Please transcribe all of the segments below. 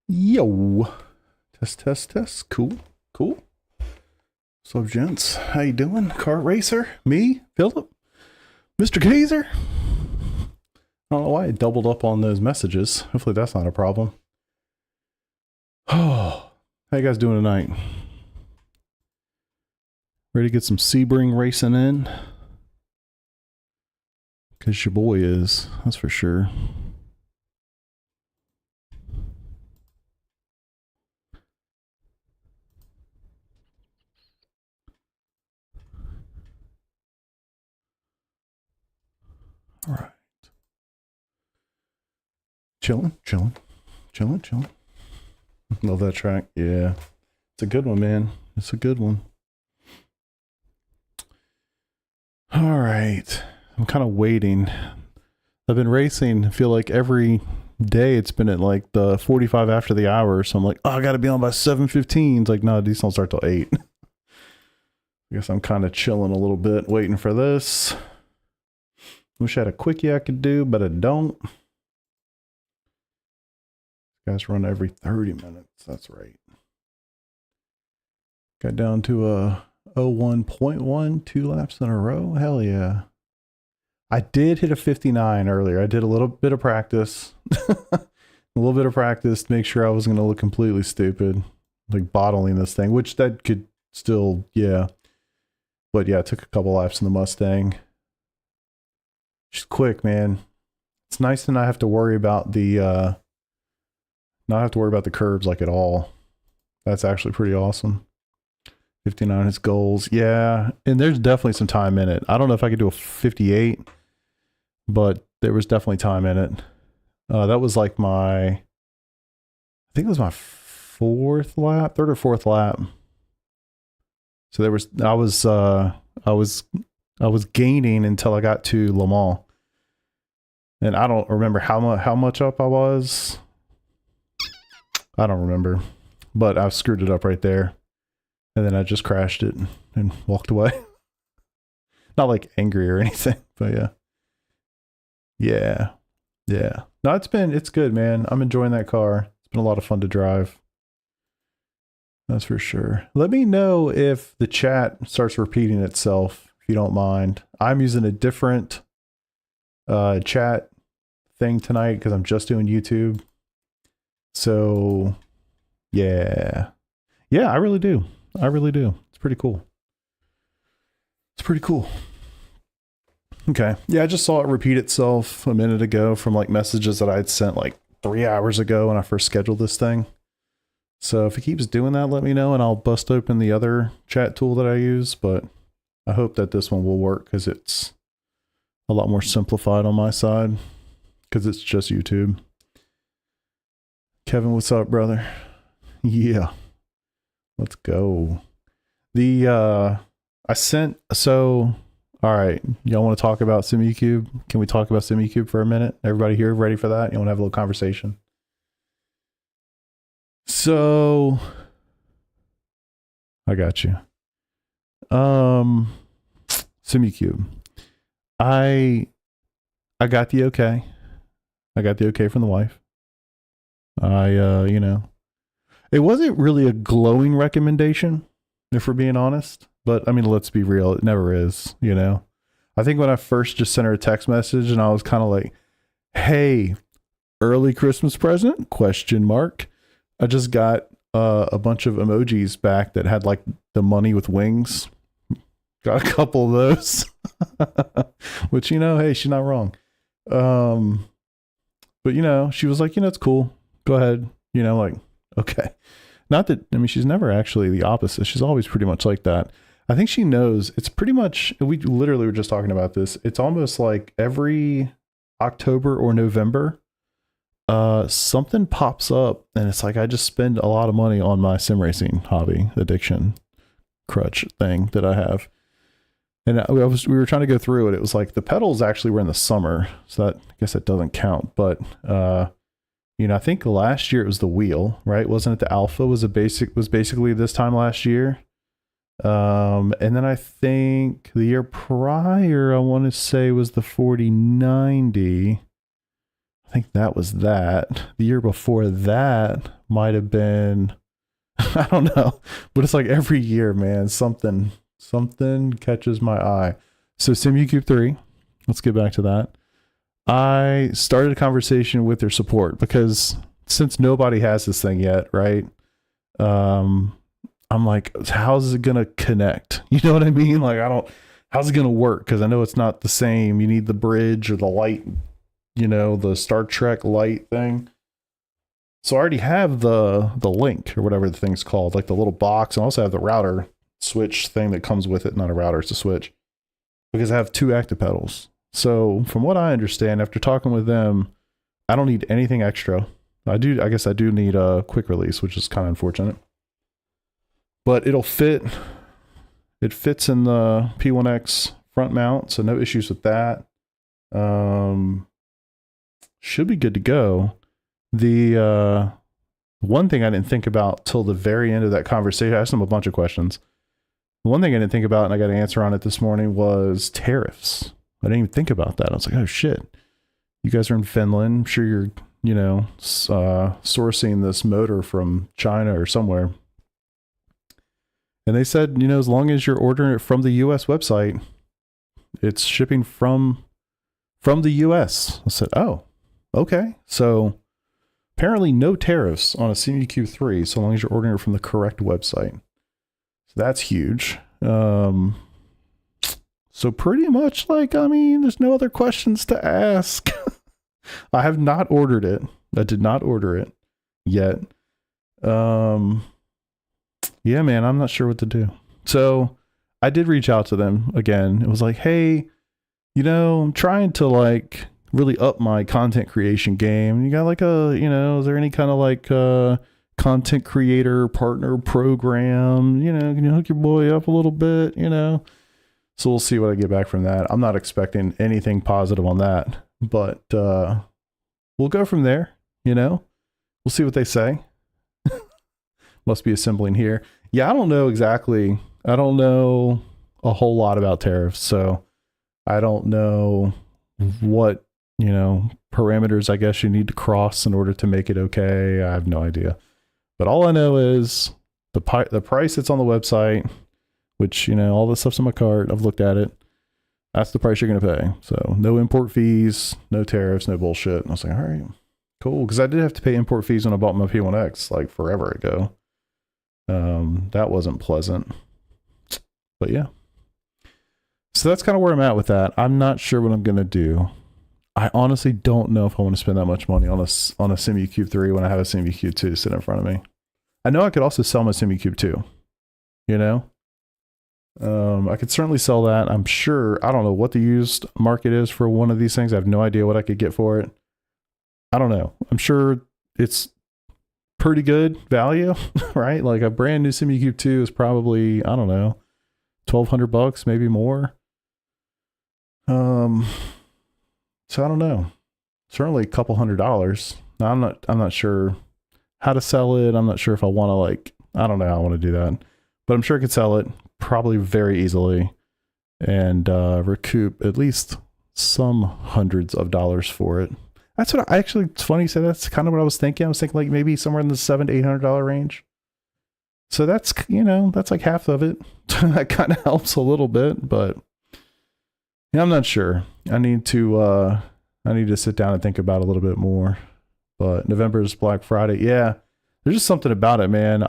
Yo, test, test, test. Cool, cool. What's up, gents? How you doing? Kart racer? Me, Philip, Mr. Kaiser. I don't know why I doubled up on those messages. Hopefully that's not a problem. Oh, how you guys doing tonight? Ready to get some Sebring racing in? Because your boy is, that's for sure. All right. Chilling. Love that track. Yeah. It's a good one, man. It's a good one. All right. I'm kind of waiting. I've been racing, I feel like every day it's been at like the 45 after the hour. So I'm like, oh, I got to be on by 7:15. It's like, no, these don't start till 8. I guess I'm kind of chilling a little bit, waiting for this. Wish I had a quickie I could do, but I don't. Guys run every 30 minutes. That's right. Got down to a 01.1, 2 laps in a row. Hell yeah. I did hit a 59 earlier. I did a little bit of practice. A little bit of practice to make sure I was going to look completely stupid. Like bottling this thing, which that could still, yeah. But yeah, I took a couple laps in the Mustang. Just quick, man. It's nice to not have to worry about the curbs like at all. That's actually pretty awesome. 59 is goals. Yeah. And there's definitely some time in it. I don't know if I could do a 58, but there was definitely time in it. That was like I think it was my third or fourth lap. So I was gaining until I got to Le Mans. And I don't remember how much up I was. I don't remember, but I screwed it up right there. And then I just crashed it and walked away. Not like angry or anything, but yeah. Yeah. No, it's good, man. I'm enjoying that car. It's been a lot of fun to drive. That's for sure. Let me know if the chat starts repeating itself, if you don't mind. I'm using a different chat thing tonight because I'm just doing YouTube. So, yeah. Yeah, I really do. It's pretty cool. Okay. Yeah, I just saw it repeat itself a minute ago from like messages that I'd sent like 3 hours ago when I first scheduled this thing. So if it keeps doing that, let me know and I'll bust open the other chat tool that I use. But I hope that this one will work because it's a lot more simplified on my side because it's just YouTube. Kevin, what's up, brother? Yeah. Let's go. All right. Y'all want to talk about Simucube? Can we talk about Simucube for a minute? Everybody here ready for that? You want to have a little conversation? So, I got you. Simucube. I got the okay. I got the okay from the wife. It wasn't really a glowing recommendation, if we're being honest. But, I mean, let's be real. It never is, you know? I think when I first just sent her a text message and I was kind of like, hey, early Christmas present? ? I just got a bunch of emojis back that had, like, the money with wings. Got a couple of those. Which, you know, hey, she's not wrong. But, you know, she was like, you know, it's cool. Go ahead. You know, like, okay. Not that, I mean, she's never actually the opposite. She's always pretty much like that. I think she knows it's pretty much, we literally were just talking about this. It's almost like every October or November, something pops up and it's like, I just spend a lot of money on my sim racing hobby, addiction, crutch thing that I have. And we were trying to go through it. It was like the pedals actually were in the summer. So that, I guess that doesn't count, but, you know, I think last year it was the wheel, right? Wasn't it the Alpha was basically this time last year? And then I think the year prior, I want to say was the 4090. I think that was that. The year before that might have been, I don't know, but it's like every year, man, something catches my eye. So Simucube 3, let's get back to that. I started a conversation with their support because since nobody has this thing yet, right? I'm like, how's it gonna connect? You know what I mean? Like, how's it gonna work? Because I know it's not the same. You need the bridge or the light, you know, the Star Trek light thing. So I already have the link or whatever the thing's called, like the little box. I also have the router switch thing that comes with it. Not a router, it's a switch. Because I have 2 active pedals. So from what I understand, after talking with them, I don't need anything extra. I guess I do need a quick release, which is kind of unfortunate. But it'll fit. It fits in the P1X front mount, so no issues with that. Should be good to go. The one thing I didn't think about till the very end of that conversation, I asked them a bunch of questions. The one thing I didn't think about, and I got an answer on it this morning, was tariffs. I didn't even think about that. I was like, oh shit, you guys are in Finland. I'm sure you're, you know, sourcing this motor from China or somewhere. And they said, you know, as long as you're ordering it from the US website, it's shipping from the US. I said, oh, okay. So apparently no tariffs on a Simucube 3, so long as you're ordering it from the correct website. So that's huge. So pretty much, like, I mean, there's no other questions to ask. I have not ordered it. I did not order it yet. Yeah, man, I'm not sure what to do. So I did reach out to them again. It was like, hey, you know, I'm trying to like really up my content creation game. You got like you know, is there any kind of like content creator partner program? You know, can you hook your boy up a little bit, you know? So we'll see what I get back from that. I'm not expecting anything positive on that, but we'll go from there, you know? We'll see what they say. Must be assembling here. Yeah, I don't know exactly. I don't know a whole lot about tariffs, so I don't know what, you know, parameters I guess you need to cross in order to make it okay. I have no idea. But all I know is the price that's on the website, which, you know, all this stuff's in my cart. I've looked at it. That's the price you're going to pay. So no import fees, no tariffs, no bullshit. And I was like, all right, cool. Because I did have to pay import fees when I bought my P1X like forever ago. That wasn't pleasant, but yeah. So that's kind of where I'm at with that. I'm not sure what I'm going to do. I honestly don't know if I want to spend that much money on a Simucube 3 when I have a Simucube 2 sitting in front of me. I know I could also sell my Simucube 2, you know? I could certainly sell that. I'm sure, I don't know what the used market is for one of these things. I have no idea what I could get for it. I don't know. I'm sure it's pretty good value, right? Like a brand new Simucube 2 is probably, I don't know, $1,200, maybe more. So I don't know. Certainly a couple $100. Now, I'm not sure how to sell it. I'm not sure if I want to, like, I don't know how I want to do that, but I'm sure I could sell it probably very easily and recoup at least some hundreds of dollars for it. That's what it's funny you say that's kind of what I was thinking. I was thinking like maybe somewhere in the $700 to $800 range. So that's, you know, that's like half of it. That kind of helps a little bit, but yeah, I'm not sure. I need to sit down and think about it a little bit more. But November is Black Friday. Yeah. There's just something about it, man.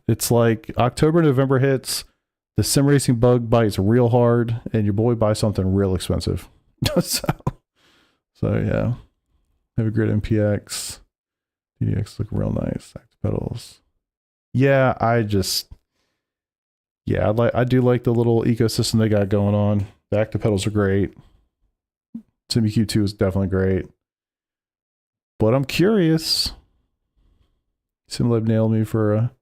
It's like October, November hits, the sim racing bug bites real hard, and your boy buys something real expensive. So yeah. Have a great MPX. DDX look real nice. Active pedals. Yeah, I do like the little ecosystem they got going on. The active pedals are great. Simucube 2 is definitely great. But I'm curious. SimLab nailed me for a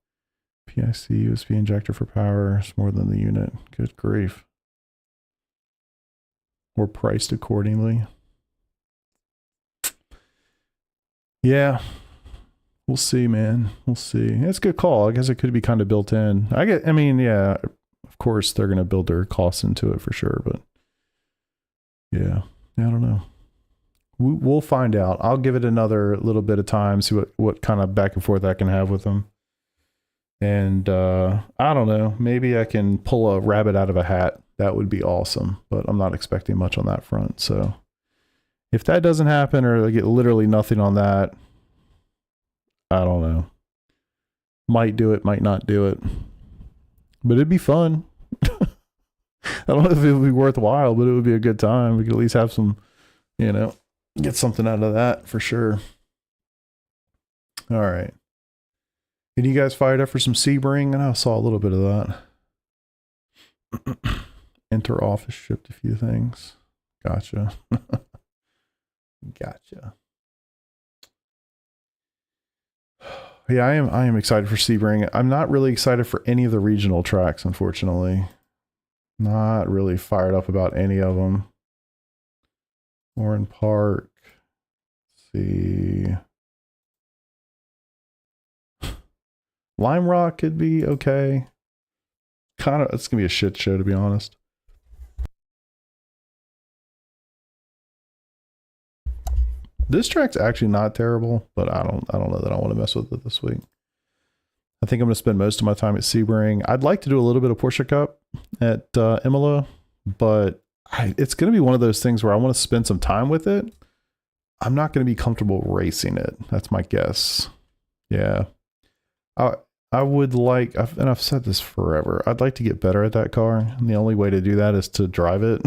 PIC USB injector for power. It's more than the unit. Good grief. Or priced accordingly. Yeah. We'll see, man. We'll see. It's a good call. I guess it could be kind of built in. I mean, yeah, of course they're going to build their costs into it for sure, but yeah, I don't know. We'll find out. I'll give it another little bit of time, see what kind of back and forth I can have with them. And I don't know, maybe I can pull a rabbit out of a hat. That would be awesome, but I'm not expecting much on that front. So if that doesn't happen, or I get literally nothing on that, I don't know. Might do it, might not do it. But it'd be fun. I don't know if it would be worthwhile, but it would be a good time. We could at least have some, you know, get something out of that for sure. All right. And you guys fired up for some Sebring? And I saw a little bit of that. Enter office, shipped a few things. Gotcha. Gotcha. Yeah, I am excited for Sebring. I'm not really excited for any of the regional tracks, unfortunately. Not really fired up about any of them. Warren Park. Let's see. Lime Rock could be okay. Kind of, it's gonna be a shit show, to be honest. This track's actually not terrible, but I don't know that I want to mess with it this week. I think I'm going to spend most of my time at Sebring. I'd like to do a little bit of Porsche Cup at IMSA, but it's going to be one of those things where I want to spend some time with it. I'm not going to be comfortable racing it. That's my guess. Yeah. I would like, and I've said this forever, I'd like to get better at that car. And the only way to do that is to drive it.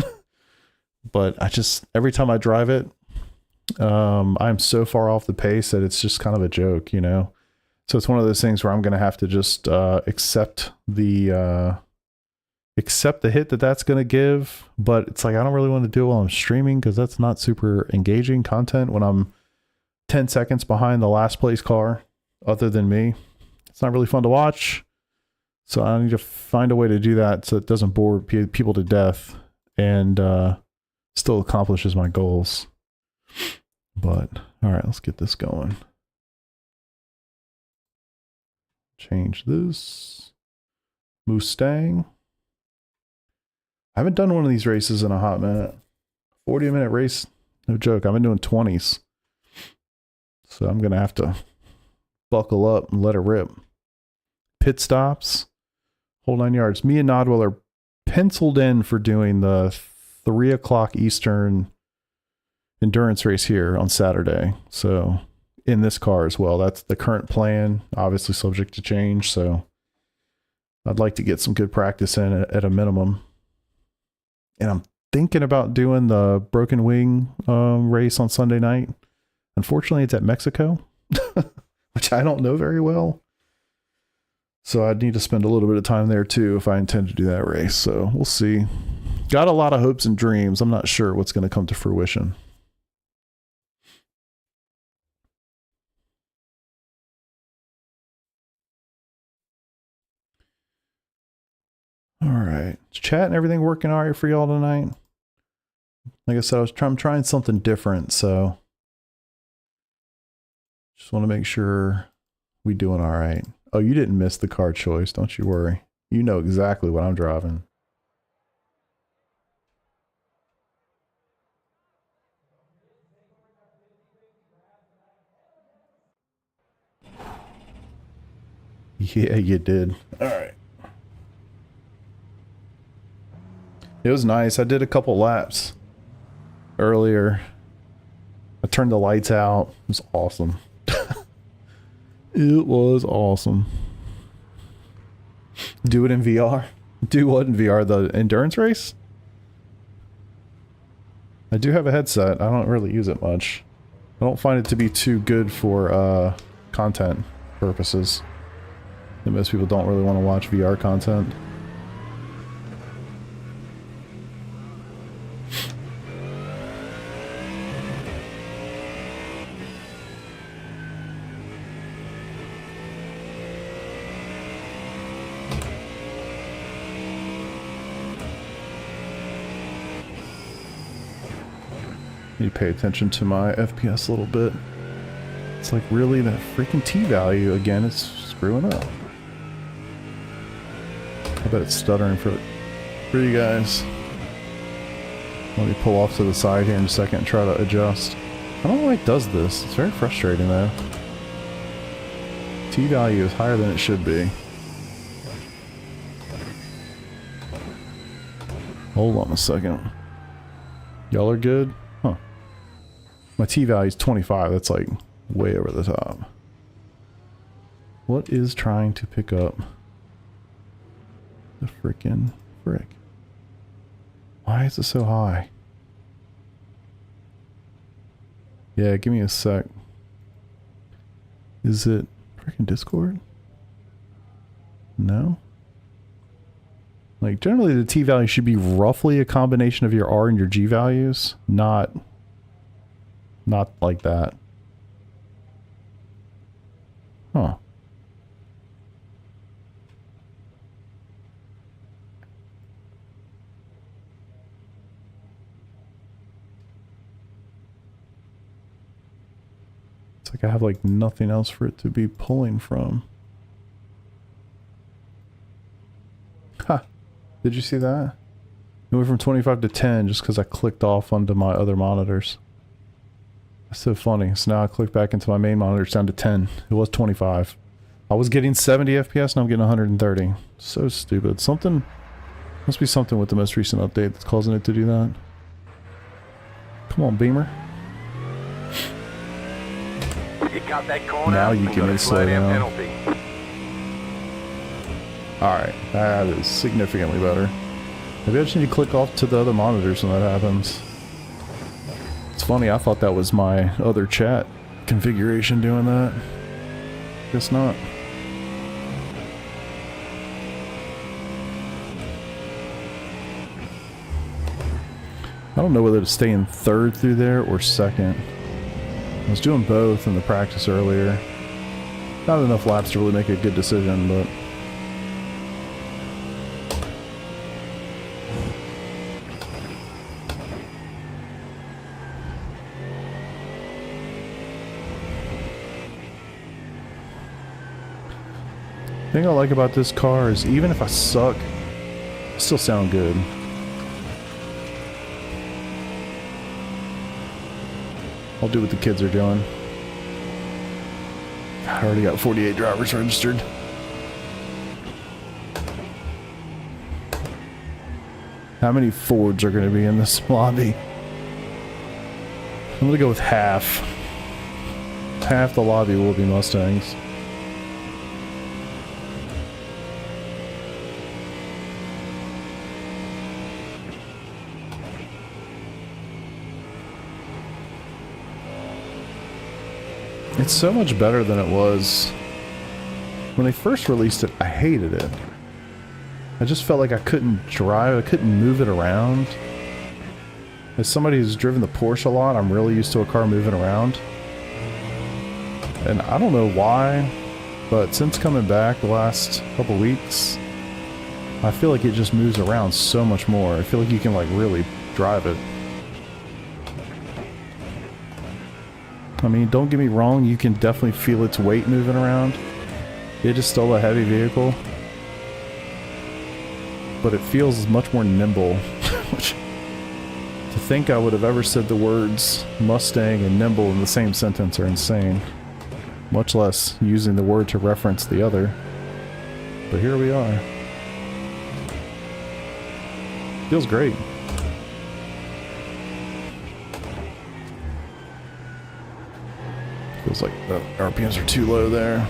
But every time I drive it, I'm so far off the pace that it's just kind of a joke, you know? So it's one of those things where I'm going to have to just accept the hit that's going to give. But it's like, I don't really want to do it while I'm streaming, because that's not super engaging content when I'm 10 seconds behind the last place car other than me. It's not really fun to watch. So I need to find a way to do that so it doesn't bore people to death and still accomplishes my goals. But all right, let's get this going. Change this. Mustang. I haven't done one of these races in a hot minute. 40-minute race, no joke. I've been doing 20s. So I'm gonna have to buckle up and let it rip. Pit stops, whole 9 yards. Me and Nodwell are penciled in for doing the 3 o'clock Eastern endurance race here on Saturday. So in this car as well. That's the current plan, obviously subject to change. So I'd like to get some good practice in at a minimum. And I'm thinking about doing the Broken Wing race on Sunday night. Unfortunately, it's at Mexico, which I don't know very well. So I'd need to spend a little bit of time there too if I intend to do that race. So we'll see. Got a lot of hopes and dreams. I'm not sure what's going to come to fruition. All right. Is chat and everything working all right for y'all tonight? Like I said, I'm trying something different, so just want to make sure we doing all right. Oh, you didn't miss the car choice. Don't you worry. You know exactly what I'm driving. Yeah, you did. All right. It was nice. I did a couple laps earlier. I turned the lights out. It was awesome. It was awesome. Do it in VR. Do what in VR? The endurance race? I do have a headset. I don't really use it much. I don't find it to be too good for content purposes. And most people don't really want to watch VR content. Need to pay attention to my FPS a little bit. It's like, really, that freaking T value again is screwing up. I bet it's stuttering for you guys. Let me pull off to the side here in a second and try to adjust. I don't know why it does this. It's very frustrating though. T value is higher than it should be. Hold on a second. Y'all are good? Huh. My T value is 25. That's like way over the top. What is trying to pick up the frickin' frick? Why is it so high? Yeah, give me a sec. Is it frickin' Discord? No? Like, generally the T value should be roughly a combination of your R and your G values, not like that. Huh. It's like I have like nothing else for it to be pulling from. Ha! Did you see that? It went from 25 to 10 just because I clicked off onto my other monitors. That's so funny. So now I click back into my main monitor, it's down to 10. It was 25. I was getting 70 FPS, now I'm getting 130. So stupid. Something, must be something with the most recent update that's causing it to do that. Come on, Beamer. You got that corner. Now you can slow down. Alright, that is significantly better. Maybe I just need to click off to the other monitors when that happens. It's funny, I thought that was my other chat configuration doing that. Guess not. I don't know whether to stay in third through there or second. I was doing both in the practice earlier. Not enough laps to really make a good decision, but... The thing I like about this car is even if I suck, I still sound good. I'll do what the kids are doing. I already got 48 drivers registered. How many Fords are going to be in this lobby? I'm going to go with half. Half the lobby will be Mustangs. It's so much better than it was. When they first released it, I hated it. I just felt like I couldn't drive, I couldn't move it around. As somebody who's driven the Porsche a lot, I'm really used to a car moving around. And I don't know why, but since coming back the last couple weeks, I feel like it just moves around so much more. I feel like you can like really drive it. I mean, don't get me wrong, you can definitely feel its weight moving around. It is still a heavy vehicle. But it feels much more nimble. Which, to think I would have ever said the words Mustang and nimble in the same sentence are insane. Much less using the word to reference the other. But here we are. Feels great. Feels like the RPMs are too low there.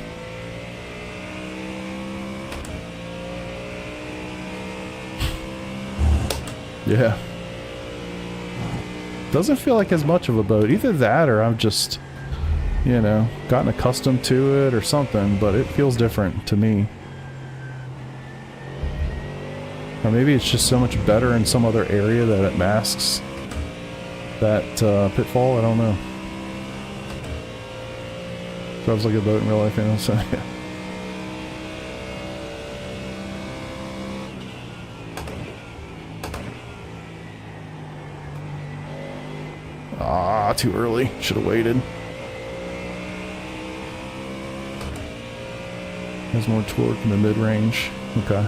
Yeah. Doesn't feel like as much of a boat. Either that or I've just, you know, gotten accustomed to it or something, but it feels different to me. Or maybe it's just so much better in some other area that it masks that pitfall. I don't know. Drives like a boat in real life, you know, so yeah. Ah, too early. Should have waited. Has more torque in the mid-range. Okay.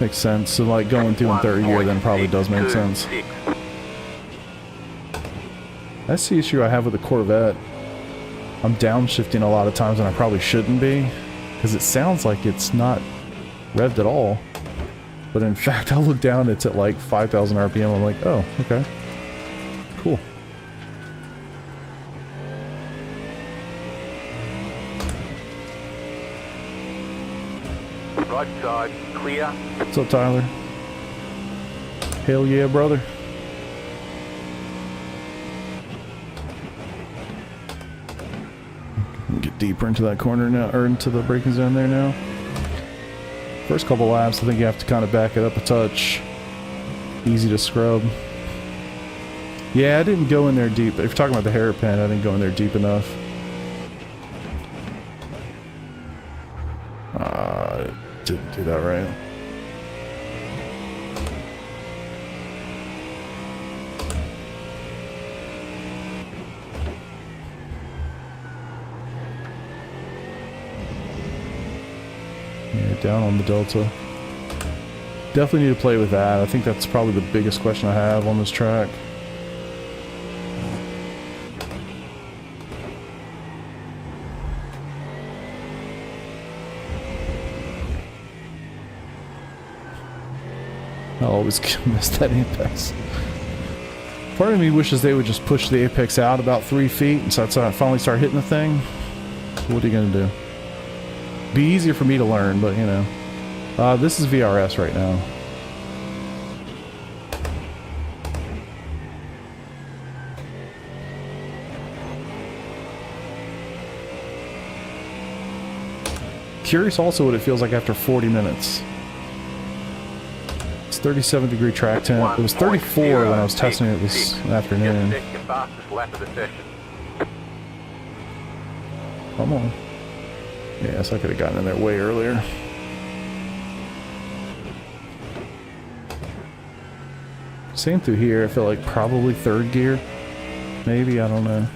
Makes sense. So like going through in third gear then probably does make sense. That's the issue I have with the Corvette. I'm downshifting a lot of times and I probably shouldn't be, because it sounds like it's not revved at all. But in fact, I'll look down, it's at like 5,000 RPM. I'm like, oh, okay. Cool. Right side, clear. What's up, Tyler? Hell yeah, brother. Get deeper into that corner now, or into the braking zone there now. First couple laps, I think you have to kind of back it up a touch. Easy to scrub. Yeah, I didn't go in there deep. If you're talking about the hairpin, I didn't go in there deep enough. Didn't do that right. Yeah, down on the Delta. Definitely need to play with that. I think that's probably the biggest question I have on this track. I always miss that apex. Part of me wishes they would just push the apex out about 3 feet and so I finally start hitting the thing. What are you gonna do? Be easier for me to learn, but you know. This is VRS right now. Curious also what it feels like after 40 minutes. 37-degree track temp. It was 34 when I was testing it this afternoon. Come on. Yes, I could have gotten in there way earlier. Same through here. I feel like probably third gear. Maybe, I don't know.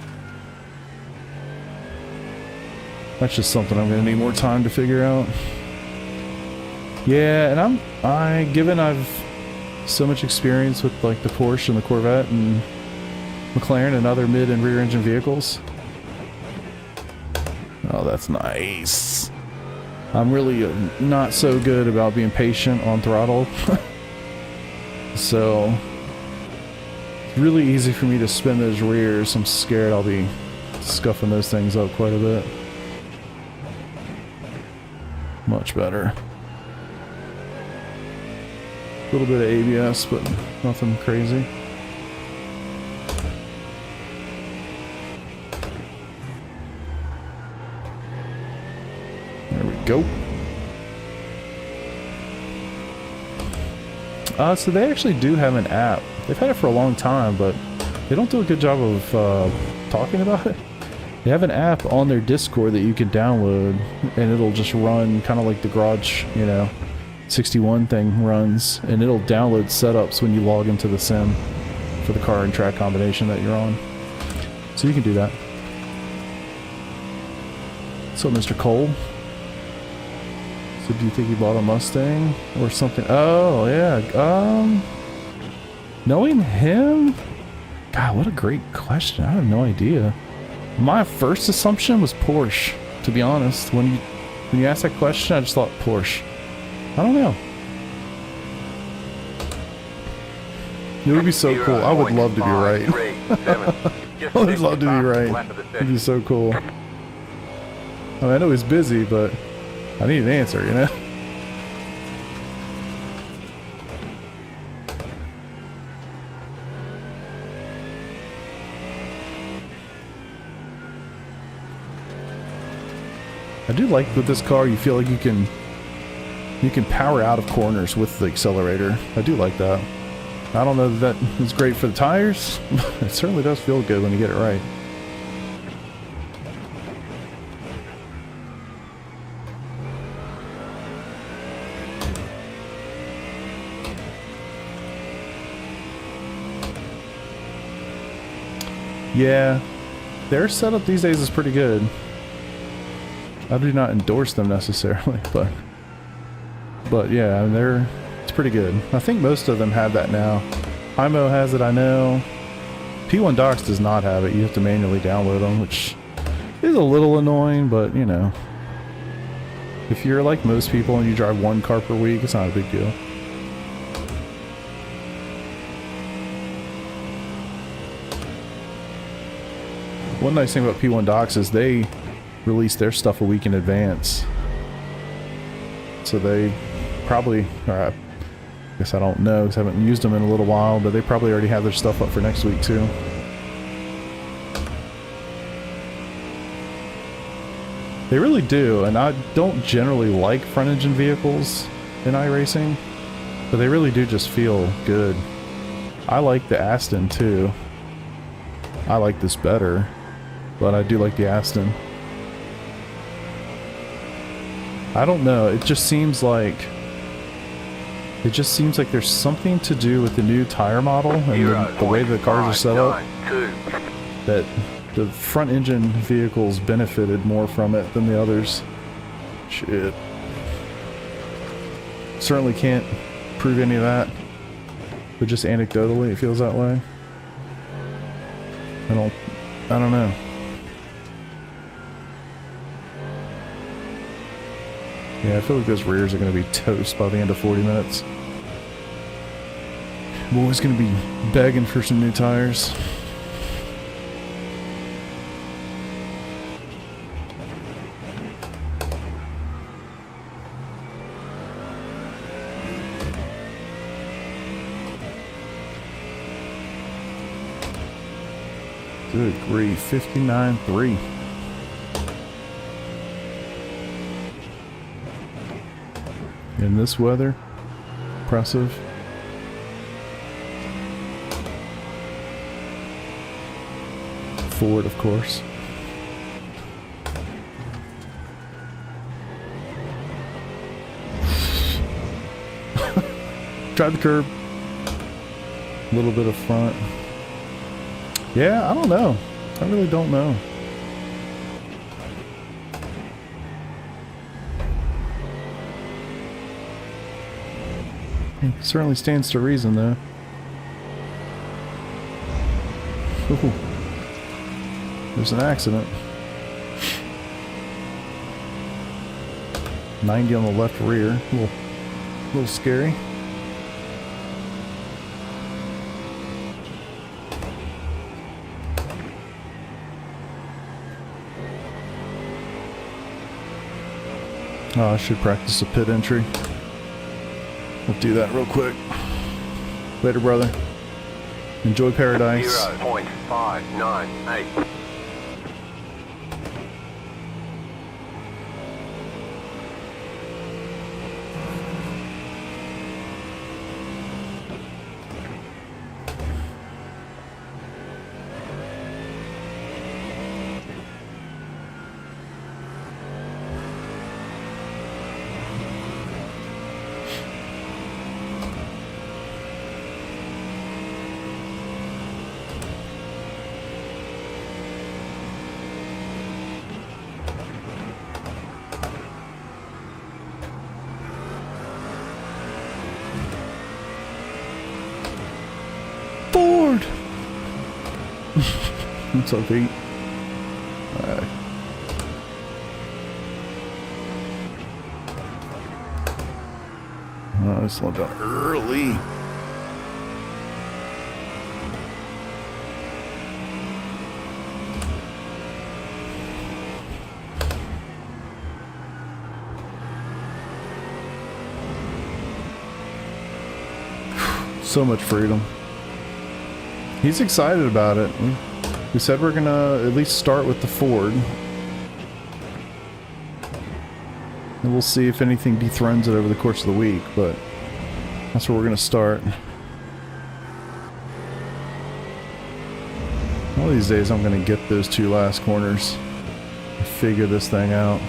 That's just something I'm going to need more time to figure out. Yeah, and given I've so much experience with like the Porsche and the Corvette and McLaren and other mid and rear engine vehicles. Oh, that's nice. I'm really not so good about being patient on throttle. So it's really easy for me to spin those rears. I'm scared I'll be scuffing those things up quite a bit. Much better. A little bit of ABS, but nothing crazy. There we go. So they actually do have an app. They've had it for a long time, but they don't do a good job of talking about it. They have an app on their Discord that you can download, and it'll just run kind of like the Garage, you know, 61 thing runs, and it'll download setups when you log into the sim for the car and track combination that you're on. So you can do that. So, Mr. Cole. So do you think he bought a Mustang or something? Oh, yeah. Knowing him? God, what a great question. I have no idea. My first assumption was Porsche, to be honest. When you asked that question, I just thought Porsche. I don't know. It would be so cool. I would love to be right. I would love to be right. It'd be so cool. I mean, I know he's busy, but I need an answer, you know? I do like with this car, you feel like you can power out of corners with the accelerator. I do like that. I don't know that is great for the tires, but it certainly does feel good when you get it right. Yeah, their setup these days is pretty good. I do not endorse them necessarily, but yeah, I mean, it's pretty good. I think most of them have that now. IMO has it, I know. P1 Docs does not have it. You have to manually download them, which is a little annoying, but you know, if you're like most people and you drive one car per week, it's not a big deal. One nice thing about P1 Docs is they release their stuff a week in advance. So they probably, I guess I don't know because I haven't used them in a little while, but they probably already have their stuff up for next week too. They really do, and I don't generally like front engine vehicles in iRacing, but they really do just feel good. I like the Aston too. I like this better, but I do like the Aston. I don't know, it just seems like there's something to do with the new tire model and the way the cars are set up that the front engine vehicles benefited more from it than the others. Shit. Certainly can't prove any of that, but just anecdotally it feels that way. I don't know. Yeah, I feel like those rears are going to be toast by the end of 40 minutes. I'm always going to be begging for some new tires. Good grief, 59.3. In this weather, impressive. Ford, of course. Tried the curb. A little bit of front. Yeah, I don't know. I really don't know. It certainly stands to reason, though. Ooh. There's an accident. 90 on the left rear. A little scary. Oh, I should practice a pit entry. We'll do that real quick. Later, brother. Enjoy paradise. 0.598. Ford! What's up, Pete? Alright. Oh, I slowed down early. So much freedom. He's excited about it. We said we're gonna at least start with the Ford. And we'll see if anything dethrones it over the course of the week, but that's where we're gonna start. One of these days I'm gonna get those two last corners and figure this thing out.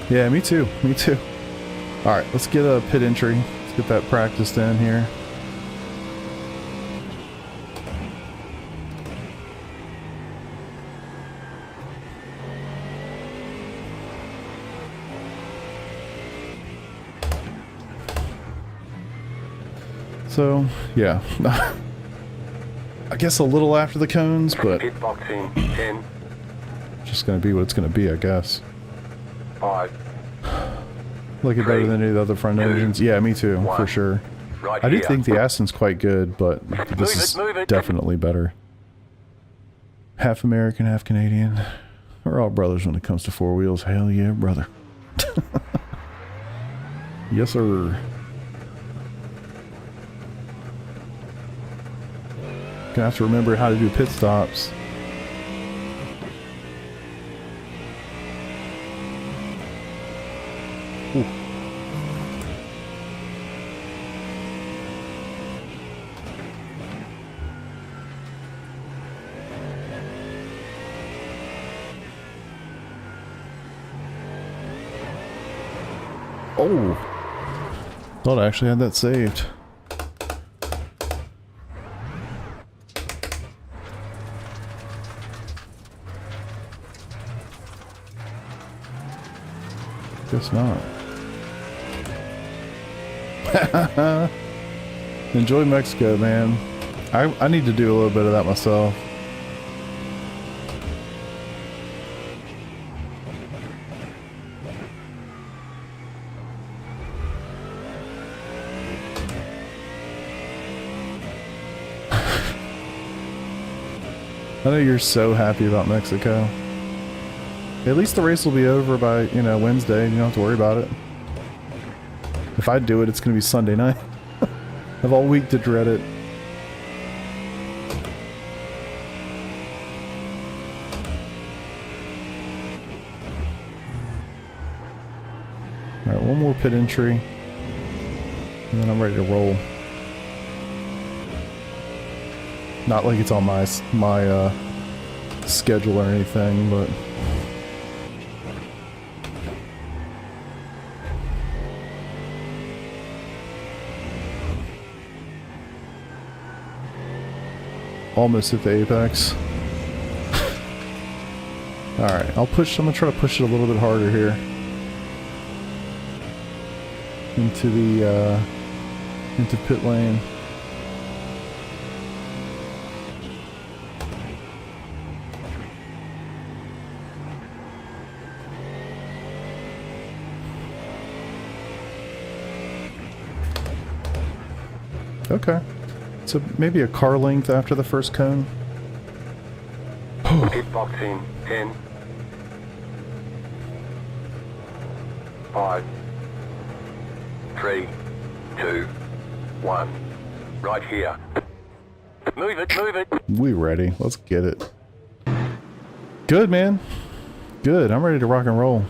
Yeah, me too. Me too. Alright, let's get a pit entry. Let's get that practiced in here. So, yeah. I guess a little after the cones, but Pit box in 10, just gonna be what it's gonna be, I guess. 5, Like it better than any of the other front engines. Yeah, me too, for sure. right I do here. think the Aston's quite good, but this is Move it. definitely better. Half American, half Canadian. We're all brothers when it comes to four wheels. Hell yeah, brother. Yes, sir. Gonna have to remember how to do pit stops. Ooh. Oh, thought I actually had that saved. Guess not. Enjoy Mexico, man. I need to do a little bit of that myself. I know you're so happy about Mexico. At least the race will be over by, you know, Wednesday. You don't have to worry about it. If I do it, it's going to be Sunday night. I have all week to dread it. Alright, one more pit entry. And then I'm ready to roll. Not like it's on my schedule or anything, but... Almost hit the apex. Alright, I'm gonna try to push it a little bit harder here. Into pit lane. Okay. So maybe a car length after the first cone. Pit box in 10, 5, 3, 2, 1. Right here. Move it. We ready. Let's get it. Good, man. Good. I'm ready to rock and roll.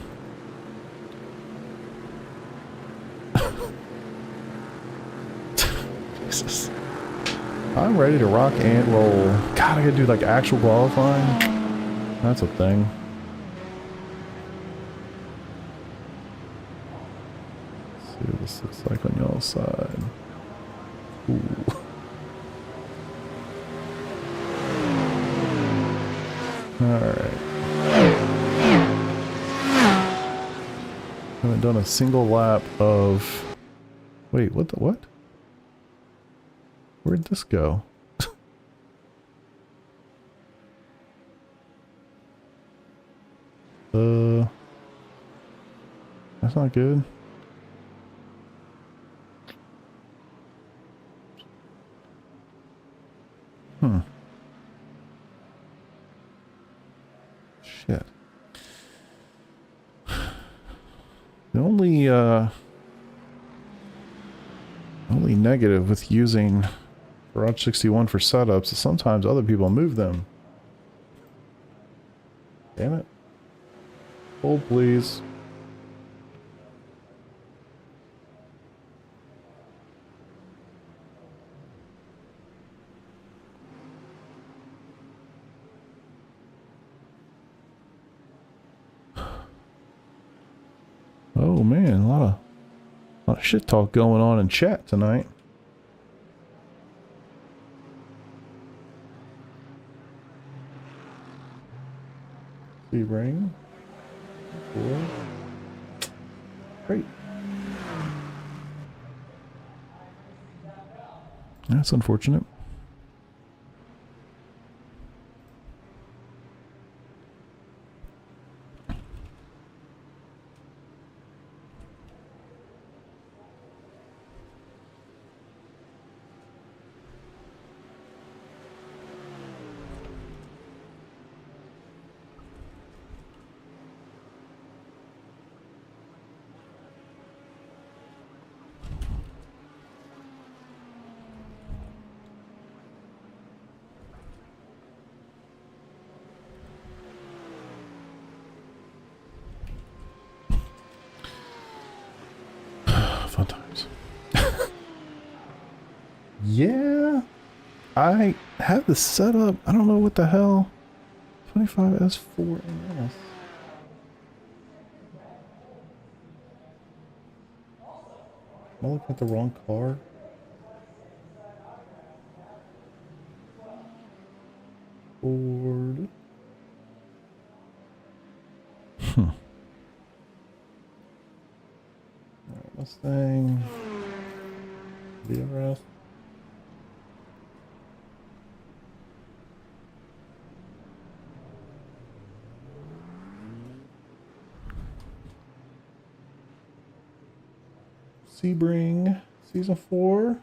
Jesus. I'm ready to rock and roll. God, I gotta do like actual qualifying. That's a thing. Let's see what this looks like on y'all's side. Ooh. Alright. Haven't done a single lap of... Wait, what? Where'd this go? That's not good. Shit. The only negative with using Garage 61 for setups is sometimes other people move them. Damn it. Hold, please. Oh man, a lot of shit talk going on in chat tonight. Sebring. Cool. Great. That's unfortunate. I have this set up. I don't know what the hell. 25S4NS. Am I looking at the wrong car? Ford. Alright, Mustang. VRS. Sebring. Season 4.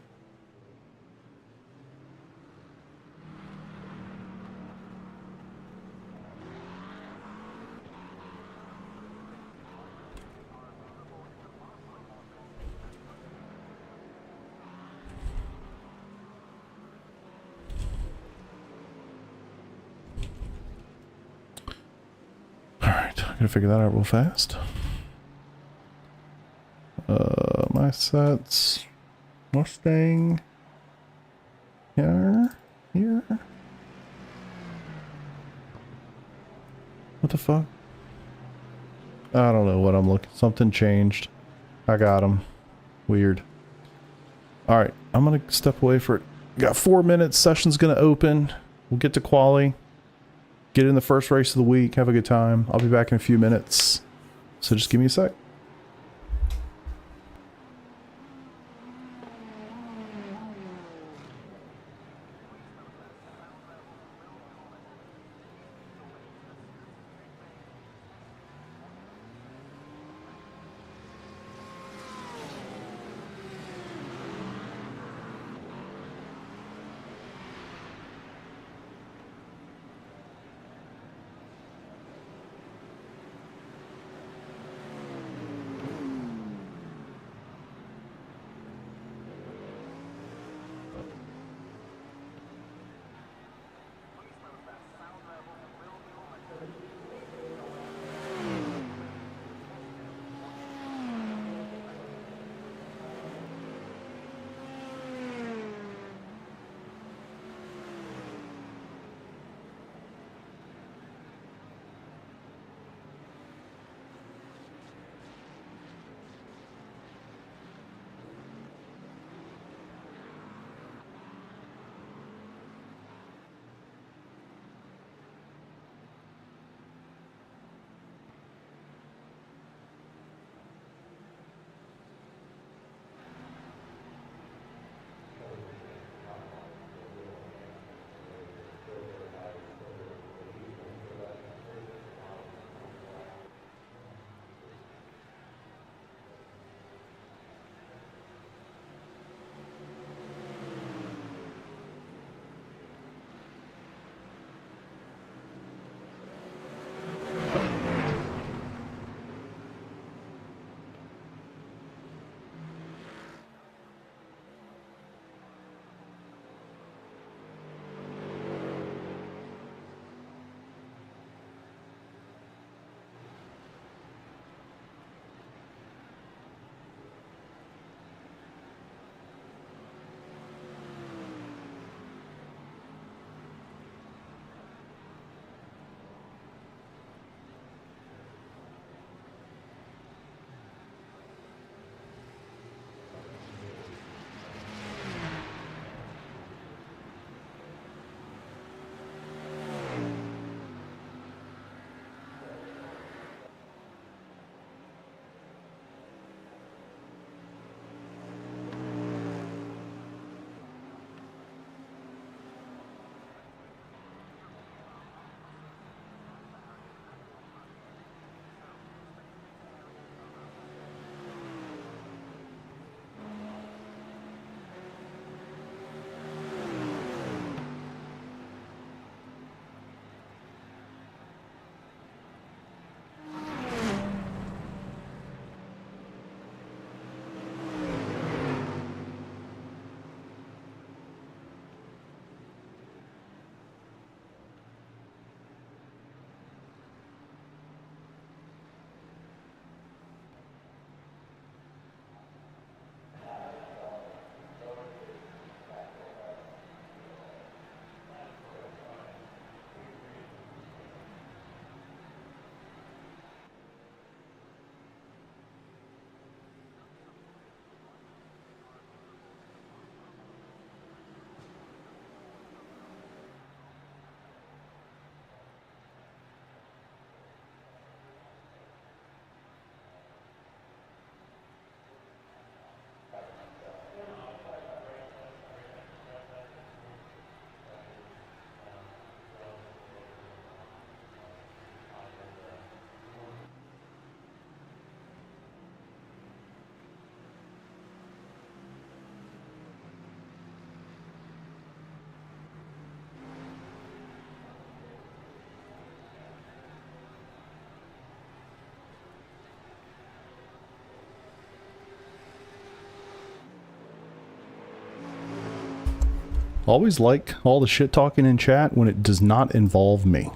Alright, I'm gonna figure that out real fast. My sets. Mustang. Here. What the fuck? I don't know what I'm looking. Something changed. I got him. Weird. Alright, I'm gonna step away for it. Got 4 minutes. Session's gonna open. We'll get to quali. Get in the first race of the week. Have a good time. I'll be back in a few minutes. So just give me a sec. Always like all the shit talking in chat when it does not involve me.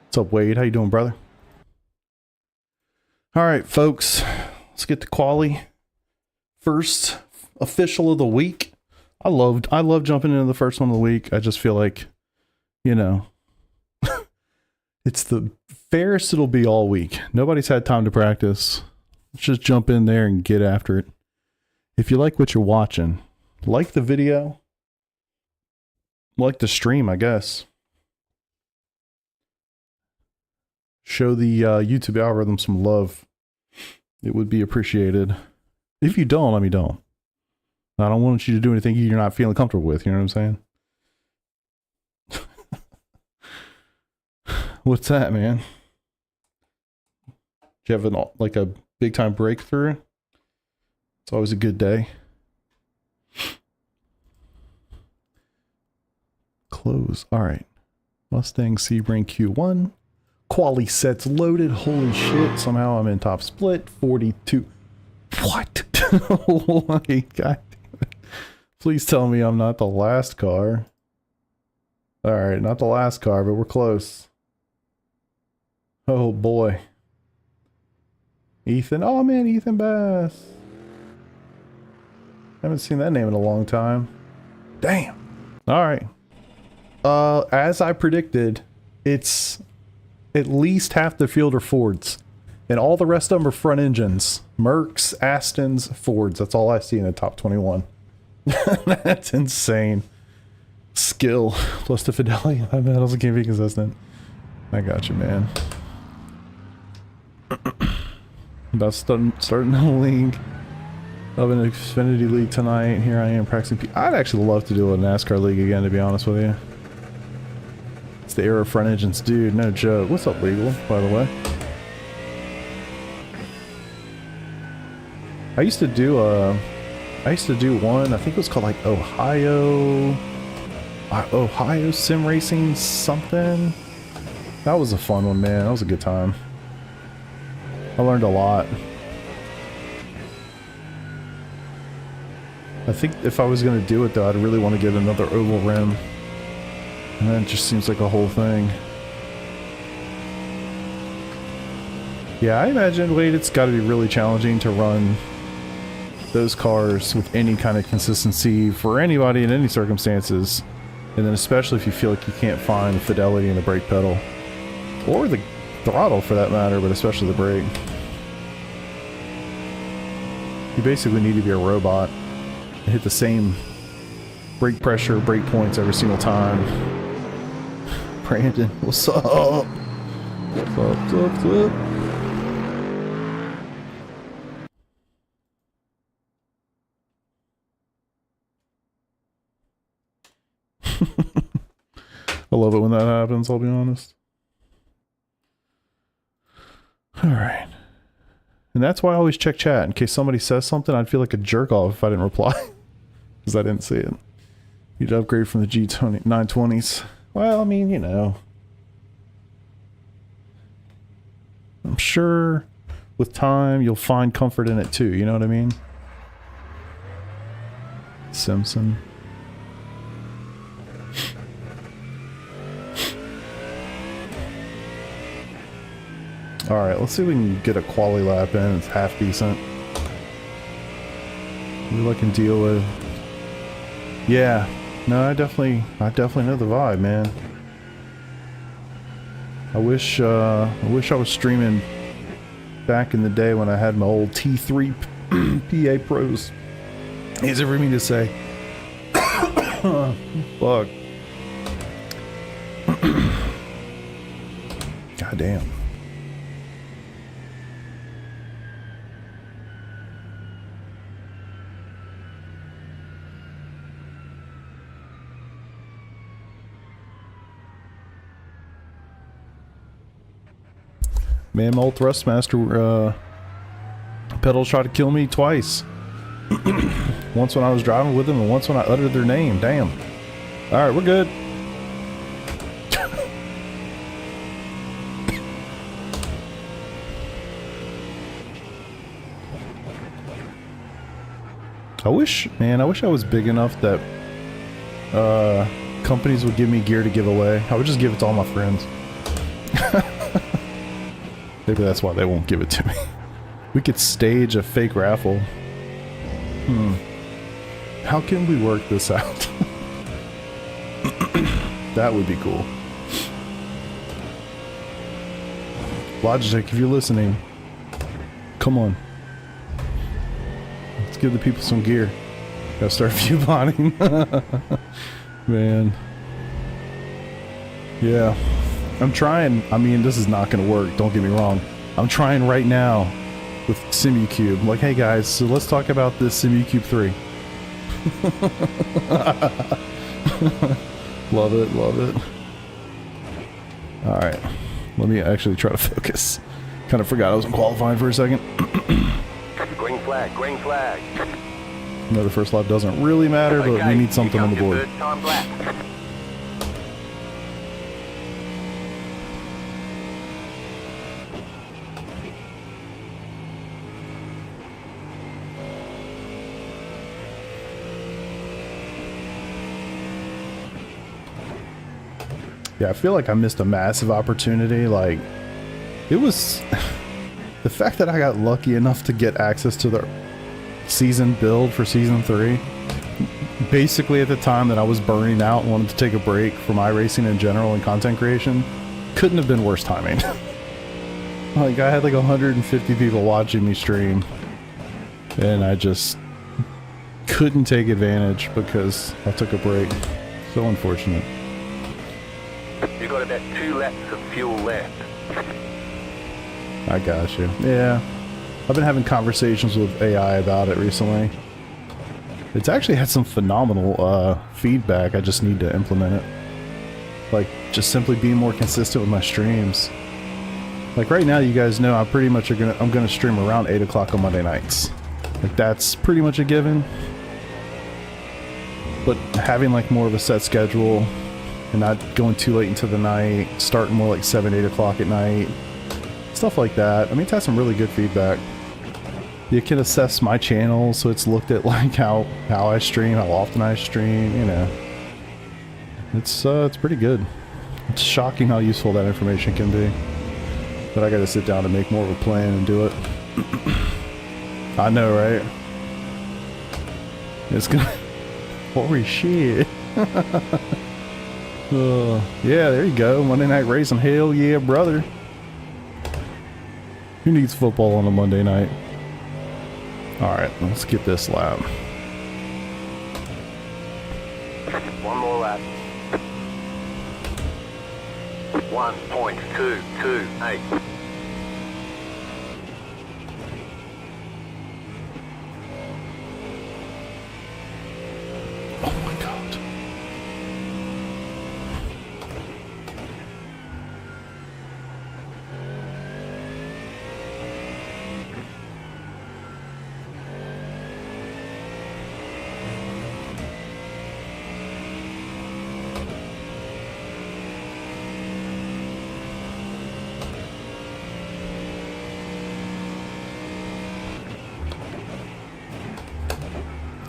What's up, Wade? How you doing, brother? All right, folks. Let's get to quali. First official of the week. I love jumping into the first one of the week. I just feel like, you know, it's the fairest it'll be all week. Nobody's had time to practice. Let's just jump in there and get after it. If you like what you're watching, like the video, like the stream, I guess. Show the YouTube algorithm some love. It would be appreciated. If you don't, let me don't. I don't want you to do anything you're not feeling comfortable with. You know what I'm saying? What's that, man? Do you have like a big time breakthrough? It's always a good day. Close. All right. Mustang Sebring Q1. Quali sets loaded. Holy shit. Somehow I'm in top split. 42. What? Oh my god damn it. Please tell me I'm not the last car. Alright, not the last car, but we're close. Oh boy. Ethan. Oh man, Ethan Bass. Haven't seen that name in a long time. Damn. Alright. As I predicted, it's at least half the field are Fords. And all the rest of them are front engines. Mercs, Astons, Fords. That's all I see in the top 21. That's insane. Skill plus the fidelity. My medals can't be consistent. I got you, man. About starting the league of an Xfinity league tonight. Here I am practicing. I'd actually love to do a NASCAR league again, to be honest with you. It's the era of front engines, dude. No joke. What's up, Legal, by the way? I used to do one, I think it was called like Ohio Sim Racing something. That was a fun one, man. That was a good time. I learned a lot. I think if I was going to do it though, I'd really want to get another oval rim. And then it just seems like a whole thing. Yeah, I imagine, Wade, it's got to be really challenging to run those cars with any kind of consistency for anybody in any circumstances, and then especially if you feel like you can't find the fidelity in the brake pedal or the throttle for that matter, but especially the brake. You basically need to be a robot and hit the same brake pressure, brake points every single time. Brandon, what's up? What's up, what's up? I love it when that happens, I'll be honest. Alright. And that's why I always check chat. In case somebody says something, I'd feel like a jerk off if I didn't reply. Because I didn't see it. You'd upgrade from the G920s. Well, I mean, you know. I'm sure with time you'll find comfort in it too, you know what I mean? Simpson. Alright, let's see if we can get a quali lap in. It's half decent. What I can deal with. Yeah. No, I definitely know the vibe, man. I wish I was streaming back in the day when I had my old T3 PA Pros. Easy for me to say. Fuck. God damn. Man, my old Thrustmaster pedals tried to kill me twice. Once when I was driving with them and once when I uttered their name. Damn. Alright, we're good. I wish I was big enough that companies would give me gear to give away, I would just give it to all my friends. Maybe that's why they won't give it to me. We could stage a fake raffle. How can we work this out? That would be cool. Logitech, if you're listening, come on. Let's give the people some gear. Gotta start view bonding. Man. Yeah. I'm trying. I mean, this is not gonna work, don't get me wrong. I'm trying right now with Simucube. I'm like, hey guys, so let's talk about this Simucube 3. Love it, love it. Alright. Let me actually try to focus. Kind of forgot I wasn't qualifying for a second. Green flag, green flag. No, the first lap doesn't really matter, but we need something on the board. Third time black. Yeah, I feel like I missed a massive opportunity. Like, it was the fact that I got lucky enough to get access to the season build for season 3. Basically, at the time that I was burning out and wanted to take a break from iRacing in general and content creation, couldn't have been worse timing. Like, I had like 150 people watching me stream, and I just couldn't take advantage because I took a break. So unfortunate. You got about 2 laps of fuel left. I got you. Yeah. I've been having conversations with AI about it recently. It's actually had some phenomenal feedback. I just need to implement it. Like, just simply being more consistent with my streams. Like right now, you guys know I'm pretty much I'm gonna stream around 8 o'clock on Monday nights. Like, that's pretty much a given. But having like more of a set schedule and not going too late into the night, starting more like 7, 8 o'clock at night, stuff like that. I mean, it's had some really good feedback. You can assess my channel, so it's looked at like how I stream, how often I stream, you know. It's pretty good. It's shocking how useful that information can be. But I gotta sit down and make more of a plan and do it. I know, right? It's gonna... Holy shit. Yeah, there you go. Monday Night Racing. Hell yeah, brother. Who needs football on a Monday night? Alright, let's get this lap. One more lap. 1.228. Oh my god.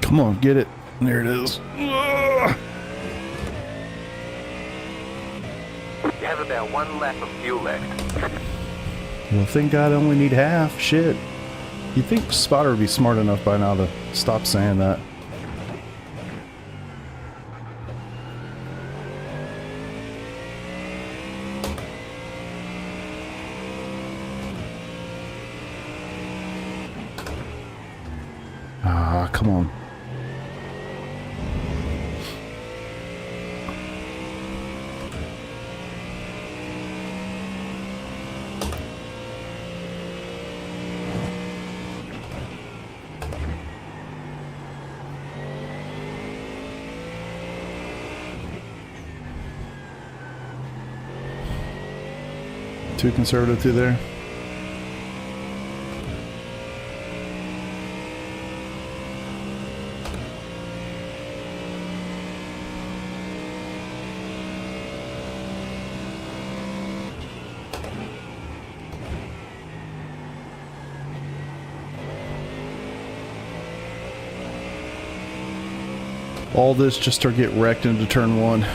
Come on, get it. There it is. Ugh. You have about 1 lap of fuel left. Well, thank God I only need half. Shit. You'd think Spotter would be smart enough by now to stop saying that. Ah, come on. Too conservative through there. All this just to get wrecked into turn 1.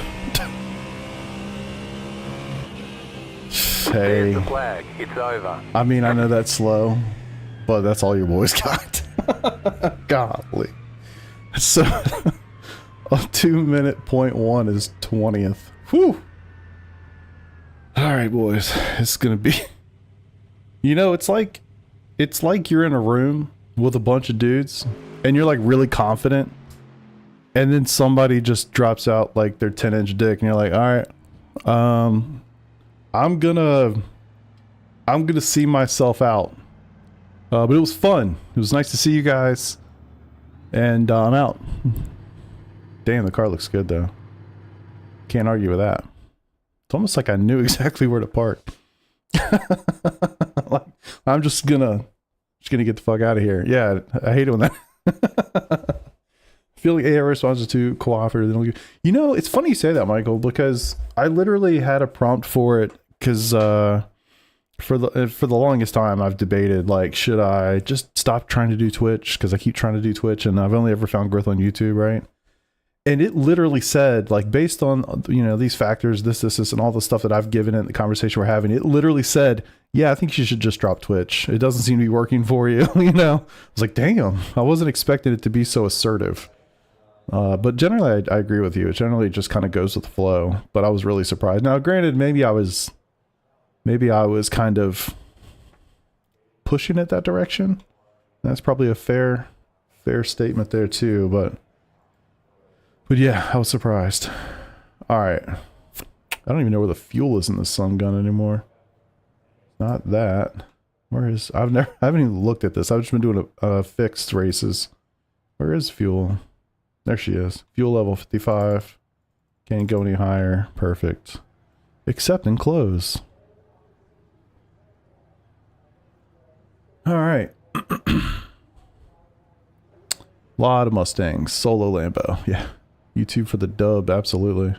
There's the Hey, flag. It's over. I mean, I know that's slow, but that's all your boys got. Golly. So, a 2-minute .1 is 20th. Whew. All right, boys. It's gonna be. You know, it's like you're in a room with a bunch of dudes, and you're like really confident, and then somebody just drops out like their 10-inch dick, and you're like, all right, I'm gonna see myself out. But it was fun. It was nice to see you guys, and I'm out. Damn, the car looks good though. Can't argue with that. It's almost like I knew exactly where to park. Like, I'm just gonna get the fuck out of here. Yeah, I hate it when that. I feel like AI responses too cooperative. You know, it's funny you say that, Michael, because I literally had a prompt for it. Because for the longest time, I've debated, like, should I just stop trying to do Twitch? Because I keep trying to do Twitch, and I've only ever found growth on YouTube, right? And it literally said, like, based on, you know, these factors, this, and all the stuff that I've given it, the conversation we're having, it literally said, yeah, I think you should just drop Twitch. It doesn't seem to be working for you, you know? I was like, damn, I wasn't expecting it to be so assertive. But generally, I agree with you. It generally just kind of goes with the flow. But I was really surprised. Now, granted, maybe I was kind of pushing it that direction. That's probably a fair statement there too, but yeah, I was surprised. All right. I don't even know where the fuel is in the sun gun anymore. Not that. Where is, I haven't even looked at this. I've just been doing fixed races. Where is fuel? There she is. Fuel level 55. Can't go any higher. Perfect. Except in close. All right. Lot of Mustangs. Solo Lambo. Yeah. YouTube for the dub. Absolutely.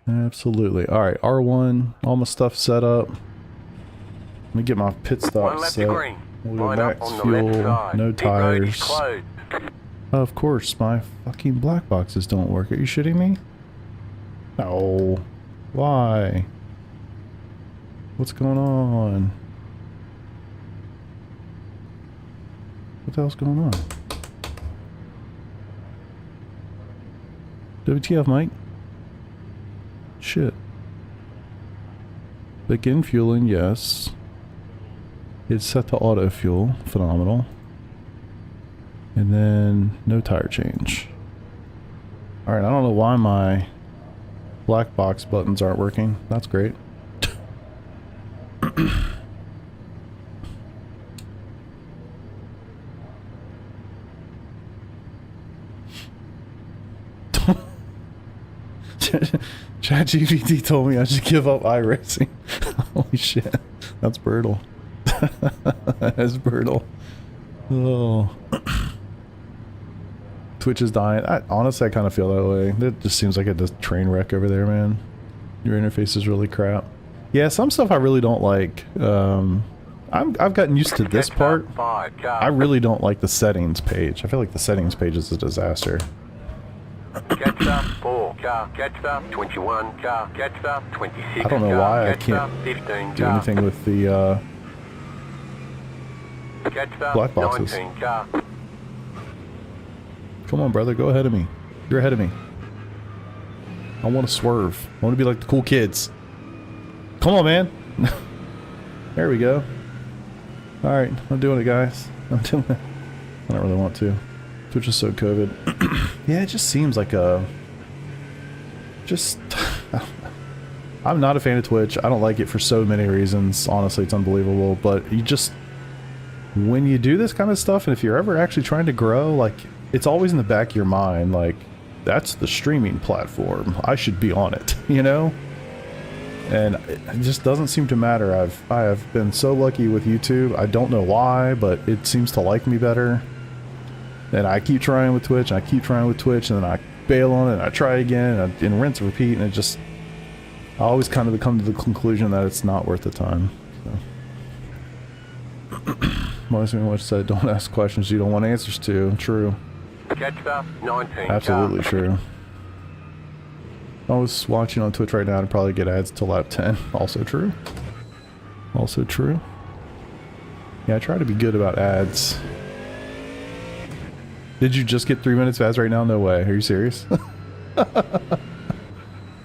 Absolutely. All right. R1. All my stuff set up. Let me get my pit stop set. We'll go back to fuel. No tires. Of course, my fucking black boxes don't work. Are you shitting me? No. Why? What's going on? What the hell's going on? WTF, Mike? Shit. Begin fueling, yes. It's set to auto fuel. Phenomenal. And then no tire change. Alright, I don't know why my black box buttons aren't working. That's great. ChatGPT told me I should give up iRacing. Holy shit. That's brutal. That's brutal. Oh. Twitch is dying. Honestly, I kind of feel that way. It just seems like a train wreck over there, man. Your interface is really crap. Yeah, some stuff I really don't like. I've gotten used to this part. I really don't like the settings page. I feel like the settings page is a disaster. Catch up, 4 car, catch up, 21 car, catch up, 26 I don't know why I can't 15 do anything with the catch up, black boxes. 19 car. Come on, brother, go ahead of me. You're ahead of me. I want to swerve. I want to be like the cool kids. Come on, man. There we go. Alright, I'm doing it, guys. I'm doing it. I don't really want to. Twitch is so COVID. Yeah, it just seems like a... I'm not a fan of Twitch. I don't like it for so many reasons. Honestly, it's unbelievable. But you just... when you do this kind of stuff, and if you're ever actually trying to grow, like, it's always in the back of your mind, like, that's the streaming platform. I should be on it, you know? And it just doesn't seem to matter. I have been so lucky with YouTube. I don't know why, but it seems to like me better. And I keep trying with Twitch, and I keep trying with Twitch, and then I bail on it, and I try again, and rinse and repeat, and it just... I always kind of come to the conclusion that it's not worth the time. So. Most of me said, don't ask questions you don't want answers to. True. Jetstar, 19 Absolutely car. true. If I was watching on Twitch right now, I'd probably get ads till lap 10. Also true. Also true. Yeah, I try to be good about ads. Did you just get 3 minutes of ads right now? No way. Are you serious?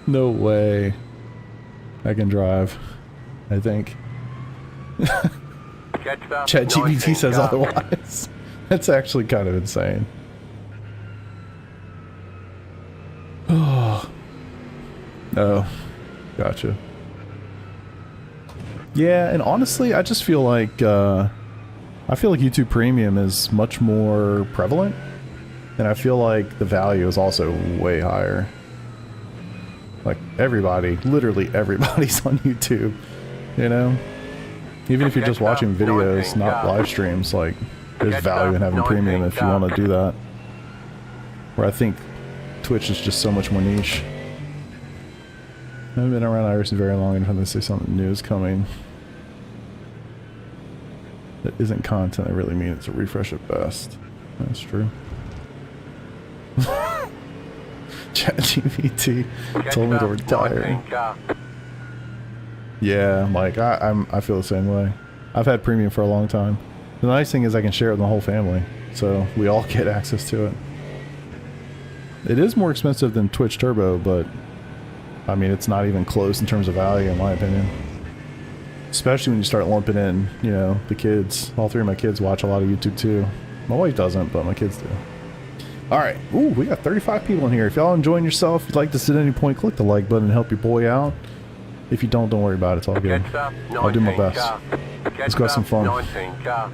No way. I can drive, I think. Jetstar, ChatGPT 19 says car. otherwise. That's actually kind of insane. Oh. Oh. Gotcha. Yeah, and honestly, I just feel like YouTube Premium is much more prevalent, and I feel like the value is also way higher. Like everybody, literally everybody's on YouTube, you know? Even if you're just watching videos, not live streams, like there's value in having premium if you want to do that. Where I think Twitch is just so much more niche. I haven't been around iRacing very long, and if they say something new is coming that isn't content, I really mean it's a refresh at best. That's true. ChatGPT told me to retire. Yeah, like I feel the same way. I've had premium for a long time. The nice thing is I can share it with the whole family, so we all get access to it. It is more expensive than Twitch Turbo, but I mean it's not even close in terms of value, in my opinion. Especially when you start lumping in, you know, the kids. All three of my kids watch a lot of YouTube too. My wife doesn't, but my kids do. Alright, ooh, we got 35 people in here. If y'all enjoying yourself, if you'd like this at any point, click the like button and help your boy out. If you don't worry about it, it's all good. I'll do my best. Let's go have some fun. 19 car.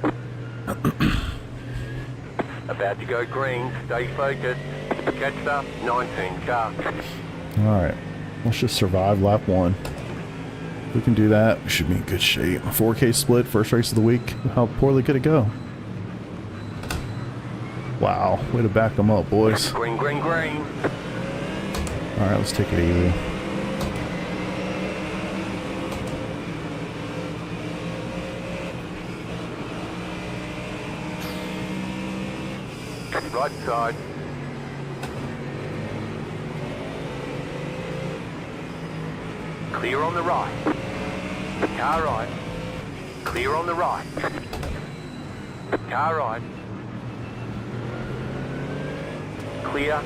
About to go green, stay focused. Jetstar, 19 car. Alright, let's just survive lap 1. If we can do that, we should be in good shape. 4K split, first race of the week. How poorly could it go? Wow, way to back them up, boys. Green, green, green. Alright, let's take it easy. Right side. Clear on the right. Car right. Clear on the right. Car right. Clear.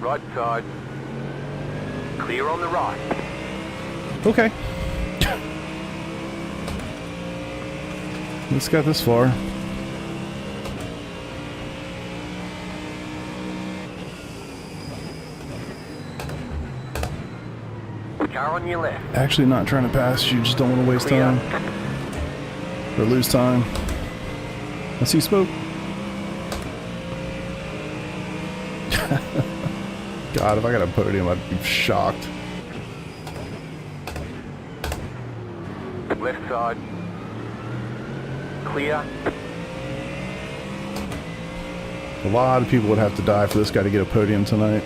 Right side. Clear on the right. Okay. Let's got this far. Car on your left. Actually not trying to pass you, just don't want to waste time. Or lose time. I see smoke. God, if I got a podium, I'd be shocked. Left side. Clear. A lot of people would have to die for this guy to get a podium tonight.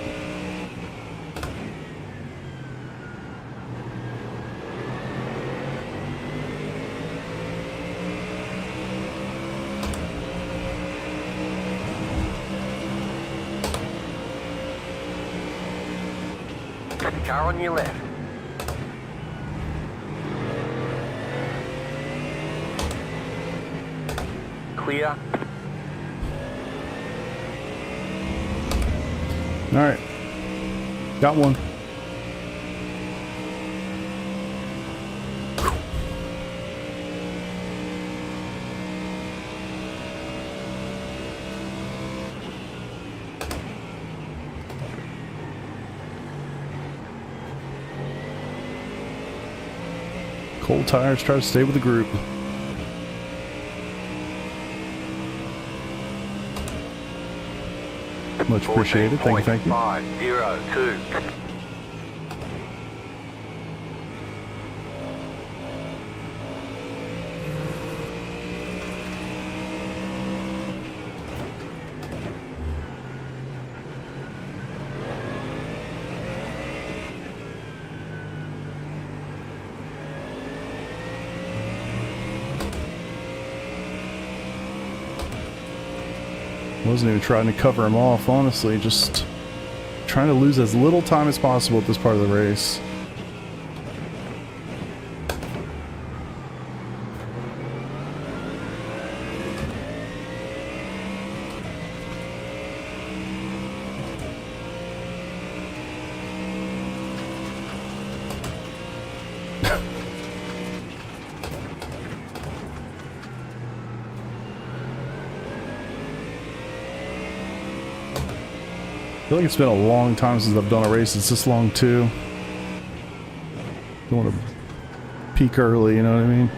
Car on your left. Clear. Alright. Got one. Cold tires, try to stay with the group. Much appreciated. Thank you, thank you. 14.502. Wasn't even trying to cover him off, honestly. Just trying to lose as little time as possible at this part of the race. I feel like it's been a long time since I've done a race that's this long too. Don't want to peak early, you know what I mean?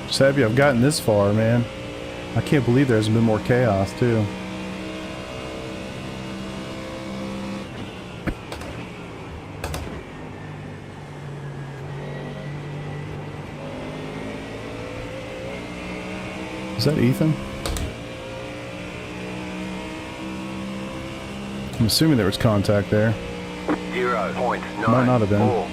Just happy I've gotten this far, man. I can't believe there hasn't been more chaos, too. Is that Ethan? I'm assuming there was contact there. 0.945. Might not have been.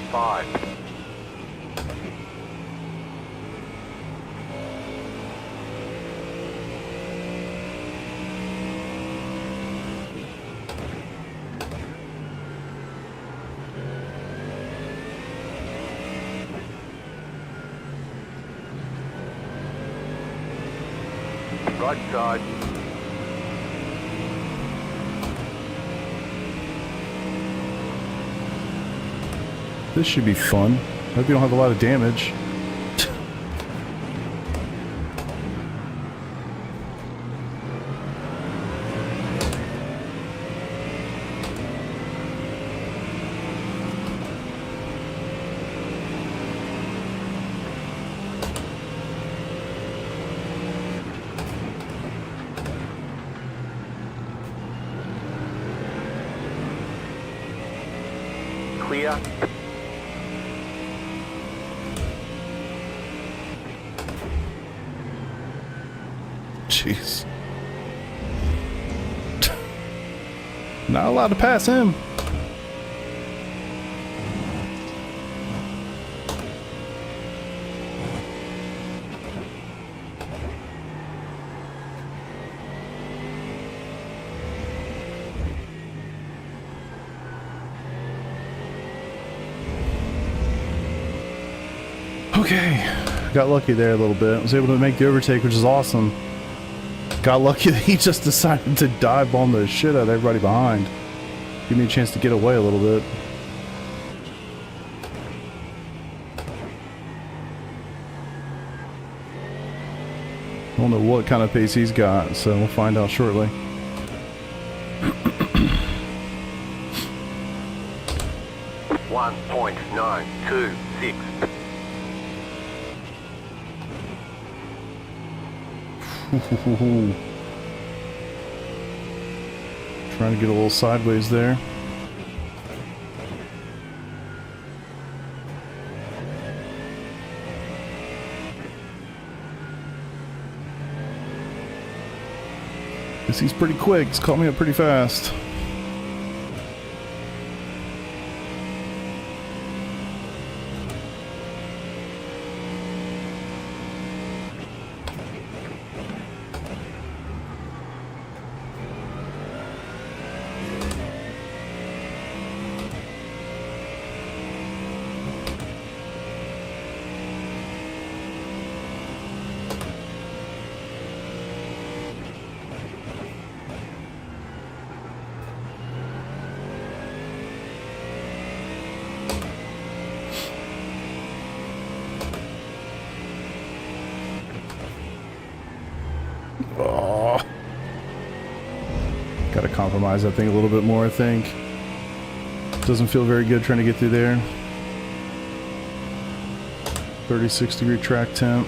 Right side. This should be fun. Hope you don't have a lot of damage. Clear. Jeez. Not allowed to pass him. Okay, got lucky there a little bit. Was able to make the overtake, which is awesome. Got lucky that he just decided to dive bomb the shit out of everybody behind. Give me a chance to get away a little bit. I don't know what kind of pace he's got, so we'll find out shortly. .926. Trying to get a little sideways there. Guess he's pretty quick. He's caught me up pretty fast. Oh. Gotta compromise that thing a little bit more, I think. Doesn't feel very good trying to get through there. 36-degree track temp.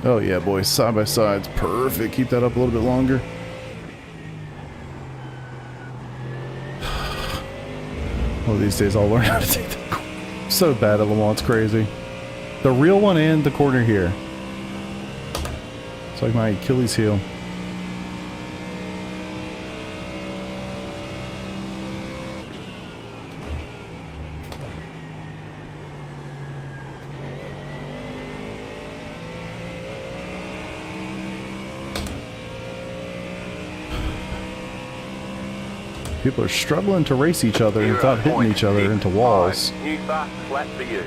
Oh yeah, boys, side by side's perfect. Keep that up a little bit longer. Well, these days I'll learn how to take the corner. So bad at Le Mans, it's crazy. The real one and the corner here. It's like my Achilles heel. People are struggling to race each other without hitting each other into walls. New fast flat for you.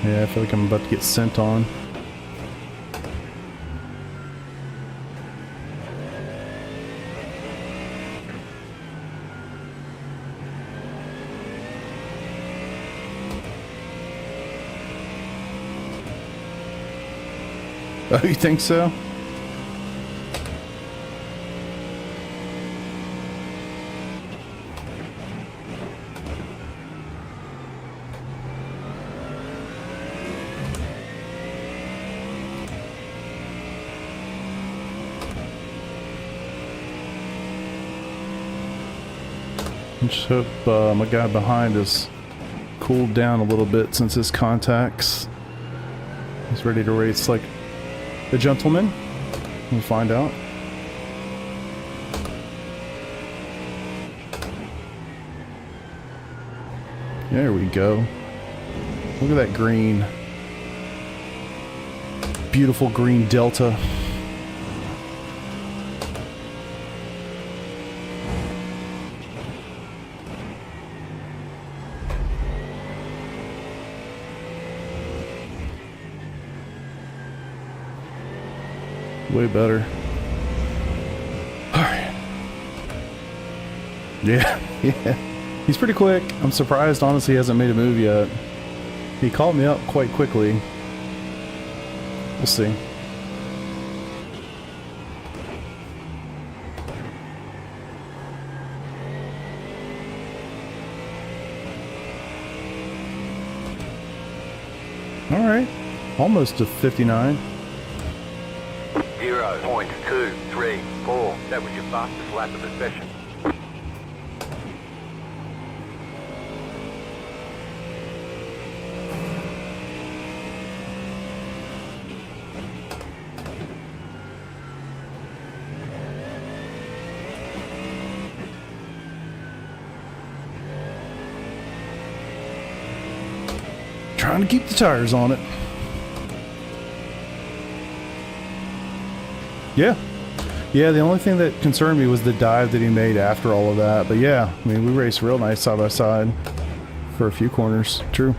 Yeah, I feel like I'm about to get sent on. Oh, you think so? I just hope my guy behind has cooled down a little bit since his contacts. He's ready to race like a gentleman. We'll find out. There we go. Look at that green. Beautiful green delta. Way better. Alright. Yeah, yeah. He's pretty quick. I'm surprised, honestly, he hasn't made a move yet. He called me up quite quickly. We'll see. Alright. Almost to 59. 0.234. That was your fastest lap of the session. Trying to keep the tires on it. Yeah. Yeah, the only thing that concerned me was the dive that he made after all of that. But yeah, I mean, we raced real nice side by side for a few corners. True.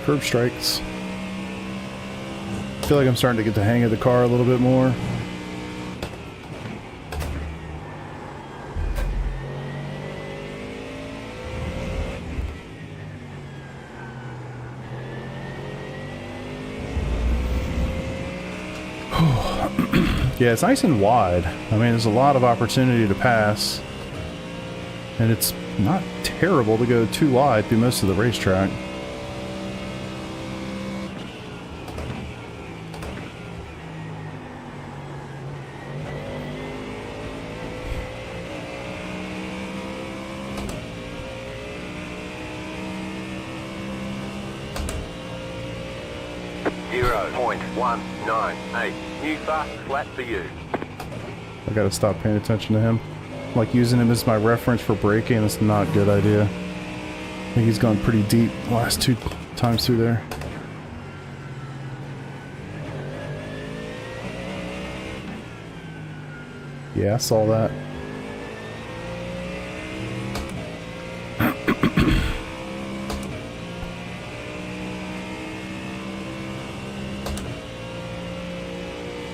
Curb strikes. I feel like I'm starting to get the hang of the car a little bit more. Yeah, it's nice and wide. I mean, there's a lot of opportunity to pass. And it's not terrible to go too wide through most of the racetrack. .198. New fast flat for you. I gotta stop paying attention to him. Like using him as my reference for braking, it's not a good idea. I think he's gone pretty deep the last two times through there. Yeah, I saw that.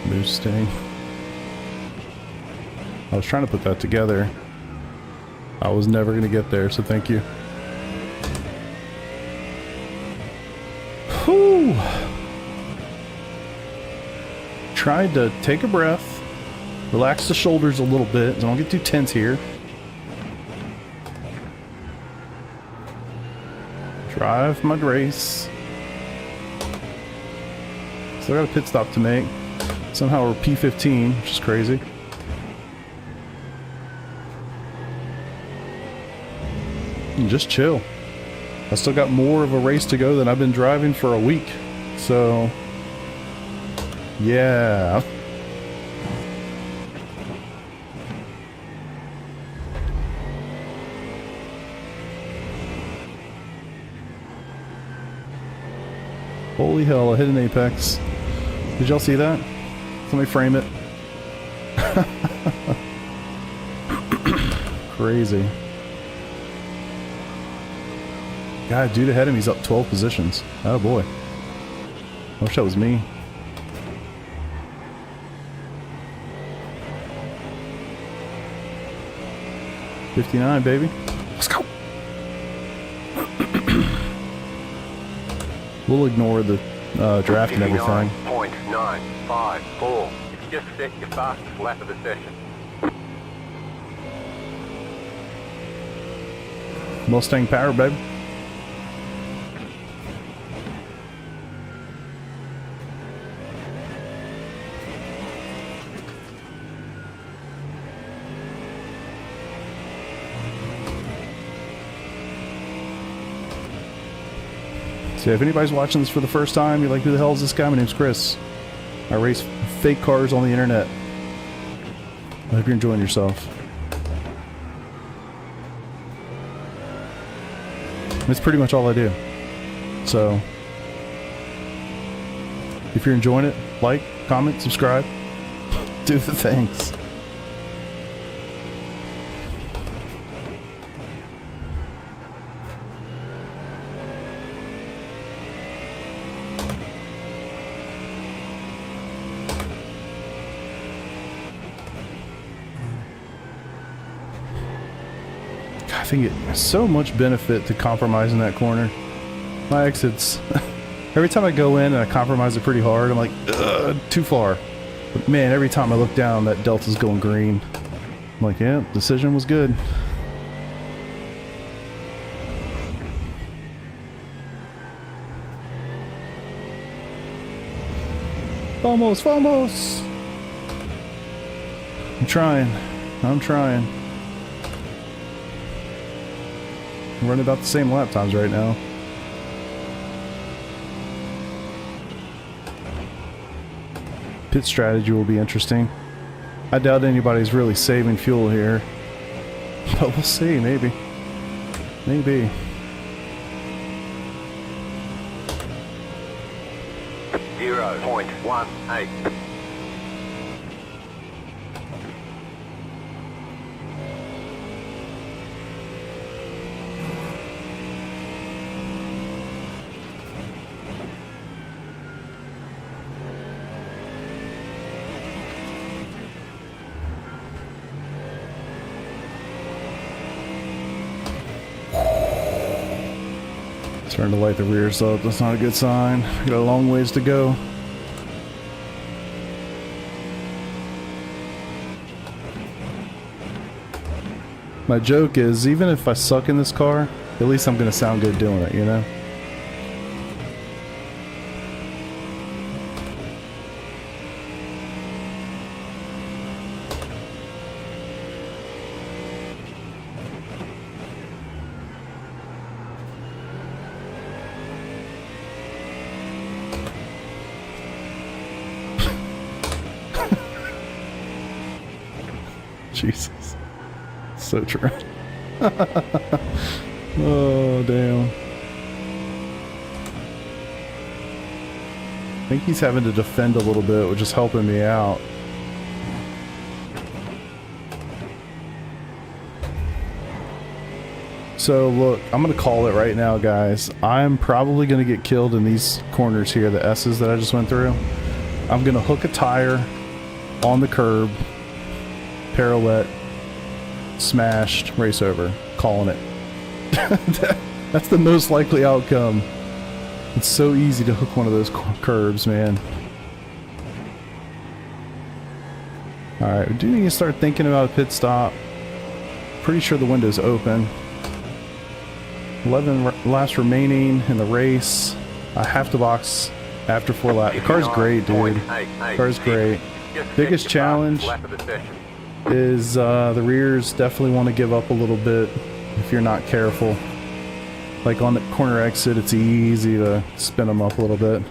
Mustang. I was trying to put that together. I was never going to get there, so thank you. Whew. Tried to take a breath, relax the shoulders a little bit, don't get too tense here. Drive my race. Still got a pit stop to make. Somehow we're P15, which is crazy. And just chill. I still got more of a race to go than I've been driving for a week. So, yeah. Holy hell, I hit an apex. Did y'all see that? Let me frame it. Crazy. God, dude ahead of me's up 12 positions. Oh boy. I wish that was me. '59, baby. Let's go. We'll ignore the draft and everything. 59.954. It's just set your fastest lap of the session. Mustang power, baby. So if anybody's watching this for the first time, you're like, who the hell is this guy? My name's Chris. I race fake cars on the internet. I hope you're enjoying yourself. That's pretty much all I do. So, if you're enjoying it, like, comment, subscribe, do the things. I think it's so much benefit to compromising that corner. My exits, every time I go in and I compromise it pretty hard, I'm like, ugh, too far. But man, every time I look down, that delta's going green. I'm like, yeah, decision was good. Vamos, vamos! I'm trying. I'm trying. I'm running about the same lap times right now. Pit strategy will be interesting. I doubt anybody's really saving fuel here. But we'll see, maybe. Maybe. .18. Starting to light the rears up. That's not a good sign. Got a long ways to go. My joke is, even if I suck in this car, at least I'm going to sound good doing it, you know? Jesus. So true. Oh, damn. I think he's having to defend a little bit, which is helping me out. So, look, I'm going to call it right now, guys. I'm probably going to get killed in these corners here, the S's that I just went through. I'm gonna hook a tire on the curb, pirouette, smashed, race over, calling it. That's the most likely outcome. It's so easy to hook one of those curbs, man. Alright, we do need to start thinking about a pit stop. Pretty sure the window's open. 11 laps remaining in the race. I have to box after 4 laps. The car's great, dude. The car's great. Biggest challenge is the rears definitely want to give up a little bit if you're not careful. Like on the corner exit, it's easy to spin them up a little bit.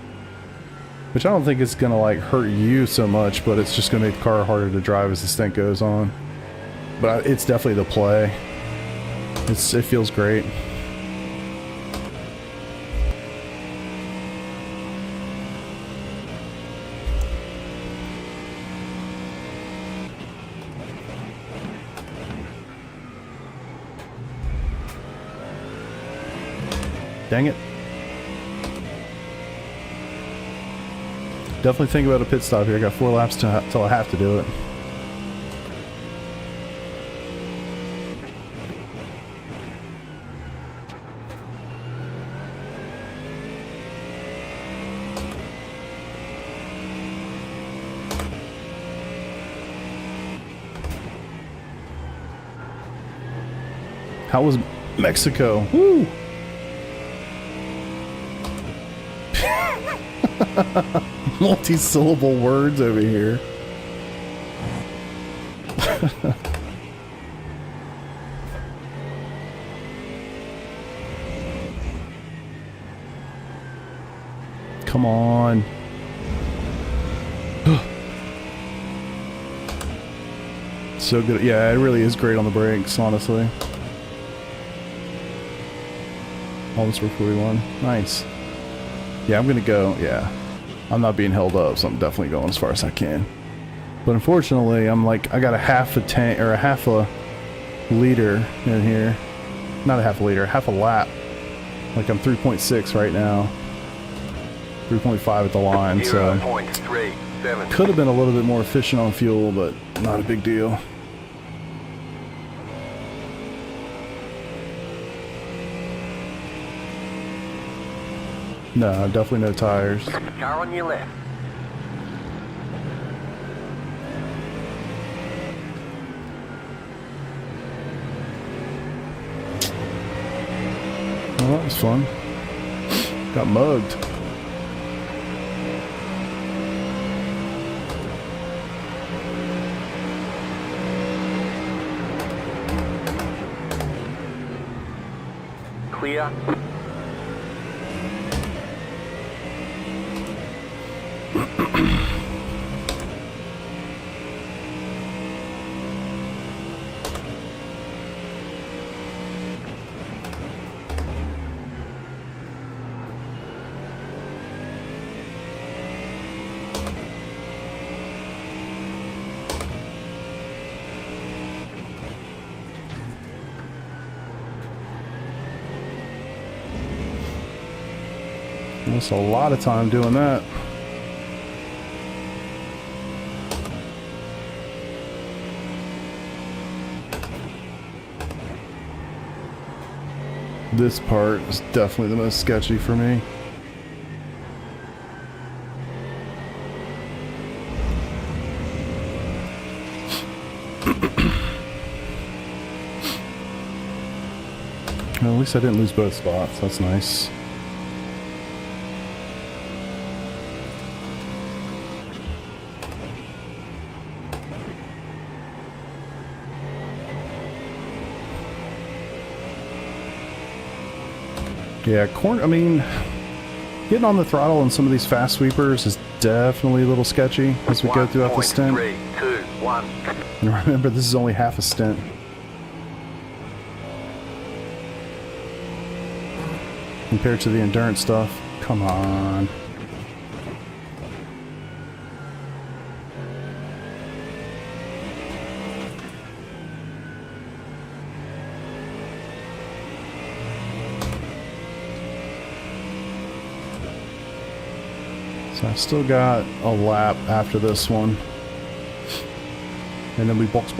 Which I don't think it's gonna like hurt you so much, but it's just gonna make the car harder to drive as the stint goes on. But it's definitely the play. It feels great. Dang it. Definitely think about a pit stop here. I got 4 laps till I have to do it. How was Mexico? Woo! Multi-syllable words over here. Come on. So good. Yeah, it really is great on the brakes, honestly. Almost for 41. Nice. Yeah, I'm gonna go. Yeah. I'm not being held up, so I'm definitely going as far as I can. But unfortunately, I'm like, I got a half a tank, or a half a liter in here. Not a half a liter, half a lap. Like I'm 3.6 right now. 3.5 at the line, so. Could have been a little bit more efficient on fuel, but not a big deal. No, definitely no tires. Car on your left. Well, that was fun. Got mugged. Clear. That's a lot of time doing that. This part is definitely the most sketchy for me. Well, at least I didn't lose both spots. That's nice. Yeah, I mean, getting on the throttle on some of these fast sweepers is definitely a little sketchy as we go throughout the stint. 3, 2, 1. And remember, this is only half a stint. Compared to the endurance stuff. Come on. So I still got a lap after this one. And then we box.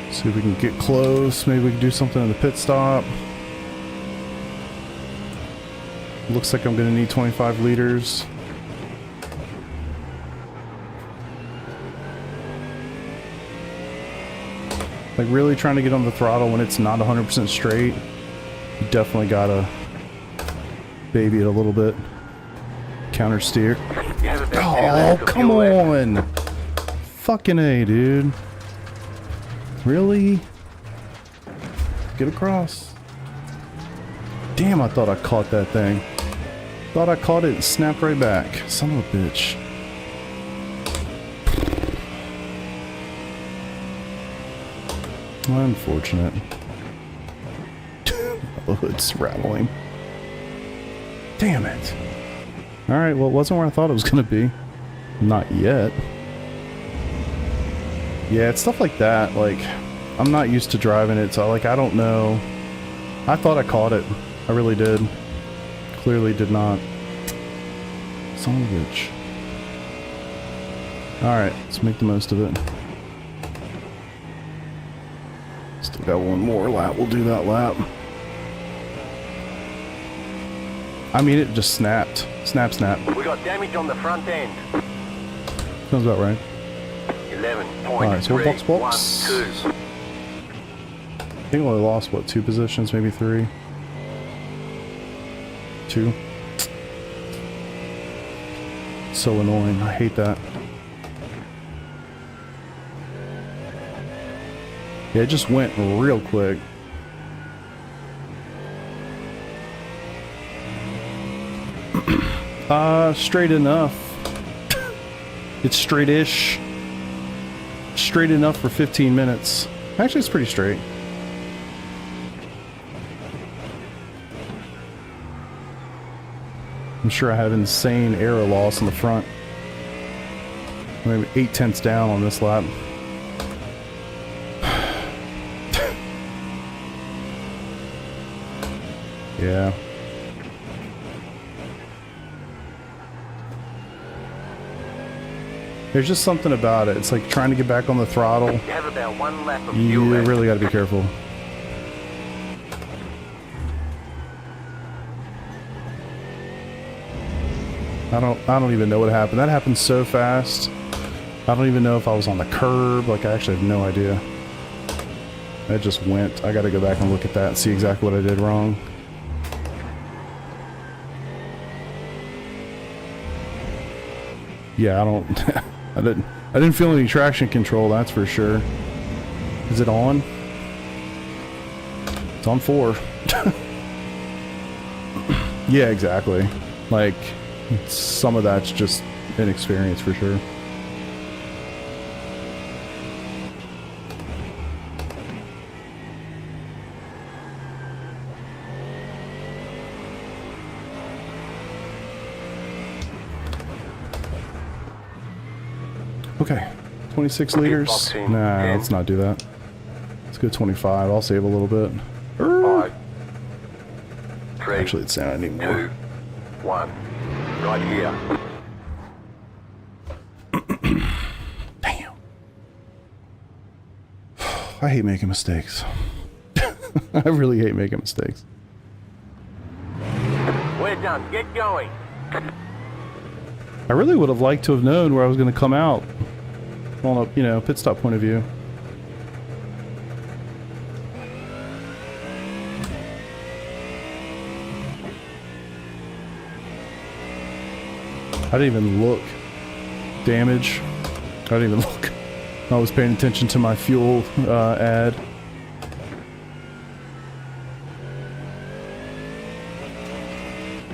See if we can get close. Maybe we can do something in the pit stop. Looks like I'm going to need 25 liters. Like really trying to get on the throttle when it's not 100% straight. You definitely gotta baby it a little bit. Counter steer. Oh, come on! Fucking A, dude. Really? Get across. Damn, I thought I caught that thing. Thought I caught it and snapped right back. Son of a bitch. Unfortunate. The hood's rattling. Damn it. Alright, well it wasn't where I thought it was gonna be. Not yet. Yeah, it's stuff like that. Like, I'm not used to driving it, so like I don't know. I thought I caught it. I really did. Clearly did not. Son of a bitch. Alright, let's make the most of it. Still got one more lap. We'll do that lap. I mean, it just snapped. Snap. We got damage on the front end. Sounds about right. 11.312. Alright, so we're box. I think I only lost, what, 2 positions? Maybe 3? 2? So annoying. I hate that. Yeah, it just went real quick. Straight enough. It's straight-ish. Straight enough for 15 minutes. Actually, it's pretty straight. I'm sure I have insane aero loss in the front. Maybe 8/10 down on this lap. Yeah. There's just something about it. It's like trying to get back on the throttle. You have about 1 lap of You fuel left. really got to be careful. I don't even know what happened. That happened so fast. I don't even know if I was on the curb. Like, I actually have no idea. That just went. I got to go back and look at that and see exactly what I did wrong. Yeah, I don't. I didn't feel any traction control. That's for sure. Is it on? It's on 4. Yeah, exactly. Like, some of that's just inexperience for sure. Okay, 26 liters. Nah, let's not do that. Let's go 25. I'll save a little bit. 5, 3, Actually, it's not anymore. 2, 1. Right here. Damn. I hate making mistakes. I really hate making mistakes. We're done. Get going. I really would have liked to have known where I was going to come out on a, you know, pit stop point of view. I didn't even look. Damage. I didn't even look. I was paying attention to my fuel ad.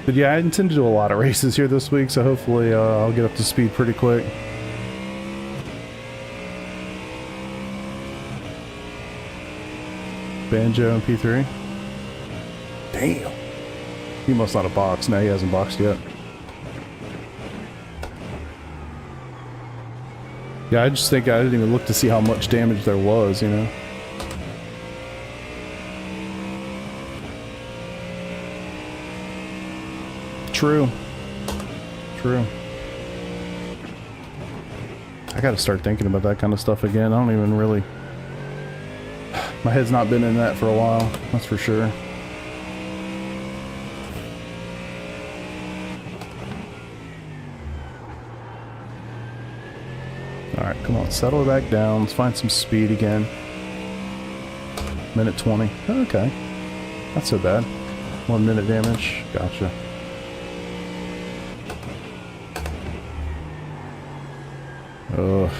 But yeah, I intend to do a lot of races here this week, so hopefully I'll get up to speed pretty quick. Banjo and P3. Damn. He must not have boxed. No, he hasn't boxed yet. Yeah, I just think I didn't even look to see how much damage there was, you know? True. True. I gotta start thinking about that kind of stuff again. I don't even really... My head's not been in that for a while, that's for sure. Alright, come on, settle it back down. Let's find some speed again. Minute 20. Okay. Not so bad. 1 minute damage. Gotcha. Ugh.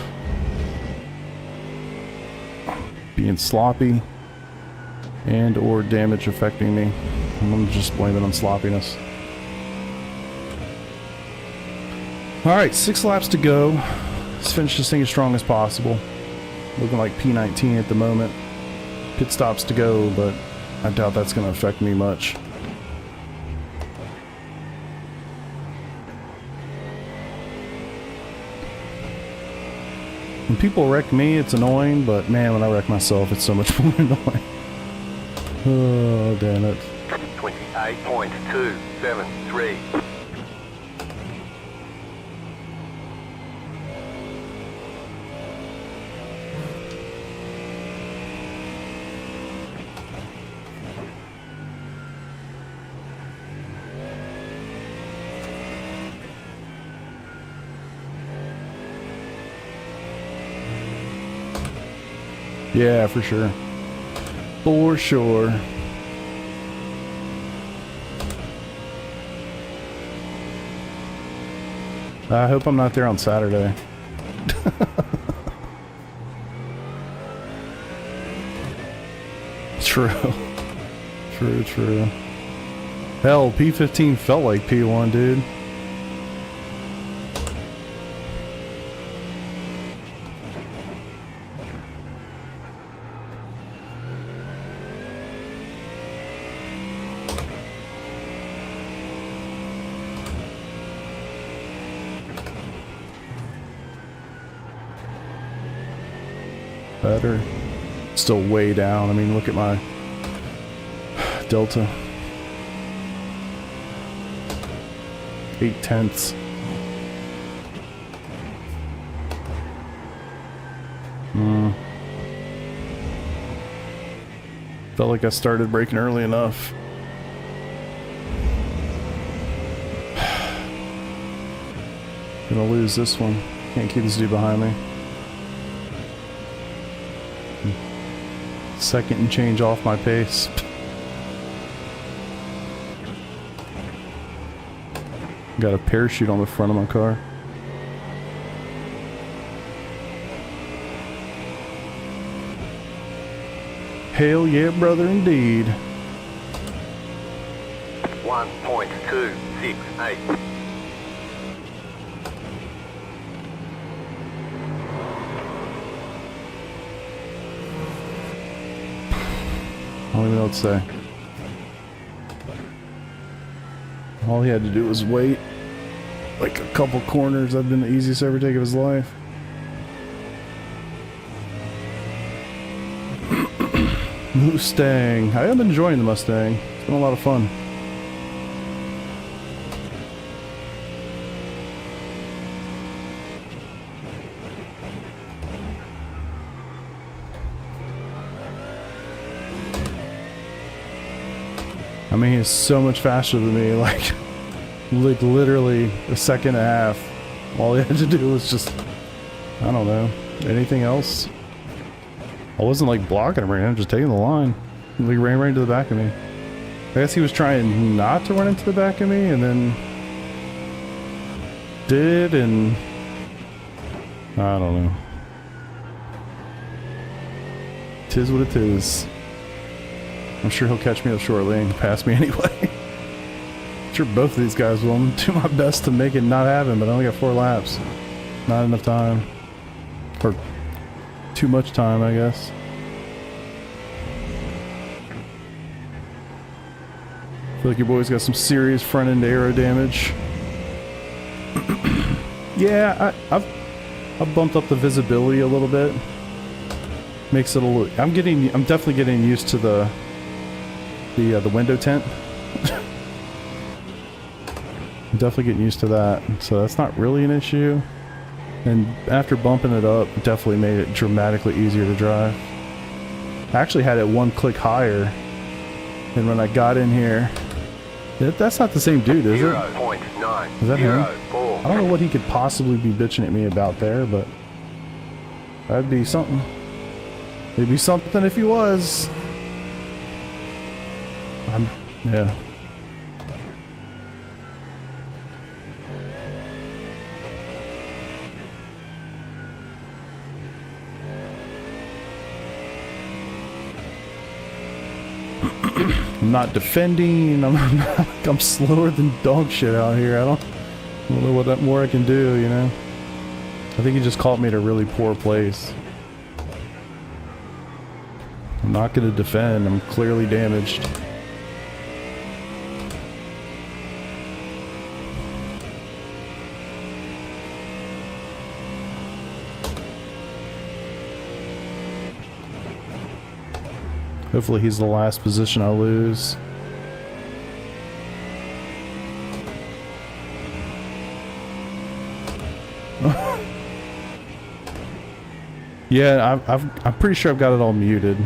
Being sloppy and or damage affecting me. I'm gonna just blame it on sloppiness. Alright, 6 laps to go. Let's finish this thing as strong as possible. Looking like P19 at the moment. Pit stops to go, but I doubt that's gonna affect me much. When people wreck me, it's annoying, but man, when I wreck myself, it's so much more annoying. Oh, damn it. 28.273. Yeah, for sure. For sure. I hope I'm not there on Saturday. True. True, true. Hell, P15 felt like P1, dude. Better. Still way down. I mean, look at my delta. 0.8. Felt like I started braking early enough. Gonna lose this one. Can't keep this dude behind me. Second and change off my pace. Got a parachute on the front of my car. Hell yeah, brother, indeed. 1.268. I don't even know what to say. All he had to do was wait. Like a couple corners, that'd been the easiest overtake of his life. Mustang. I am enjoying the Mustang. It's been a lot of fun. I mean, he's so much faster than me, like literally a second and a half. All he had to do was just, I don't know, anything else. I wasn't like blocking him right now, just taking the line. He ran right into the back of me. I guess he was trying not to run into the back of me and then did, and I don't know. Tis what it is. I'm sure he'll catch me up shortly and pass me anyway. I'm sure both of these guys will. I'm do my best to make it not happen, but I only got 4 laps. Not enough time. Or too much time, I guess. I feel like your boy's got some serious front end aero damage. Yeah, I've bumped up the visibility a little bit. Makes it a little. I'm definitely getting used to the window tint. I'm definitely getting used to that, so that's not really an issue. And after bumping it up, it definitely made it dramatically easier to drive. I actually had it one click higher, and when I got in here, that's not the same dude, is it? 0.9. Is that him? 4. I don't know what he could possibly be bitching at me about there, but that'd be something. It'd be something if he was. Yeah. I'm not defending. I'm slower than dog shit out here. I don't know what more I can do, you know. I think he just caught me at a really poor place. I'm not going to defend. I'm clearly damaged. Hopefully he's the last position I lose. Yeah, I'm pretty sure I've got it all muted.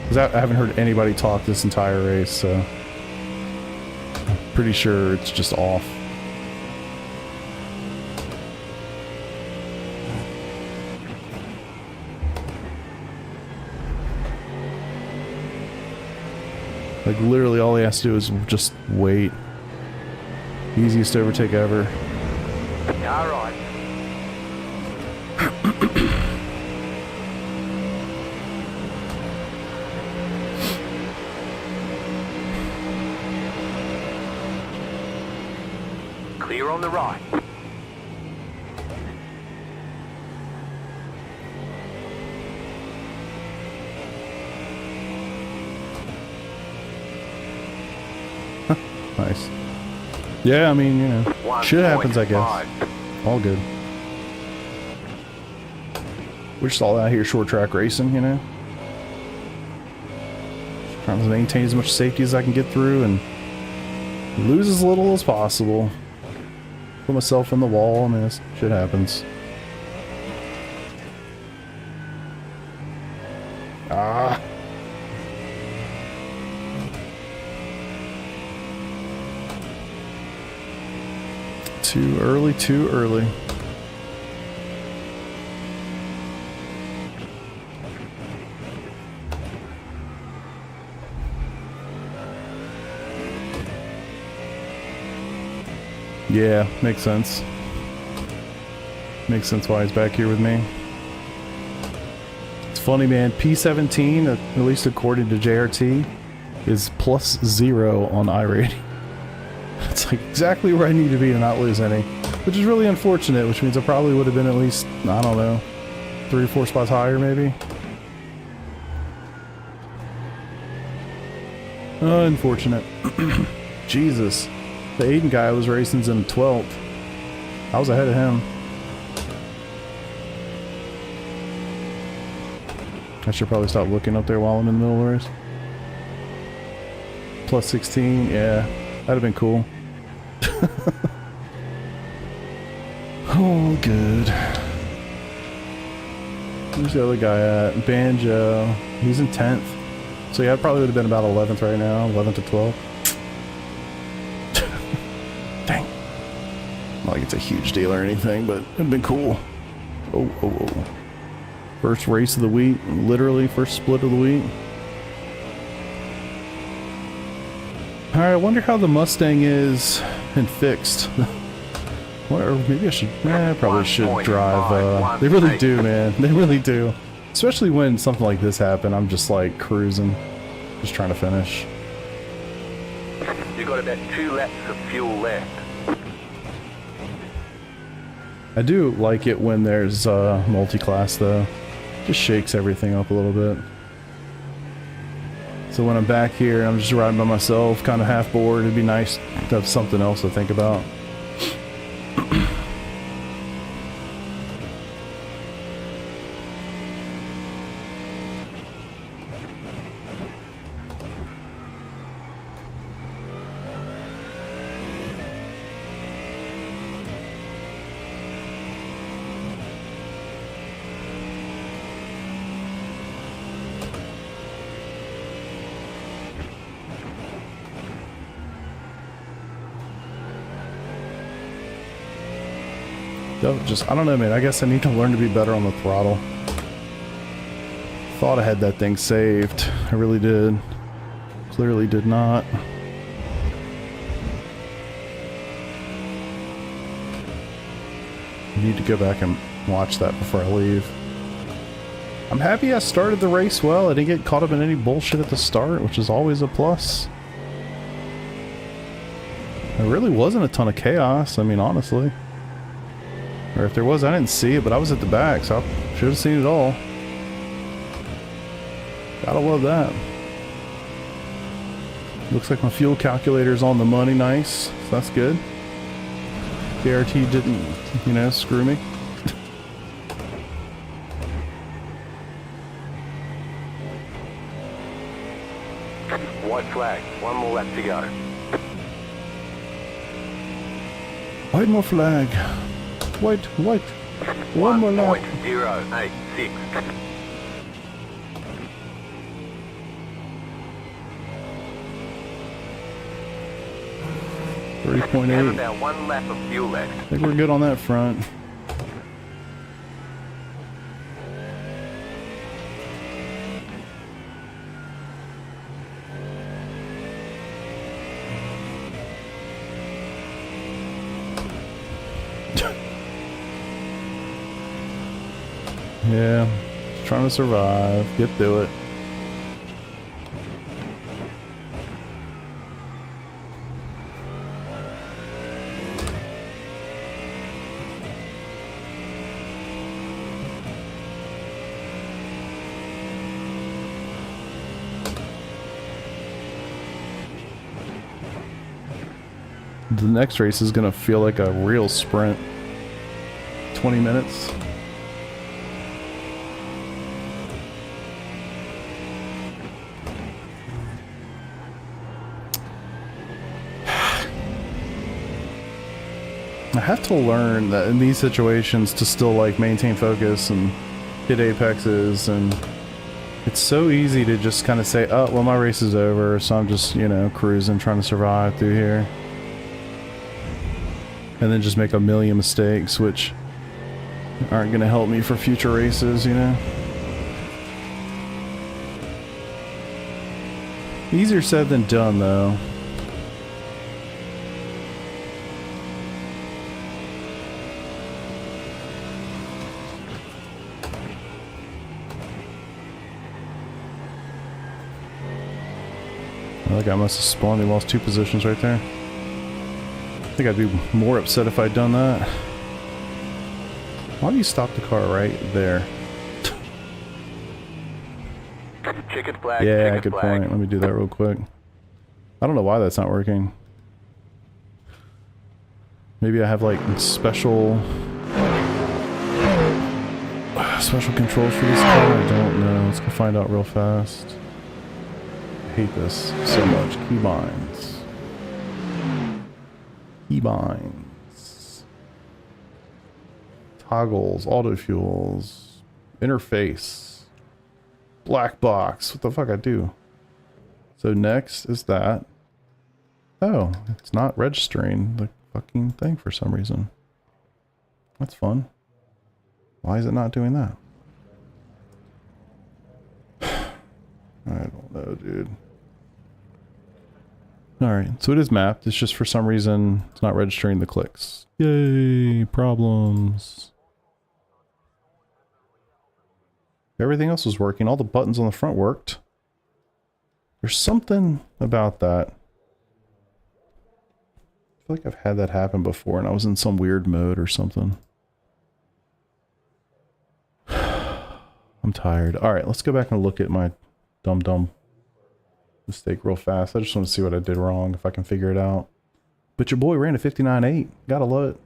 Because I haven't heard anybody talk this entire race, so I'm pretty sure it's just off. Like, literally all he has to do is just wait. Easiest to overtake ever. Alright. Clear on the right. Nice. Yeah, I mean, you know, shit happens, I guess. All good. We're just all out here short track racing, you know. Just trying to maintain as much safety as I can get through and lose as little as possible. Put myself in the wall. I mean, this shit happens. Ah. Too early, too early. Yeah, makes sense. Makes sense why he's back here with me. It's funny, man. P17, at least according to JRT, is +0 on iRacing. It's like exactly where I need to be to not lose any, which is really unfortunate, which means I probably would have been at least, I don't know, 3 or 4 spots higher maybe. Unfortunate. Jesus. The Aiden guy was racing's in 12th. I was ahead of him. I should probably stop looking up there while I'm in the middle of the race. +16, yeah. That'd have been cool. Oh, good. Where's the other guy at? Banjo. He's in 10th. So yeah, I probably would have been about 11th right now. 11th to 12th. Dang. Not like it's a huge deal or anything, but it'd have been cool. Oh, oh, oh. First race of the week. Literally first split of the week. Alright, I wonder how the Mustang is and fixed. Or maybe I should, I probably should drive, they really do, man. They really do. Especially when something like this happened, I'm just like cruising. Just trying to finish. You got about 2 laps of fuel left. I do like it when there's multi-class though. Just shakes everything up a little bit. So when I'm back here, I'm just riding by myself, kind of half bored. It'd be nice to have something else to think about. I don't know, man. I guess I need to learn to be better on the throttle. Thought I had that thing saved. I really did. Clearly did not. I need to go back and watch that before I leave. I'm happy I started the race well. I didn't get caught up in any bullshit at the start, which is always a plus. There really wasn't a ton of chaos, I mean, honestly. Or if there was, I didn't see it, but I was at the back, so I should have seen it all. Gotta love that. Looks like my fuel calculator's on the money, nice. So that's good. KRT didn't, you know, screw me. White flag. One more lap to go. White more flag. White. One more lap. 1.086. 30.8. About one lap of fuel left. I think we're good on that front. Yeah, trying to survive. Get through it. The next race is gonna feel like a real sprint. 20 minutes. I have to learn that in these situations to still like maintain focus and hit apexes, and it's so easy to just kind of say, oh well, my race is over, so I'm just, you know, cruising, trying to survive through here, and then just make a million mistakes which aren't going to help me for future races, you know. Easier said than done though. That guy must have spawned. He lost 2 positions right there. I think I'd be more upset if I'd done that. Why do you stop the car right there? Checkered flag. Yeah, checkered good flag. point. Let me do that real quick. I don't know why that's not working. Maybe I have like special controls for this car. I don't know. Let's go find out real fast. I hate this so much. Keybinds. Keybinds. Toggles. Auto fuels. Interface. Black box. What the fuck I do? So next is that. Oh, it's not registering the fucking thing for some reason. That's fun. Why is it not doing that? I don't know, dude. Alright, so it is mapped. It's just for some reason it's not registering the clicks. Yay, problems. Everything else was working. All the buttons on the front worked. There's something about that. I feel like I've had that happen before and I was in some weird mode or something. I'm tired. Alright, let's go back and look at my dumb mistake real fast. I just want to see what I did wrong, if I can figure it out. But your boy ran a 59.8. Gotta love it.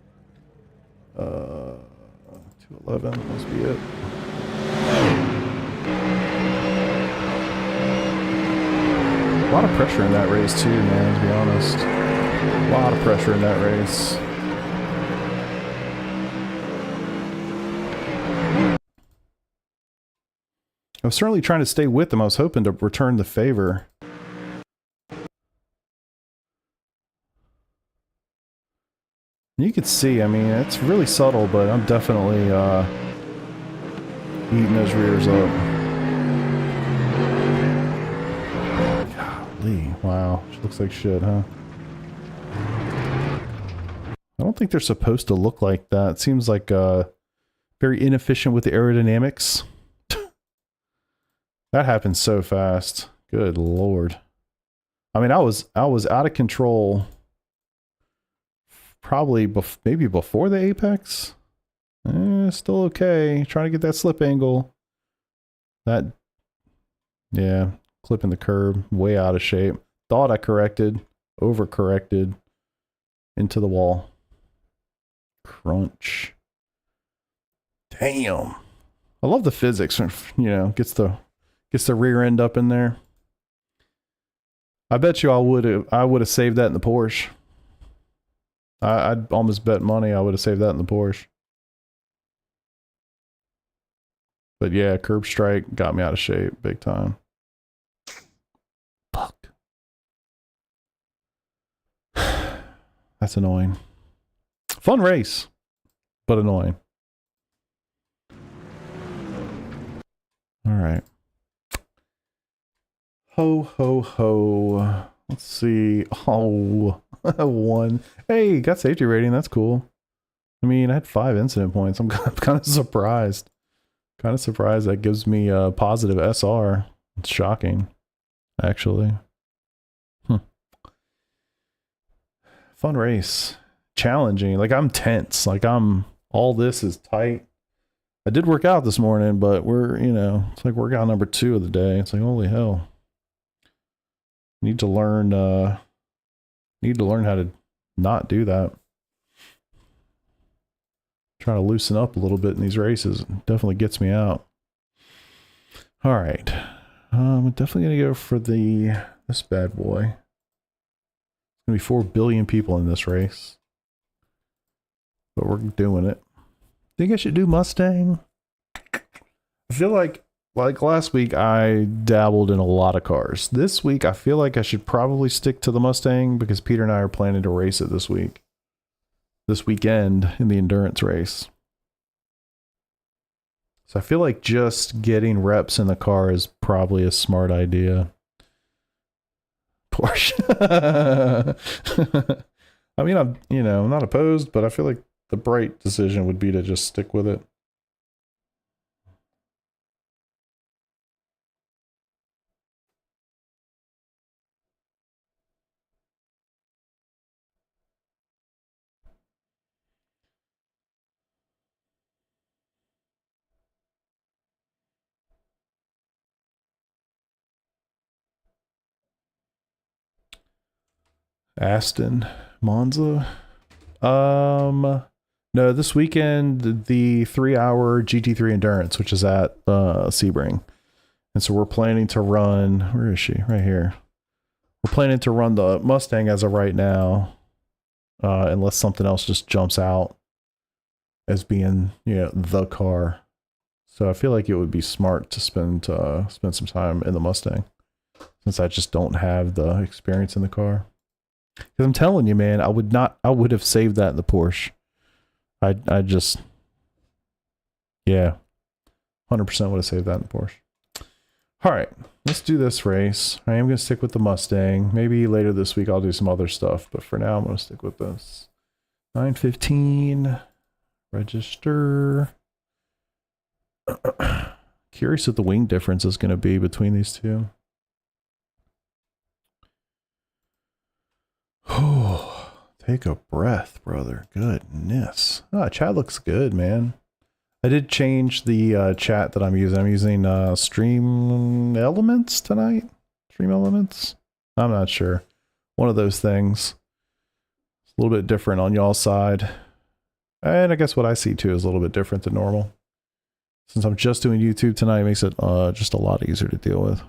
211 must be it. A lot of pressure in that race too, man, to be honest. A lot of pressure in that race. I was certainly trying to stay with them. I was hoping to return the favor. You can see, I mean, it's really subtle, but I'm definitely eating those rears up. Golly, wow, she looks like shit, huh? I don't think they're supposed to look like that. It seems like very inefficient with the aerodynamics. That happened so fast. Good lord. I mean, I was out of control. Probably maybe before the apex. Still okay. Trying to get that slip angle. That, yeah, clipping the curb, way out of shape. Thought I corrected, overcorrected, into the wall. Crunch. Damn. I love the physics. You know, gets the rear end up in there. I bet you I would have saved that in the Porsche. I'd almost bet money I would have saved that in the Porsche. But yeah, curb strike got me out of shape big time. Fuck. That's annoying. Fun race, but annoying. All right. Ho, ho, ho. Let's see. Oh, one. Hey, got safety rating. That's cool. I mean, I had 5 incident points. I'm kind of surprised. Kind of surprised that gives me a positive SR. It's shocking, actually. Fun race. Challenging. Like, I'm tense. Like, all this is tight. I did work out this morning, but we're, you know, it's like workout number 2 of the day. It's like, holy hell. Need to learn how to not do that. Trying to loosen up a little bit in these races. It definitely gets me out. All right. I'm definitely going to go for this bad boy. There's going to be 4 billion people in this race. But we're doing it. Think I should do Mustang? I feel like last week I dabbled in a lot of cars. This week I feel like I should probably stick to the Mustang because Peter and I are planning to race it this weekend in the endurance race. So I feel like just getting reps in the car is probably a smart idea. Porsche. I mean, I'm not opposed, but I feel like the bright decision would be to just stick with it. Aston, Monza. No, this weekend, the 3-hour GT3 endurance, which is at Sebring. And so we're planning to run, where is she? Right here. We're planning to run the Mustang as of right now, unless something else just jumps out as being, the car. So I feel like it would be smart to spend some time in the Mustang, since I just don't have the experience in the car. Because I'm telling you, man, I would have saved that in the Porsche. I just, yeah, 100% would have saved that in the Porsche. All right, let's do this race. I am going to stick with the Mustang. Maybe later this week I'll do some other stuff, but for now I'm going to stick with this. 9:15, register. Curious what the wing difference is going to be between these two. Oh. Take a breath, brother. Goodness. Ah, chat looks good, man. I did change the chat that I'm using. I'm using Stream Elements tonight. Stream Elements? I'm not sure. One of those things. It's a little bit different on y'all's side. And I guess what I see too is a little bit different than normal. Since I'm just doing YouTube tonight, it makes it just a lot easier to deal with.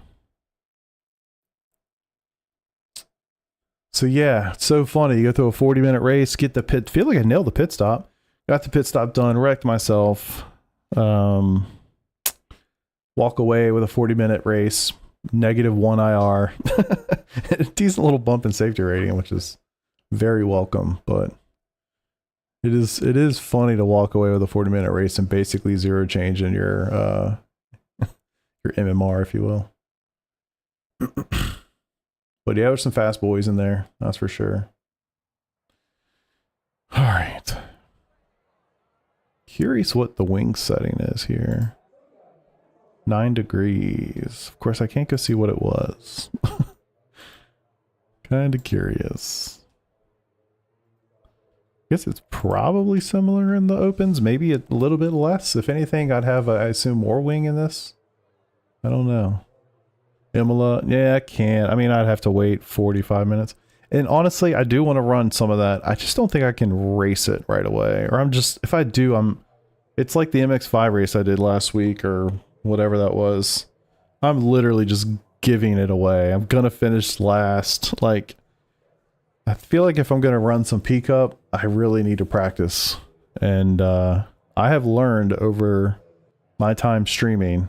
So yeah, it's so funny. You go through a 40-minute race, get the pit. Feel like I nailed the pit stop. Got the pit stop done, wrecked myself. Walk away with a 40-minute race, -1 IR. A decent little bump in safety rating, which is very welcome. But It is funny to walk away with a 40-minute race and basically zero change in your MMR, if you will. But yeah, there's some fast boys in there, that's for sure. All right. Curious what the wing setting is here. 9 degrees. Of course, I can't go see what it was. Kind of curious. Guess it's probably similar in the opens, maybe a little bit less. If anything, I'd have, I assume, more wing in this. I don't know. IMSA, yeah, I can't. I mean, I'd have to wait 45 minutes. And honestly, I do want to run some of that. I just don't think I can race it right away. Or I'm just, if I do, it's like the MX5 race I did last week or whatever that was. I'm literally just giving it away. I'm going to finish last. Like, I feel like if I'm going to run some peak up, I really need to practice. And I have learned over my time streaming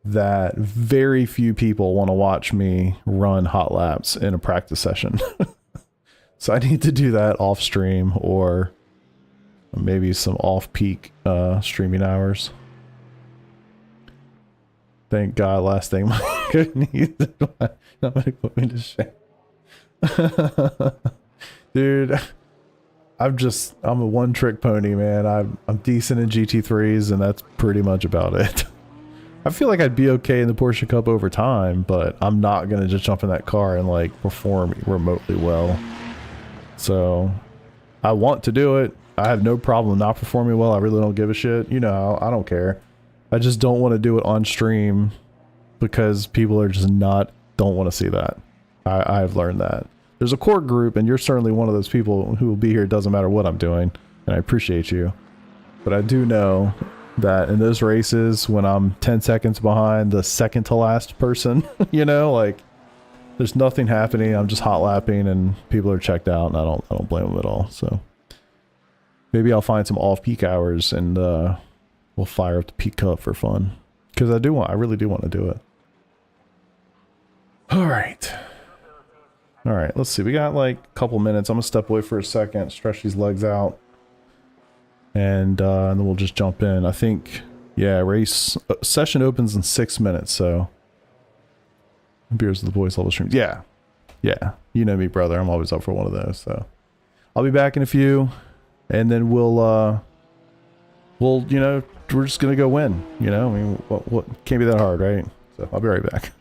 that very few people want to watch me run hot laps in a practice session. So I need to do that off stream or maybe some off peak streaming hours. Thank God last thing my needs not gonna put me to shame. Dude, I'm a one trick pony, man. I'm decent in GT3s and that's pretty much about it. I feel like I'd be okay in the Porsche Cup over time, but I'm not going to just jump in that car and like perform remotely well. So I want to do it. I have no problem not performing well. I really don't give a shit. You know, I don't care. I just don't want to do it on stream because people are just don't want to see that. I've learned that. There's a core group and you're certainly one of those people who will be here. It doesn't matter what I'm doing. And I appreciate you. But I do know that in those races when I'm 10 seconds behind the second to last person, you know, like there's nothing happening. I'm just hot lapping and people are checked out and I don't blame them at all. So maybe I'll find some off peak hours and we'll fire up the peak cup for fun. Cause I really do want to do it. All right. All right. Let's see. We got like a couple minutes. I'm gonna step away for a second, stretch these legs out. And then we'll just jump in. I think, yeah, race session opens in 6 minutes, so beers with the boys level stream. Yeah, you know me, brother. I'm always up for one of those. So I'll be back in a few, and then we'll you know, we're just gonna go win. You know, I mean, what can't be that hard, right? So I'll be right back.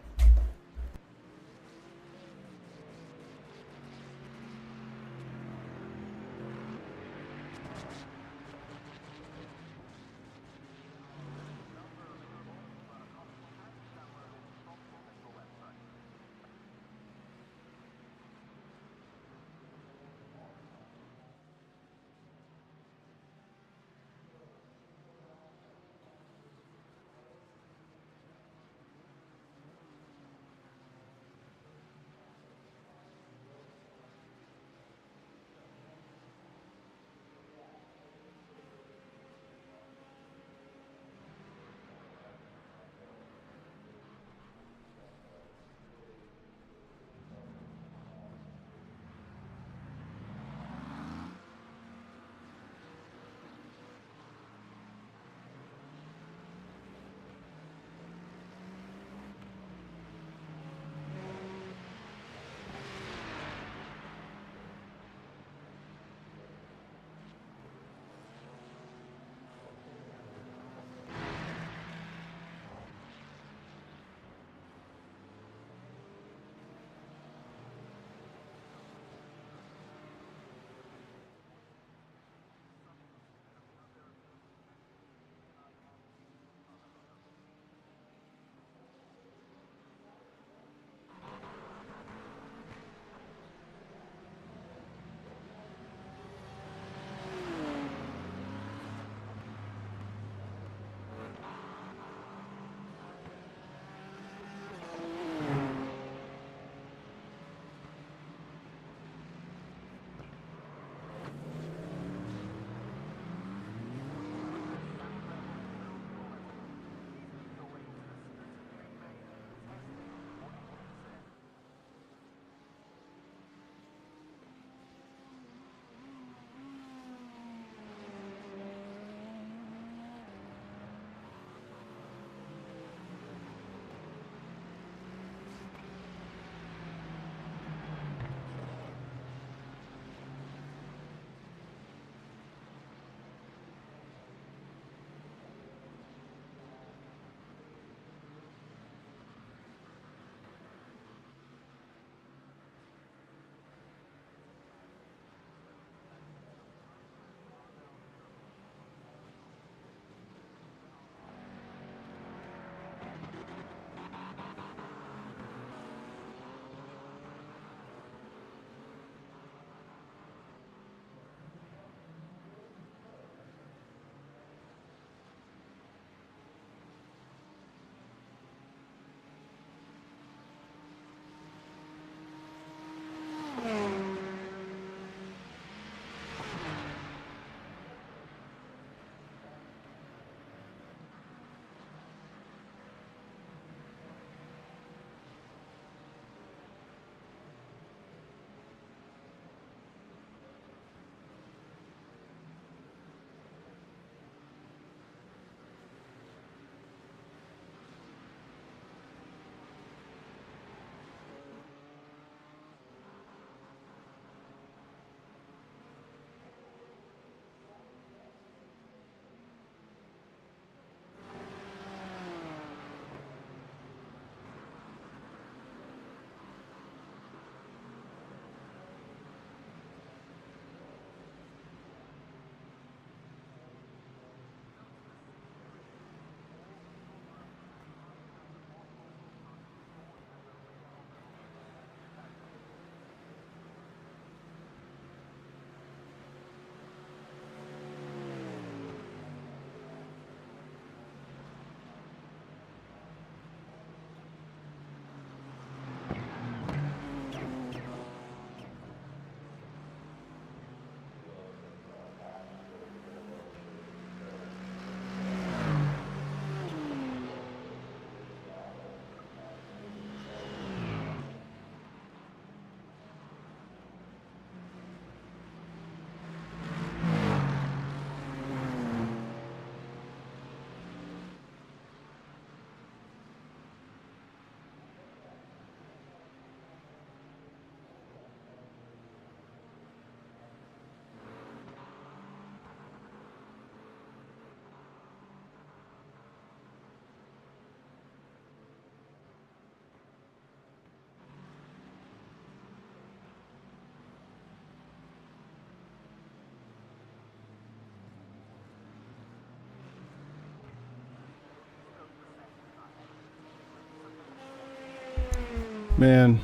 Man,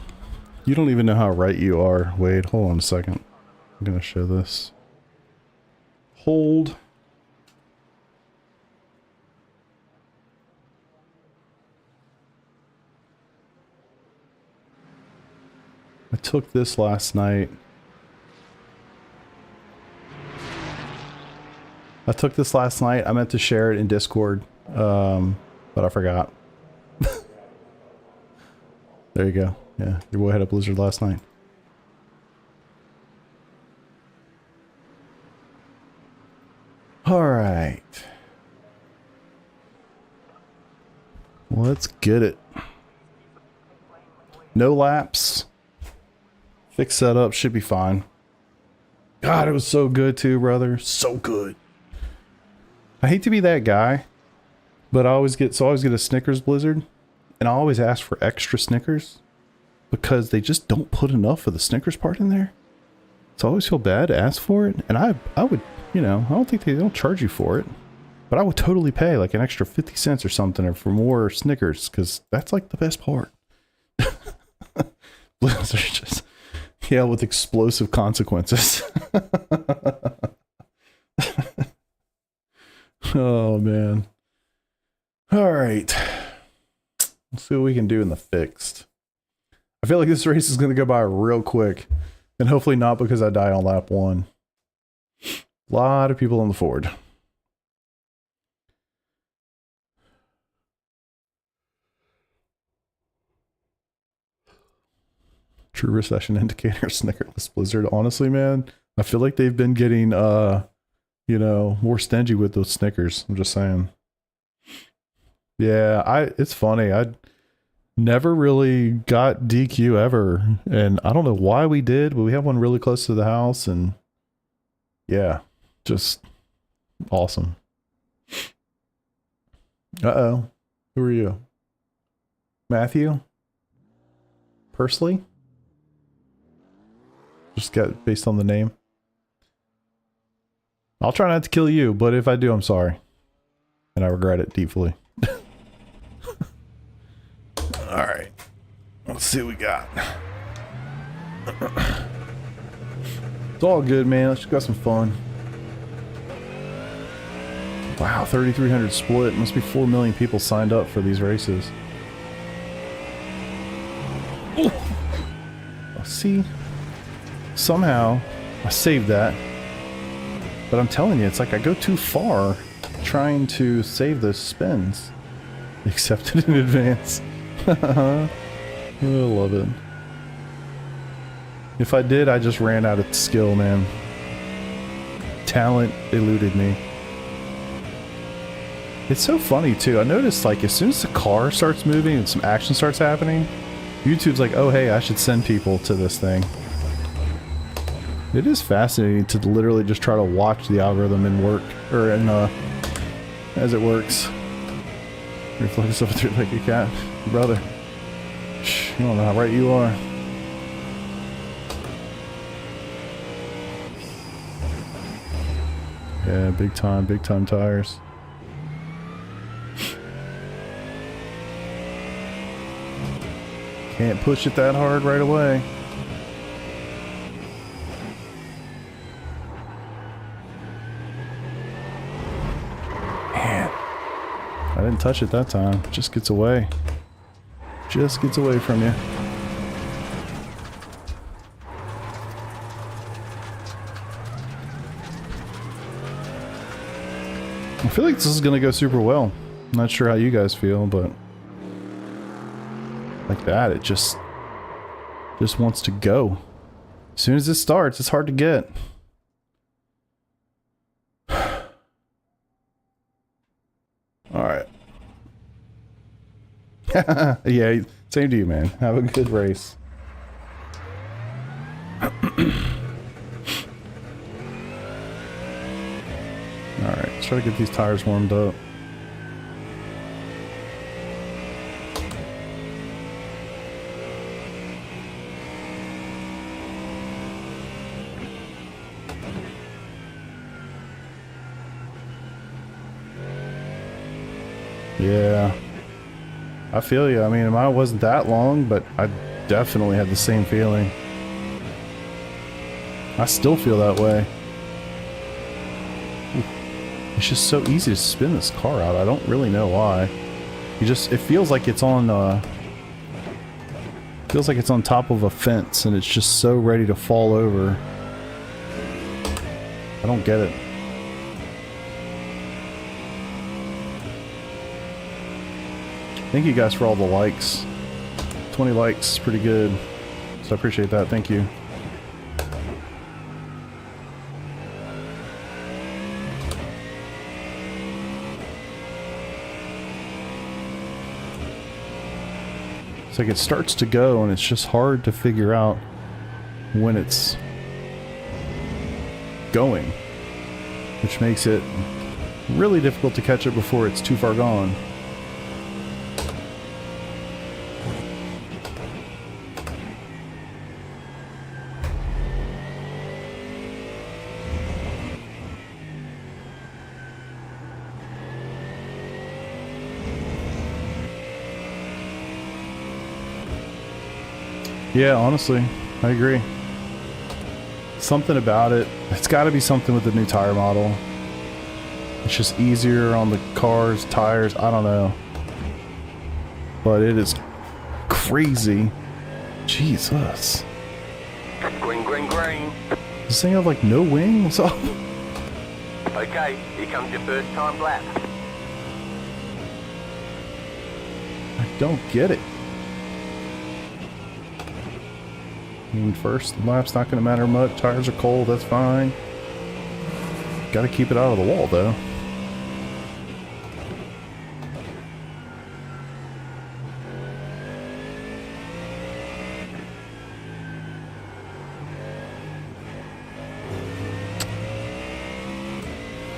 you don't even know how right you are. Wait, hold on a second. I'm gonna show this. Hold. I took this last night. I meant to share it in Discord, but I forgot. There you go. Yeah, your boy had a blizzard last night. All right. Let's get it. No laps. Fixed setup, should be fine. God, it was so good too, brother. So good. I hate to be that guy, but I always get a Snickers blizzard, and I always ask for extra Snickers because they just don't put enough of the Snickers part in there. So I always feel bad to ask for it, and I would, you know, I don't think they don't charge you for it, but I would totally pay like an extra 50 cents or something or for more Snickers, because that's like the best part. Blizzards just, yeah, with explosive consequences. Oh man. All right. Let's see what we can do in the fixed. I feel like this race is going to go by real quick, and hopefully not because I die on lap 1. A lot of people on the Ford. True recession indicator, Snickerless Blizzard. Honestly, man, I feel like they've been getting, you know, more stingy with those Snickers. I'm just saying. Yeah, it's funny. I never really got DQ ever, and I don't know why we did, but we have one really close to the house, and yeah, just awesome. Uh-oh. Who are you? Matthew? Pursley? Just got based on the name. I'll try not to kill you, but if I do, I'm sorry. And I regret it deeply. Alright. Let's see what we got. It's all good, man. Let's just got some fun. Wow, 3,300 split. Must be 4 million people signed up for these races. Oh, see? somehow I saved that. But I'm telling you, it's like I go too far trying to save those spins. Accepted in advance. I love it. If I did, I just ran out of skill, man. Talent eluded me. It's so funny too. I noticed like as soon as the car starts moving and some action starts happening, YouTube's like, oh hey, I should send people to this thing. It is fascinating to literally just try to watch the algorithm in work, or in as it works. Reflex up through like a cat. Brother. Shh, you don't know how right you are. Yeah, big time tires. Can't push it that hard right away. Man, I didn't touch it that time. Just gets away. Just gets away from you. I feel like this is gonna go super well. I'm not sure how you guys feel, but like that, it just wants to go. As soon as it starts, it's hard to get. Alright. Yeah, same to you, man. Have a good race. Alright, let's try to get these tires warmed up. Yeah, I feel you. I mean, mine wasn't that long, but I definitely had the same feeling. I still feel that way. It's just so easy to spin this car out. I don't really know why. It feels like it's on top of a fence and it's just so ready to fall over. I don't get it. Thank you guys for all the likes. 20 likes is pretty good. So I appreciate that. Thank you. It's like it starts to go and it's just hard to figure out when it's going, which makes it really difficult to catch it before it's too far gone. Yeah, honestly, I agree. Something about it. It's got to be something with the new tire model. It's just easier on the cars, tires, I don't know. But it is crazy. Jesus. Green, green, green. Does this thing have like no wing? What's up? Okay, here comes your first time lap. I don't get it. I mean, first lap's not going to matter much. Tires are cold, that's fine. Got to keep it out of the wall, though.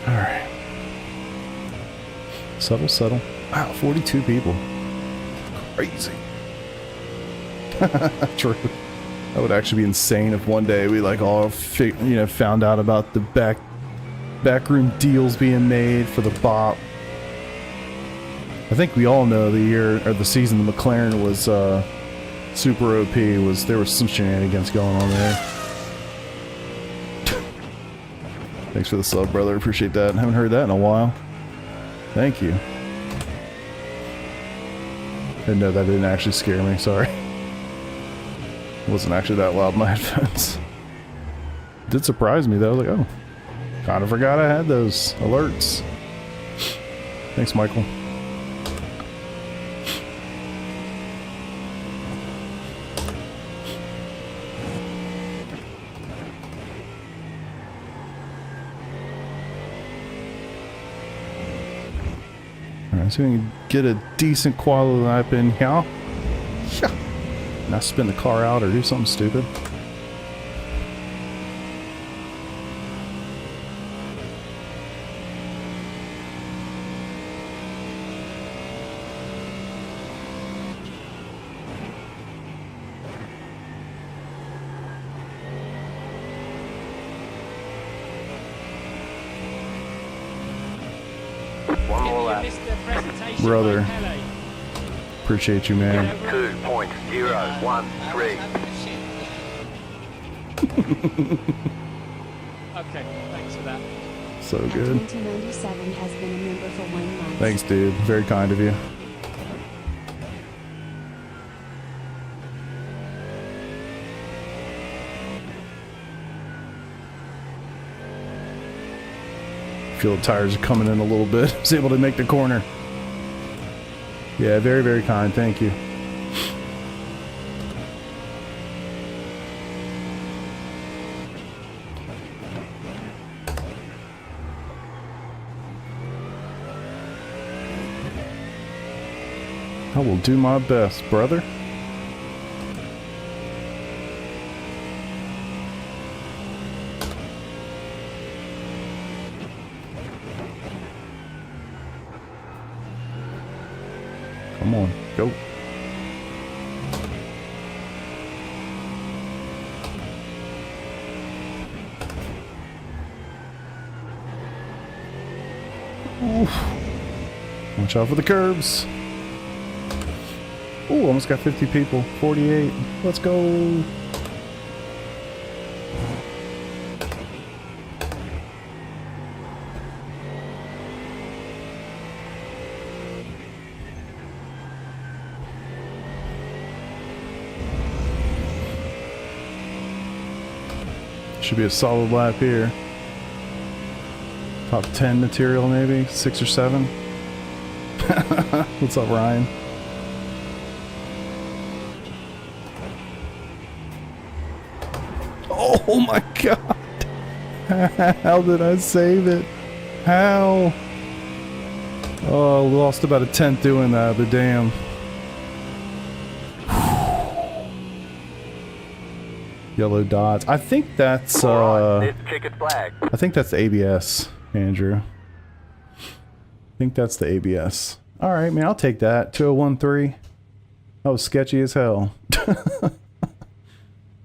Alright. Settle, settle. Wow, 42 people. Crazy. True. That would actually be insane if one day we like all found out about the backroom deals being made for the bop. I think we all know the year or the season the McLaren was super OP there was some shenanigans going on there. Thanks for the sub, brother. Appreciate that. I haven't heard that in a while. Thank you. And no, that didn't actually scare me. Sorry. It wasn't actually that loud in my headphones. Did surprise me though. Like, oh, kind of forgot I had those alerts. Thanks, Michael. Alright, so we can get a decent quality lap in here. Not spin the car out or do something stupid. One more lap. Brother, appreciate you, man. 2.013. Okay, thanks for that. So good. 1997 has been a member for 1 month. Thanks, dude. Very kind of you. Feel the tires are coming in a little bit. I was able to make the corner. Yeah, very, very kind. Thank you. I will do my best, brother. Come on, go. Oof. Watch out for the curbs. Ooh, almost got 50 people. 48. Let's go. Should be a solid lap here. Top 10 material maybe, 6 or 7. What's up, Ryan? Oh my god! How did I save it? How? Oh, I lost about a tenth doing that, but damn. Yellow dots. I think that's Alright, it's checkered flag. I think that's the ABS, Andrew. I think that's the ABS. Alright, man, I'll take that. 2013. That was sketchy as hell.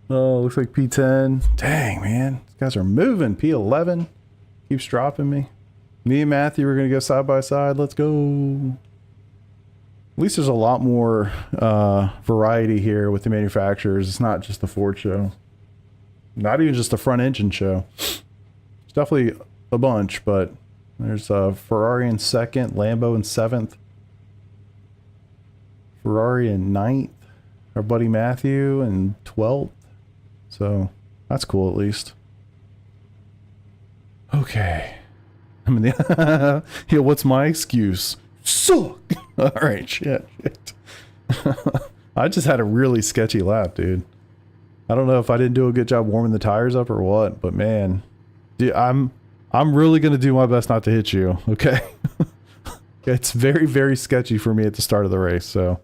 Oh, looks like P10. Dang, man. These guys are moving. P11 keeps dropping me. Me and Matthew are going to go side by side. Let's go. At least there's a lot more variety here with the manufacturers. It's not just the Ford show. Not even just the front engine show. It's definitely a bunch, but there's Ferrari in 2nd, Lambo in 7th, Ferrari in 9th, our buddy Matthew in 12th. So that's cool at least. Okay. I mean, yeah, what's my excuse? Suck! Alright, shit. I just had a really sketchy lap, dude. I don't know if I didn't do a good job warming the tires up or what, but man, dude, I'm really gonna do my best not to hit you, okay? It's very, very sketchy for me at the start of the race, so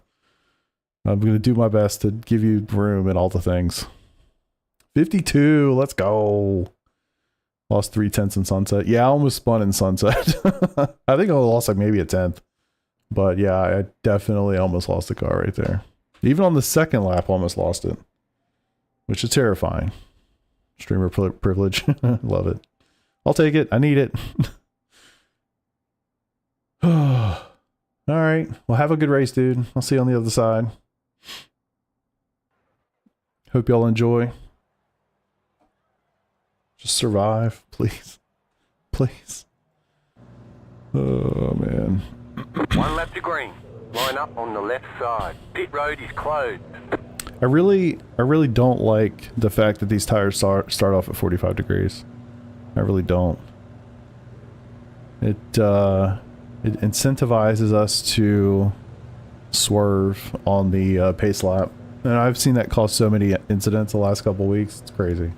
I'm gonna do my best to give you room and all the things. 52, let's go. Lost 3/10 in Sunset. Yeah, I almost spun in Sunset. I think I lost like maybe a 10th. But yeah, I definitely almost lost the car right there. Even on the second lap, I almost lost it. Which is terrifying. Streamer privilege. Love it. I'll take it. I need it. Alright. Well, have a good race, dude. I'll see you on the other side. Hope y'all enjoy. Just survive, please. Please. Oh, man. 1 lap to green. Line up on the left side. Pit road is closed. I really don't like the fact that these tires start off at 45 degrees. I really don't. It incentivizes us to swerve on the pace lap. And I've seen that cause so many incidents the last couple weeks. It's crazy.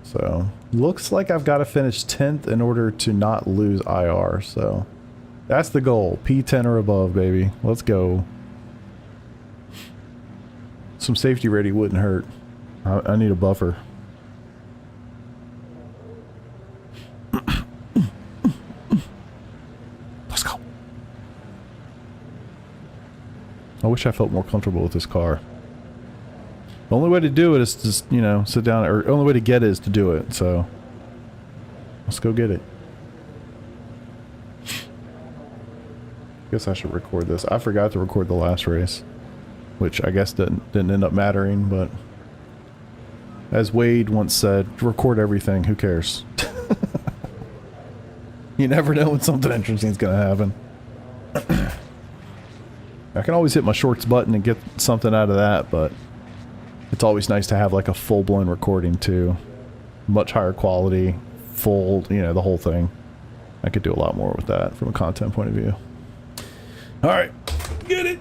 So, looks like I've got to finish 10th in order to not lose IR. So, that's the goal. P10 or above, baby. Let's go. Some safety ready wouldn't hurt. I need a buffer. Let's go. I wish I felt more comfortable with this car. The only way to do it is to, you know, sit down, or the only way to get it is to do it, so let's go get it. Guess I should record this. I forgot to record the last race, which I guess didn't end up mattering, but as Wade once said, record everything, who cares? You never know when something interesting is going to happen. I can always hit my shorts button and get something out of that, but it's always nice to have like a full-blown recording too. Much higher quality, full, you know, the whole thing. I could do a lot more with that from a content point of view. Alright, get it!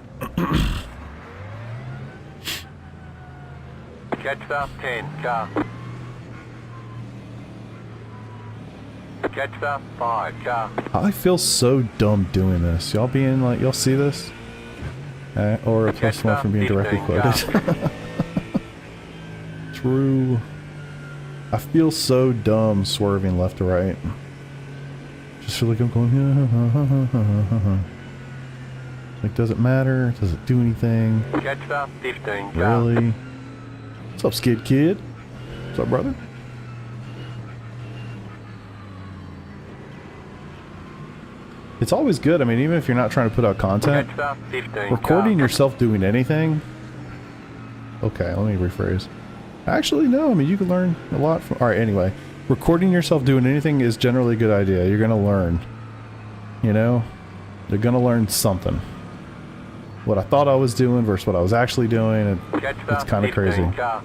Catch the 10 car. Catch the 5 car. I feel so dumb doing this. Y'all being like, y'all see this? Or a plus one from being directly quoted. True. I feel so dumb swerving left to right. Just feel like I'm going, like, does it matter? Does it do anything? Catch the 15 car. Really? What's up, Skid Kid? What's up, brother? It's always good. I mean, even if you're not trying to put out content, Catch the 15 recording car. yourself doing anything. Okay, let me rephrase. Actually, no. I mean, you can learn a lot from. All right. Anyway, recording yourself doing anything is generally a good idea. You're gonna learn. You know, you're gonna learn something. What I thought I was doing versus what I was actually doing, and it's kind of crazy. Car.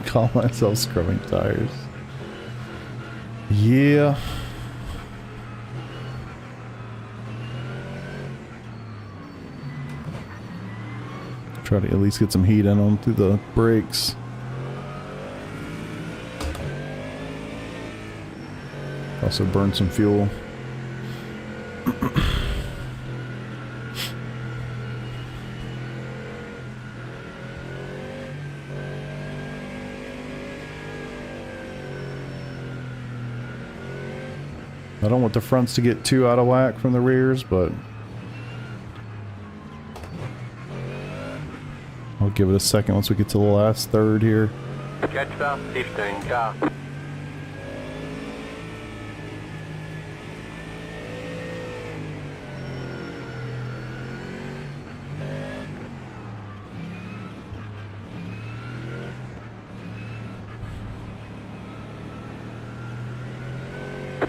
Call myself scrubbing tires. Yeah. Try to at least get some heat in them through the brakes. Also burn some fuel. I don't want the fronts to get too out of whack from the rears, but I'll give it a second once we get to the last third here. Catch the 15 car.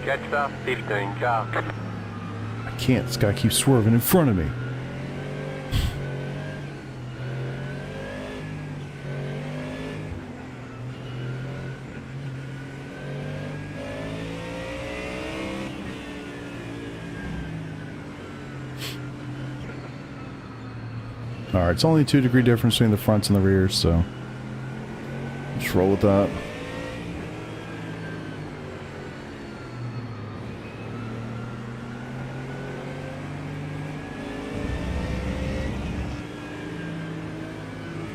Catch the 15 car. I can't. This guy keeps swerving in front of me. Alright, it's only a 2-degree difference between the fronts and the rears, so just roll with that.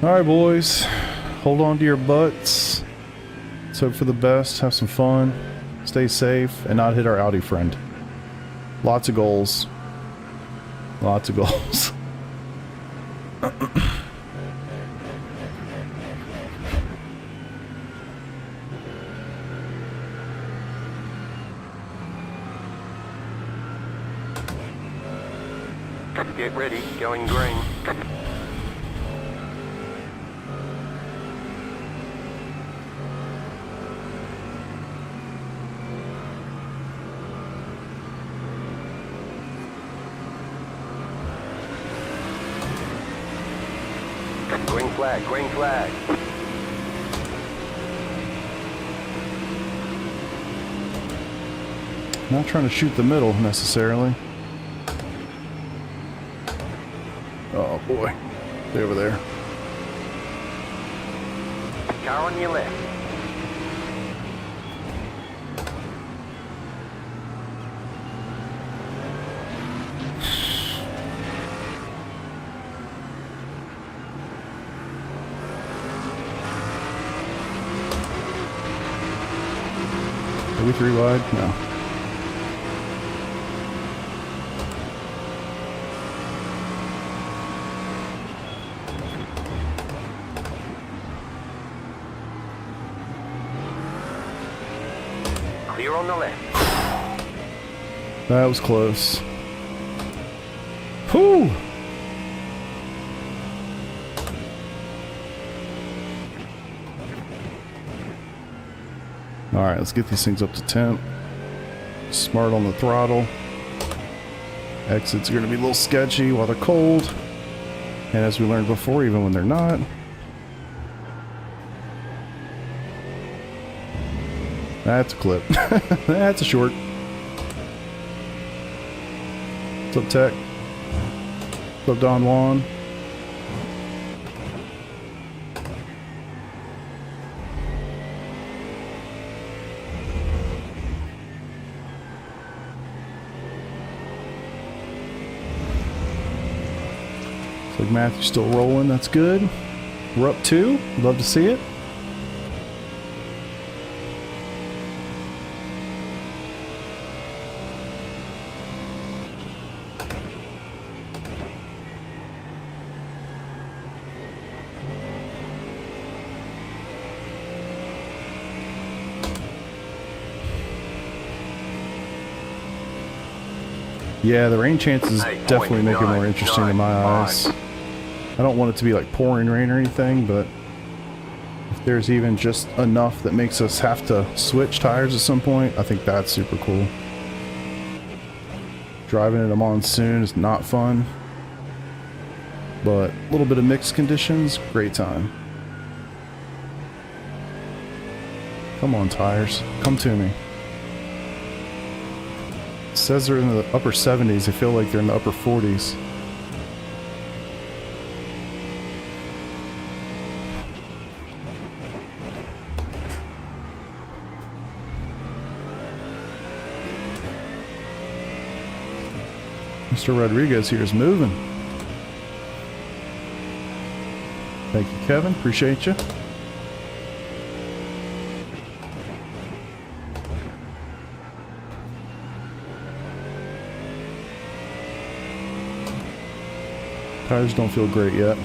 Alright, boys, hold on to your butts. Let's hope for the best, have some fun, stay safe, and not hit our Audi friend. Lots of goals. Lots of goals. Get ready, going green. Green flag, green flag. Not trying to shoot the middle necessarily. Oh boy, they're over there. Car on your left. Are we 3 wide? No. Clear on the left. That was close. Whew! Alright, let's get these things up to temp. Smart on the throttle. Exits are going to be a little sketchy while they're cold. And as we learned before, even when they're not. That's a clip. That's a short. What's up, Tech? What's up, Don Juan? Looks like Matthew's still rolling. That's good. We're up 2. Love to see it. Yeah, the rain chances definitely make it more interesting in my eyes. I don't want it to be like pouring rain or anything, but if there's even just enough that makes us have to switch tires at some point, I think that's super cool. Driving in a monsoon is not fun, but a little bit of mixed conditions, great time. Come on, tires, come to me. It says they're in the upper 70s. I feel like they're in the upper 40s. Mr. Rodriguez here is moving. Thank you, Kevin. Appreciate you. Tires don't feel great yet.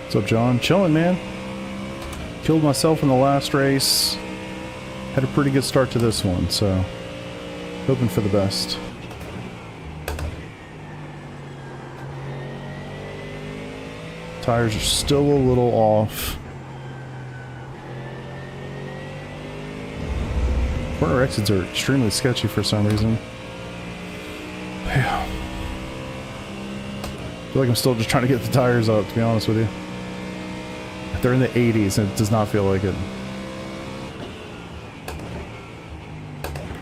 What's up, John? Chilling, man. Killed myself in the last race. Had a pretty good start to this one, so hoping for the best. Tires are still a little off. Corner exits are extremely sketchy for some reason. Yeah. I feel like I'm still just trying to get the tires up, to be honest with you. They're in the 80s and it does not feel like it.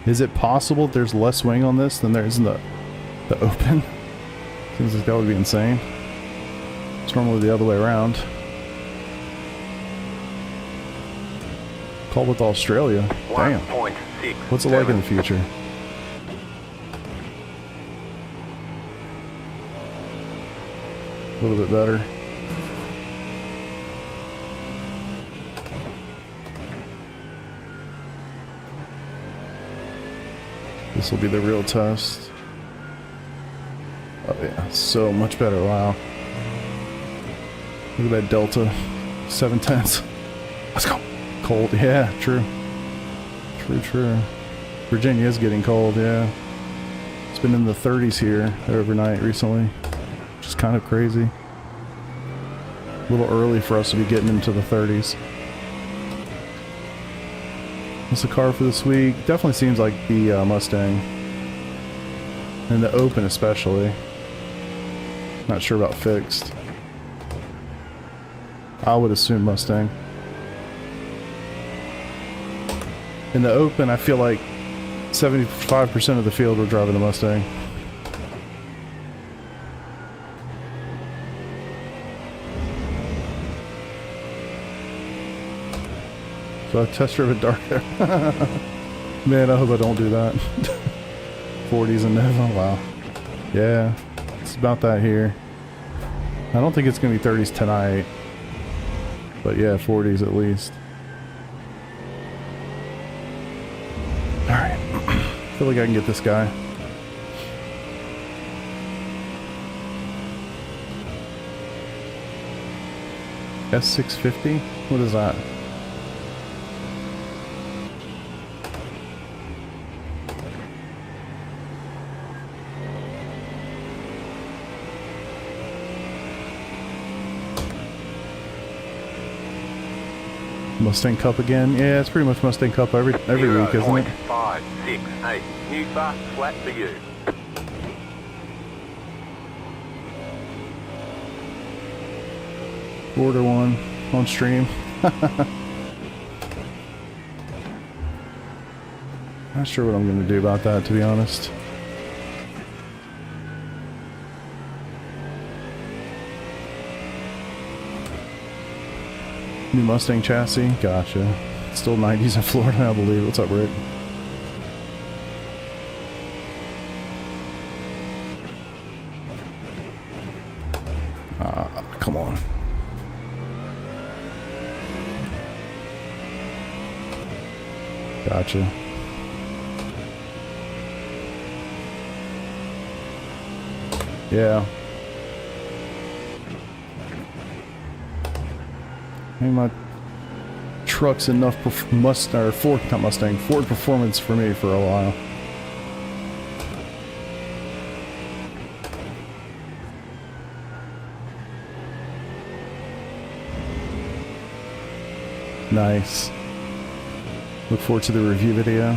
Is it possible there's less wing on this than there is in the open? Seems like that would be insane. It's normally the other way around. Call with Australia. Damn. 1.6. What's it like in the future? A little bit better. This will be the real test. Oh yeah, so much better. Wow. Look at that delta. 7/10. Let's go. Cold. Yeah, true. True. Virginia is getting cold, yeah. It's been in the 30s here overnight recently, which is kind of crazy. A little early for us to be getting into the 30s. What's the car for this week? Definitely seems like the Mustang. And the Open especially. Not sure about fixed. I would assume Mustang. In the Open, I feel like 75% of the field were driving the Mustang. So I test drive it dark there. Man, I hope I don't do that. 40s and Nova, wow. Yeah, it's about that here. I don't think it's going to be 30s tonight. But yeah, 40s at least. Alright. I feel like I can get this guy. S650? What is that? Mustang Cup again? Yeah, it's pretty much Mustang Cup every week, isn't it? 568. New fast flat for you. Order one on stream. Not sure what I'm going to do about that, to be honest. New Mustang chassis, gotcha. Still 90s in Florida, I believe. What's up, Rick? Come on. Gotcha. Yeah. I think my truck's enough Ford performance for me for a while. Nice. Look forward to the review video.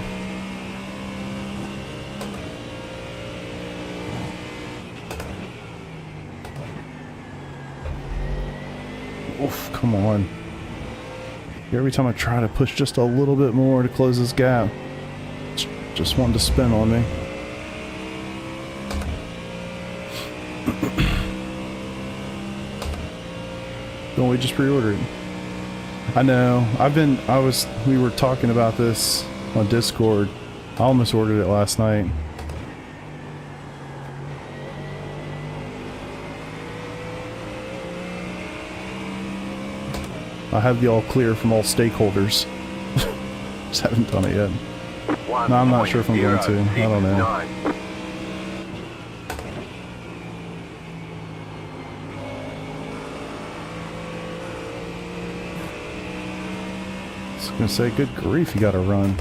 Oof, come on. Every time I try to push just a little bit more to close this gap, it's just wanting to spin on me. Don't we just pre-order it? I know. We were talking about this on Discord. I almost ordered it last night. I have the all clear from all stakeholders. Just haven't done it yet. No, I'm not sure if I'm going to. I don't know. I was gonna say, good grief, you gotta run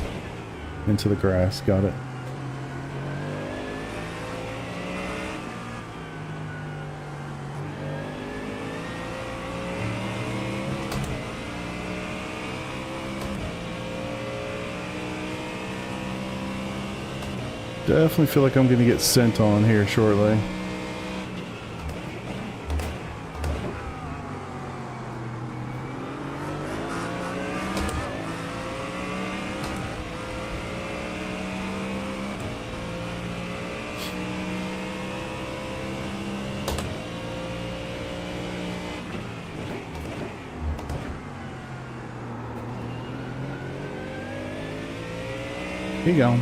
into the grass. Got it. Definitely feel like I'm gonna get sent on here shortly. Here you go.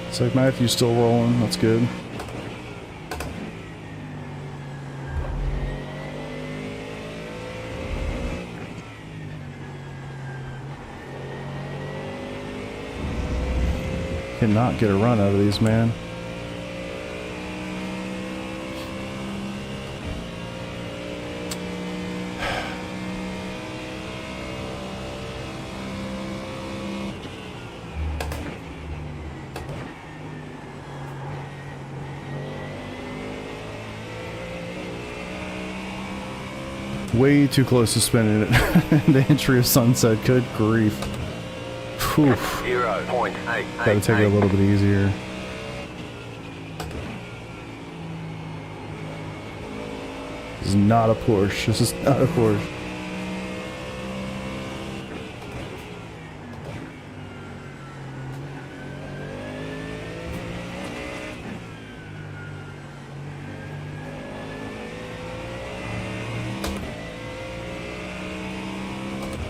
It's like Matthew's still rolling. That's good. Cannot get a run out of these, man. Way too close to spinning it. The entry of Sunset. Good grief. Whew. 0.8. Gotta take it a little bit easier. This is not a Porsche. This is not a Porsche.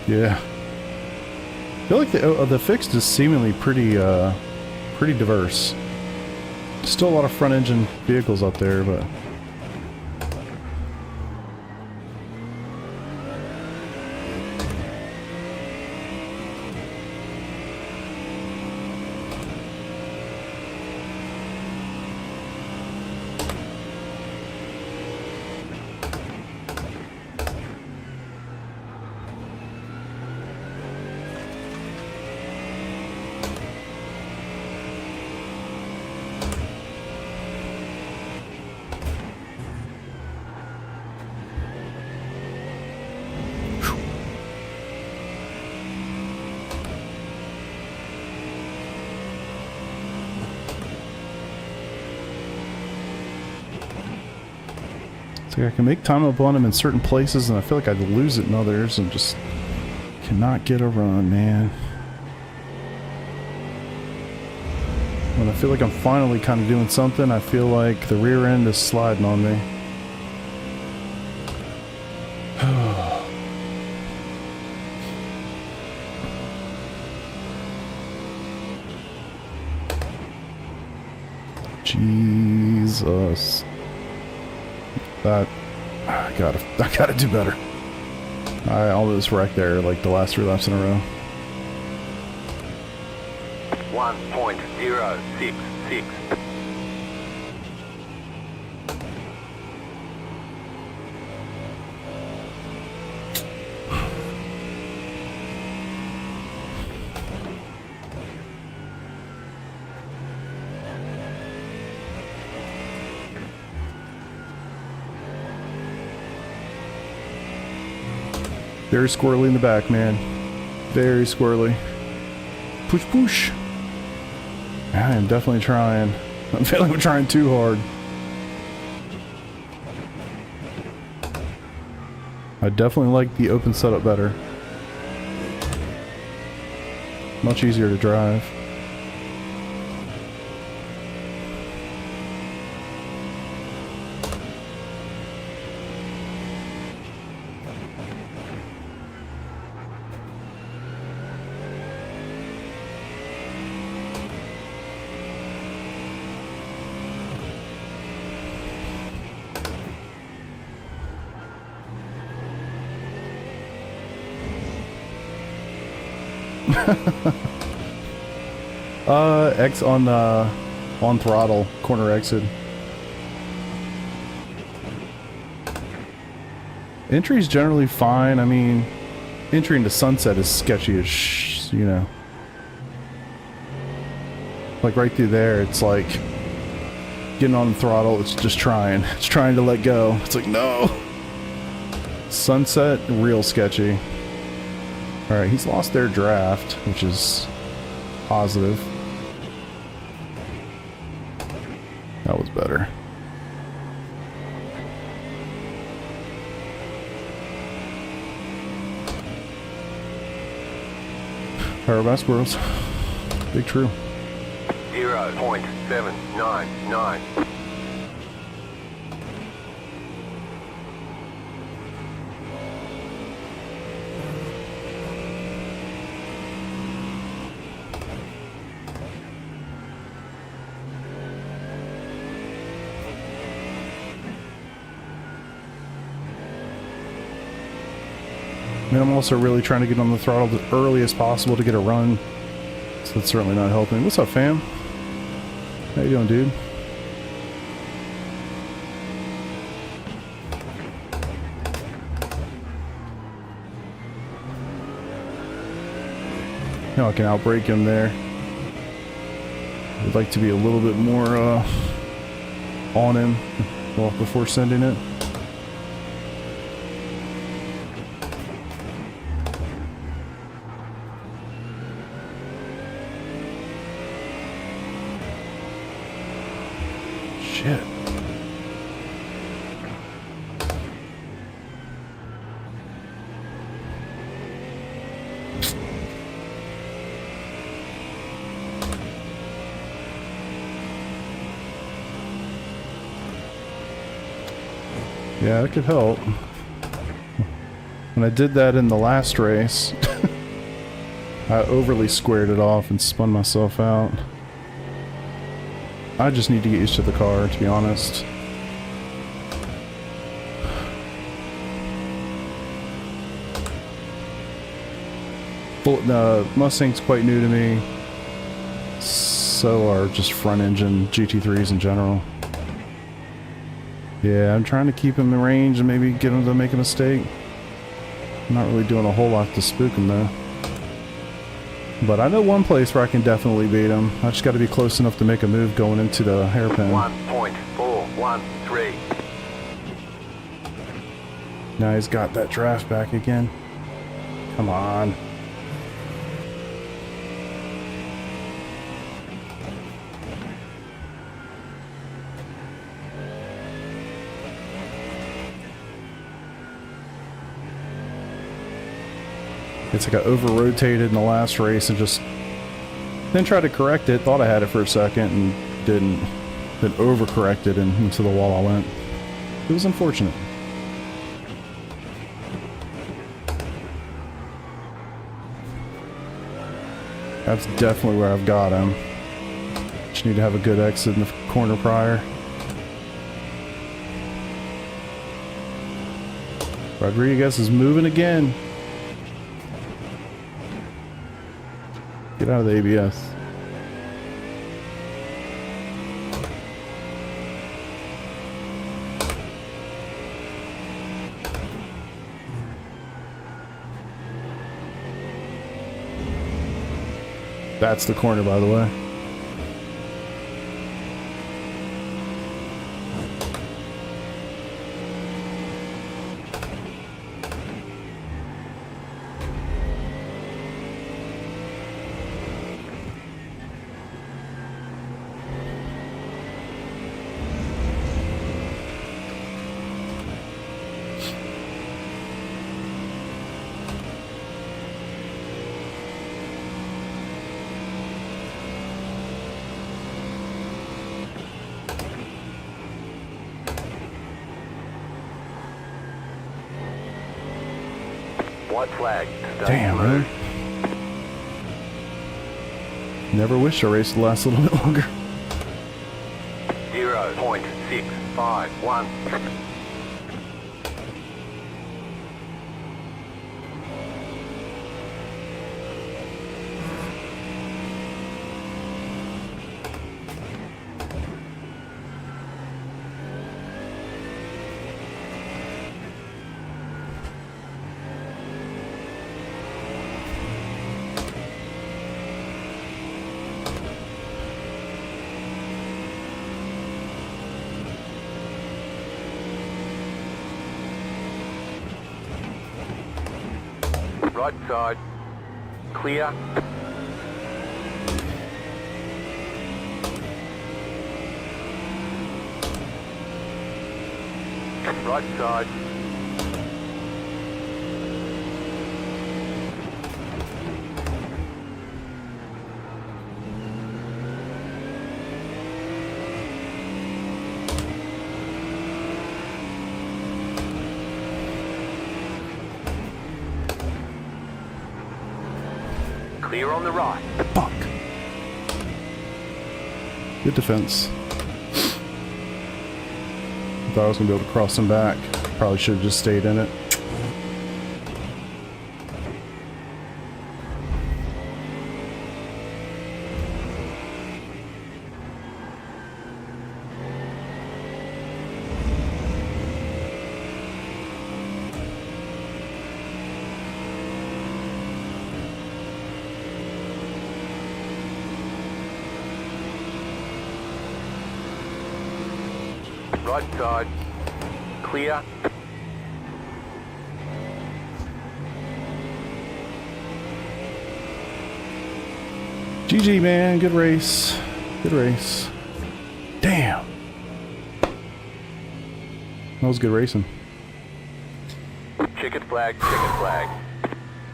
Yeah. I feel like the fixed is seemingly pretty diverse. Still a lot of front engine vehicles up there, but it's like I can make time up on them in certain places, and I feel like I'd lose it in others, and just cannot get a run, man. When I feel like I'm finally kind of doing something, I feel like the rear end is sliding on me. Jesus. That I gotta do better. I almost wrecked there like the last 3 laps in a row. 1.066. Very squirrely in the back, man. Very squirrely. Push, push. I am definitely trying. I'm feeling like I'm trying too hard. I definitely like the open setup better. Much easier to drive. X on throttle, corner exit. Entry's generally fine. I mean, entry into Sunset is sketchy as you know. Like right through there, it's like getting on the throttle, it's just trying. It's trying to let go. It's like, no. Sunset, real sketchy. Alright, he's lost their draft, which is positive. That was better. Power squirrels. Big true. 0.799. I mean, I'm also really trying to get on the throttle as early as possible to get a run. So that's certainly not helping. What's up, fam? How you doing, dude? Now I can outbrake him there. I'd like to be a little bit more on him before sending it. shit. Yeah, that could help. When I did that in the last race, I overly squared it off and spun myself out. I just need to get used to the car, to be honest. Mustang's quite new to me. So are just front engine GT3s in general. Yeah, I'm trying to keep him in range and maybe get him to make a mistake. I'm not really doing a whole lot to spook him though. But I know one place where I can definitely beat him. I just got to be close enough to make a move going into the hairpin. 1.413. Now he's got that draft back again. Come on. It's like I over-rotated in the last race and just then tried to correct it. Thought I had it for a second and didn't. Then over-corrected and into the wall I went. It was unfortunate. That's definitely where I've got him. Just need to have a good exit in the corner prior. Rodriguez is moving again. Get out of the ABS. That's the corner, by the way. White flag. Damn, really? Never wish a race would last a little bit longer. 0.651. Right side. Clear. Right side. Clear on the right. Fuck. Good defense. Thought I was gonna be able to cross him back. Probably should have just stayed in it. Right side. Clear. GG, man. Good race. Good race. Damn. That was good racing. Checkered flag, checkered flag.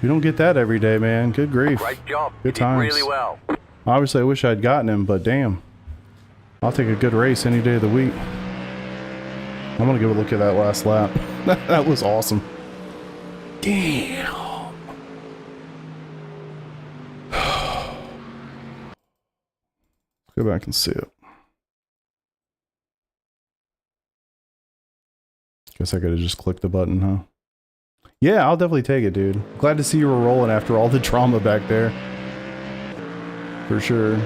You don't get that every day, man. Good grief. Great job. Good You did times. really well. Obviously, I wish I'd gotten him, but damn. I'll take a good race any day of the week. I'm gonna give a look at that last lap. That was awesome. Damn. Go back and see it. Guess I could have just clicked the button, huh? Yeah, I'll definitely take it, dude. Glad to see you were rolling after all the drama back there. For sure.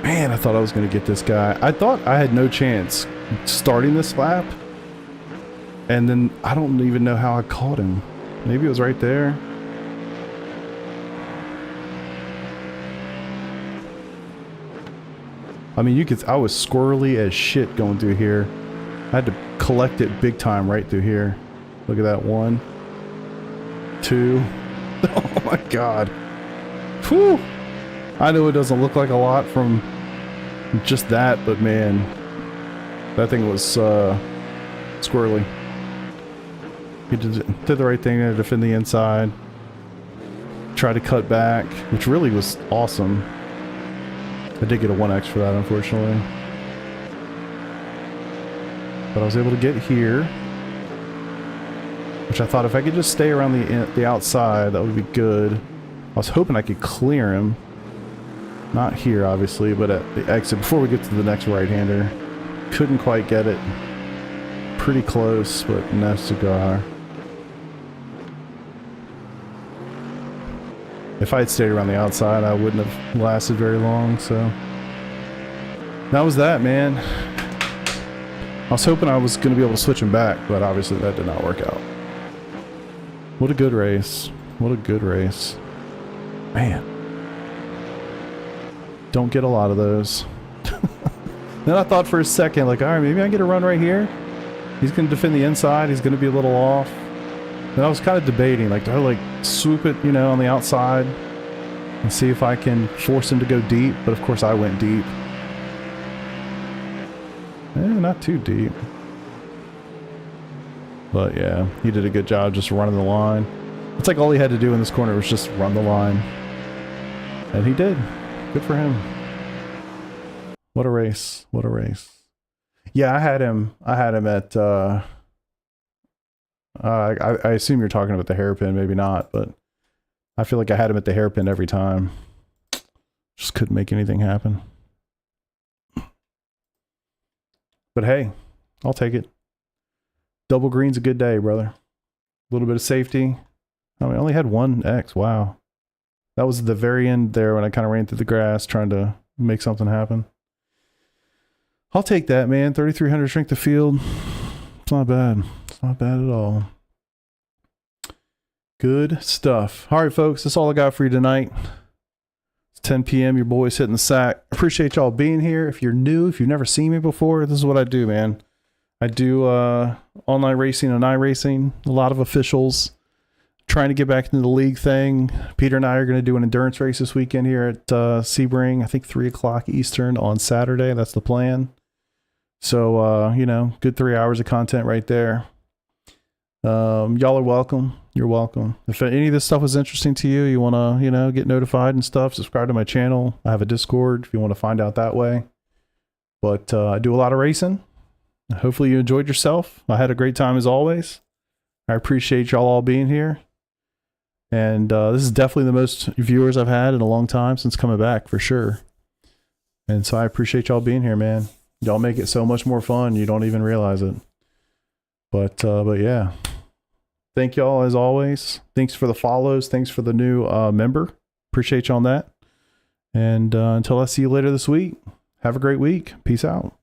Man, I thought I was going to get this guy. I thought I had no chance starting this lap. And then I don't even know how I caught him. Maybe it was right there. I mean, I was squirrely as shit going through here. I had to collect it big time right through here. Look at that. 1, 2. Oh my god. Whew. I know it doesn't look like a lot from just that, but man, that thing was squirrely. He did the right thing there to defend the inside. Try to cut back, which really was awesome. I did get a 1x for that, unfortunately. But I was able to get here, which I thought if I could just stay around the outside, that would be good. I was hoping I could clear him. Not here, obviously, but at the exit before we get to the next right-hander. Couldn't quite get it. Pretty close, but no cigar. If I had stayed around the outside, I wouldn't have lasted very long, so that was that, man. I was hoping I was going to be able to switch him back, but obviously that did not work out. What a good race. What a good race. Man. Don't get a lot of those. Then I thought for a second, like, alright, maybe I get a run right here. He's going to defend the inside. He's going to be a little off. And I was kind of debating, like, do I, like, swoop it, you know, on the outside and see if I can force him to go deep? But of course I went deep. Not too deep. But yeah, he did a good job just running the line. It's like all he had to do in this corner was just run the line. And he did. Good for him. What a race. What a race. Yeah, I had him at I assume you're talking about the hairpin, maybe not, but I feel like I had him at the hairpin every time. Just couldn't make anything happen. But hey, I'll take it. Double green's a good day, brother. A little bit of safety. I mean, I only had 1x. Wow. That was the very end there when I kind of ran through the grass trying to make something happen. I'll take that, man. 3,300 strength of field. It's not bad. It's not bad at all. Good stuff. All right, folks. That's all I got for you tonight. It's 10 p.m. Your boy's hitting the sack. Appreciate y'all being here. If you're new, if you've never seen me before, this is what I do, man. I do online racing and iRacing. A lot of officials. Trying to get back into the league thing. Peter and I are going to do an endurance race this weekend here at Sebring. I think 3 o'clock Eastern on Saturday. That's the plan. So, you know, good 3 hours of content right there. Y'all are welcome. You're welcome. If any of this stuff was interesting to you, you want to, you know, get notified and stuff, subscribe to my channel. I have a Discord if you want to find out that way. But I do a lot of racing. Hopefully you enjoyed yourself. I had a great time as always. I appreciate y'all all being here. And this is definitely the most viewers I've had in a long time since coming back, for sure. And so I appreciate y'all being here, man. Y'all make it so much more fun. You don't even realize it. But yeah. Thank y'all as always. Thanks for the follows. Thanks for the new member. Appreciate y'all on that. And until I see you later this week, have a great week. Peace out.